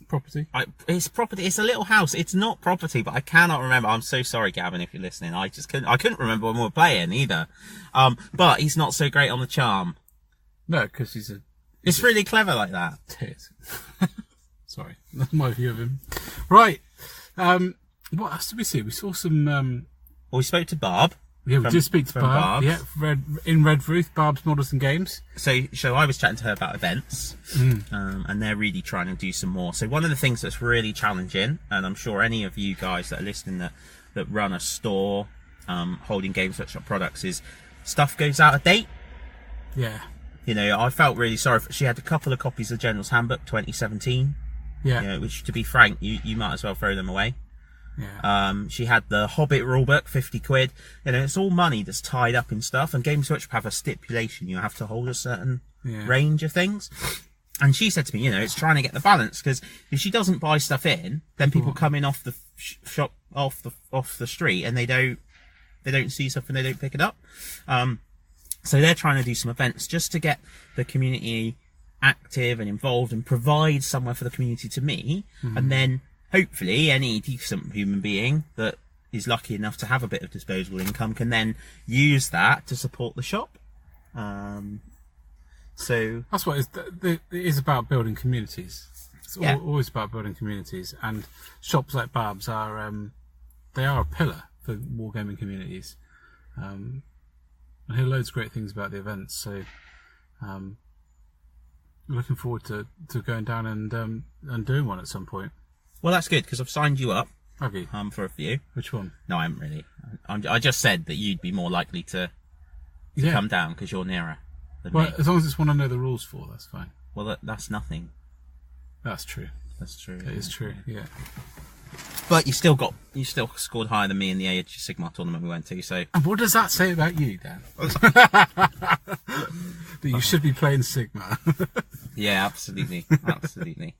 property. It's property. It's a little house. It's not property, but I cannot remember. I'm so sorry, Gavin, if you're listening. I couldn't remember when we were playing either. But he's not so great on the charm. No, because it's really clever like that. Tit. Sorry, that's my view of him. Right. What else did we see? We saw some. Well, we spoke to Barb. Yeah, we did speak to Barb. Yeah, Red Ruth, Barb's Models and Games. So I was chatting to her about events, and they're really trying to do some more. So one of the things that's really challenging, and I'm sure any of you guys that are listening that run a store holding Games Workshop products, is stuff goes out of date. Yeah. I felt really sorry. She had a couple of copies of General's Handbook 2017. Yeah. Which, to be frank, you might as well throw them away. Yeah. She had the Hobbit rulebook, 50 quid. It's all money that's tied up in stuff, and Games Workshop have a stipulation. You have to hold a certain range of things. And she said to me, it's trying to get the balance, because if she doesn't buy stuff in, then people come in off the shop, off the street, and they don't see something, they don't pick it up. So they're trying to do some events just to get the community active and involved and provide somewhere for the community to meet. And then hopefully any decent human being that is lucky enough to have a bit of disposable income can then use that to support the shop. So that's what it is about, building communities. It's always about building communities, and shops like Babs are they are a pillar for wargaming communities. I hear loads of great things about the events, so looking forward to going down and doing one at some point. Well, that's good, because I've signed you up. Have you? For a few. Which one? No, I haven't really. I just said that you'd be more likely to come down because you're nearer than me. As long as it's one I know the rules for, that's fine. Well, that's nothing. That's true. That's true. It is true, yeah. But you still scored higher than me in the Age of Sigmar tournament we went to, so... And what does that say about you, Dan? That you should be playing Sigmar. Yeah, absolutely. Absolutely.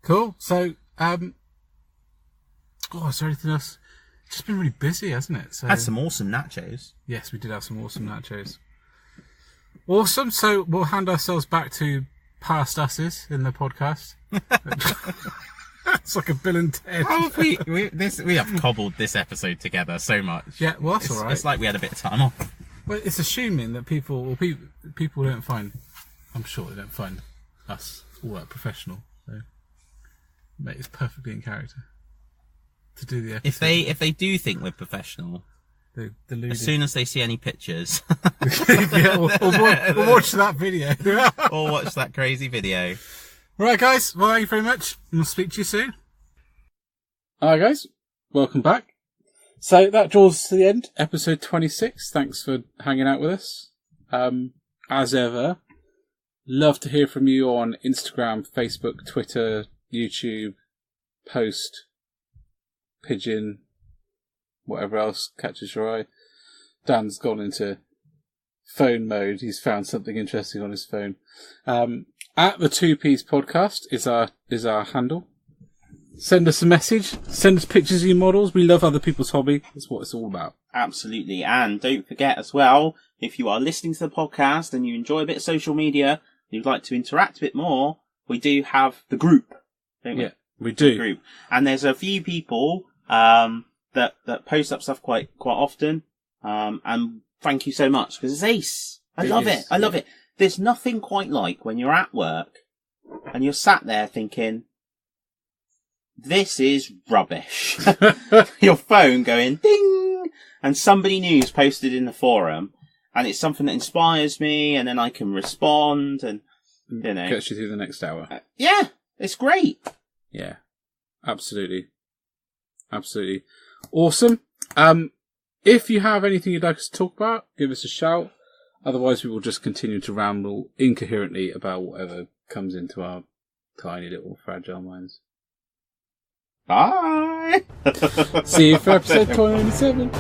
Cool. So, is there anything else? It's just been really busy, hasn't it? So, had some awesome nachos. Yes, we did have some awesome nachos. Awesome. So we'll hand ourselves back to past us's in the podcast. It's like a Bill and Ted. How have we have cobbled this episode together so much. Yeah, well, that's all right. It's like we had a bit of time off. Well, it's assuming that people don't find. I'm sure they don't find us all that professional. So, mate, it's perfectly in character to do the episode. If they do think we're professional, as soon as they see any pictures, yeah, or watch that video, or watch that crazy video. Right, guys. Well, thank you very much. We'll speak to you soon. Hi, guys. Welcome back. So that draws us to the end, episode 26. Thanks for hanging out with us. As ever, love to hear from you on Instagram, Facebook, Twitter, YouTube, Post, Pigeon, whatever else catches your eye. Dan's gone into phone mode. He's found something interesting on his phone. At the 2P's podcast is our handle. Send us a message. Send us pictures of your models. We love other people's hobby. That's what it's all about. Absolutely. And don't forget as well, if you are listening to the podcast and you enjoy a bit of social media, and you'd like to interact a bit more, we do have the group, don't we? Yeah, we do. The group. And there's a few people that post up stuff quite often. And thank you so much, because it's ace. I love it. There's nothing quite like when you're at work and you're sat there thinking, this is rubbish. Your phone going ding, and somebody new's posted in the forum, and it's something that inspires me, and then I can respond, and gets you through the next hour. Yeah, it's great. Yeah, absolutely, awesome. If you have anything you'd like us to talk about, give us a shout. Otherwise, we will just continue to ramble incoherently about whatever comes into our tiny little fragile minds. Bye! See you for episode 27.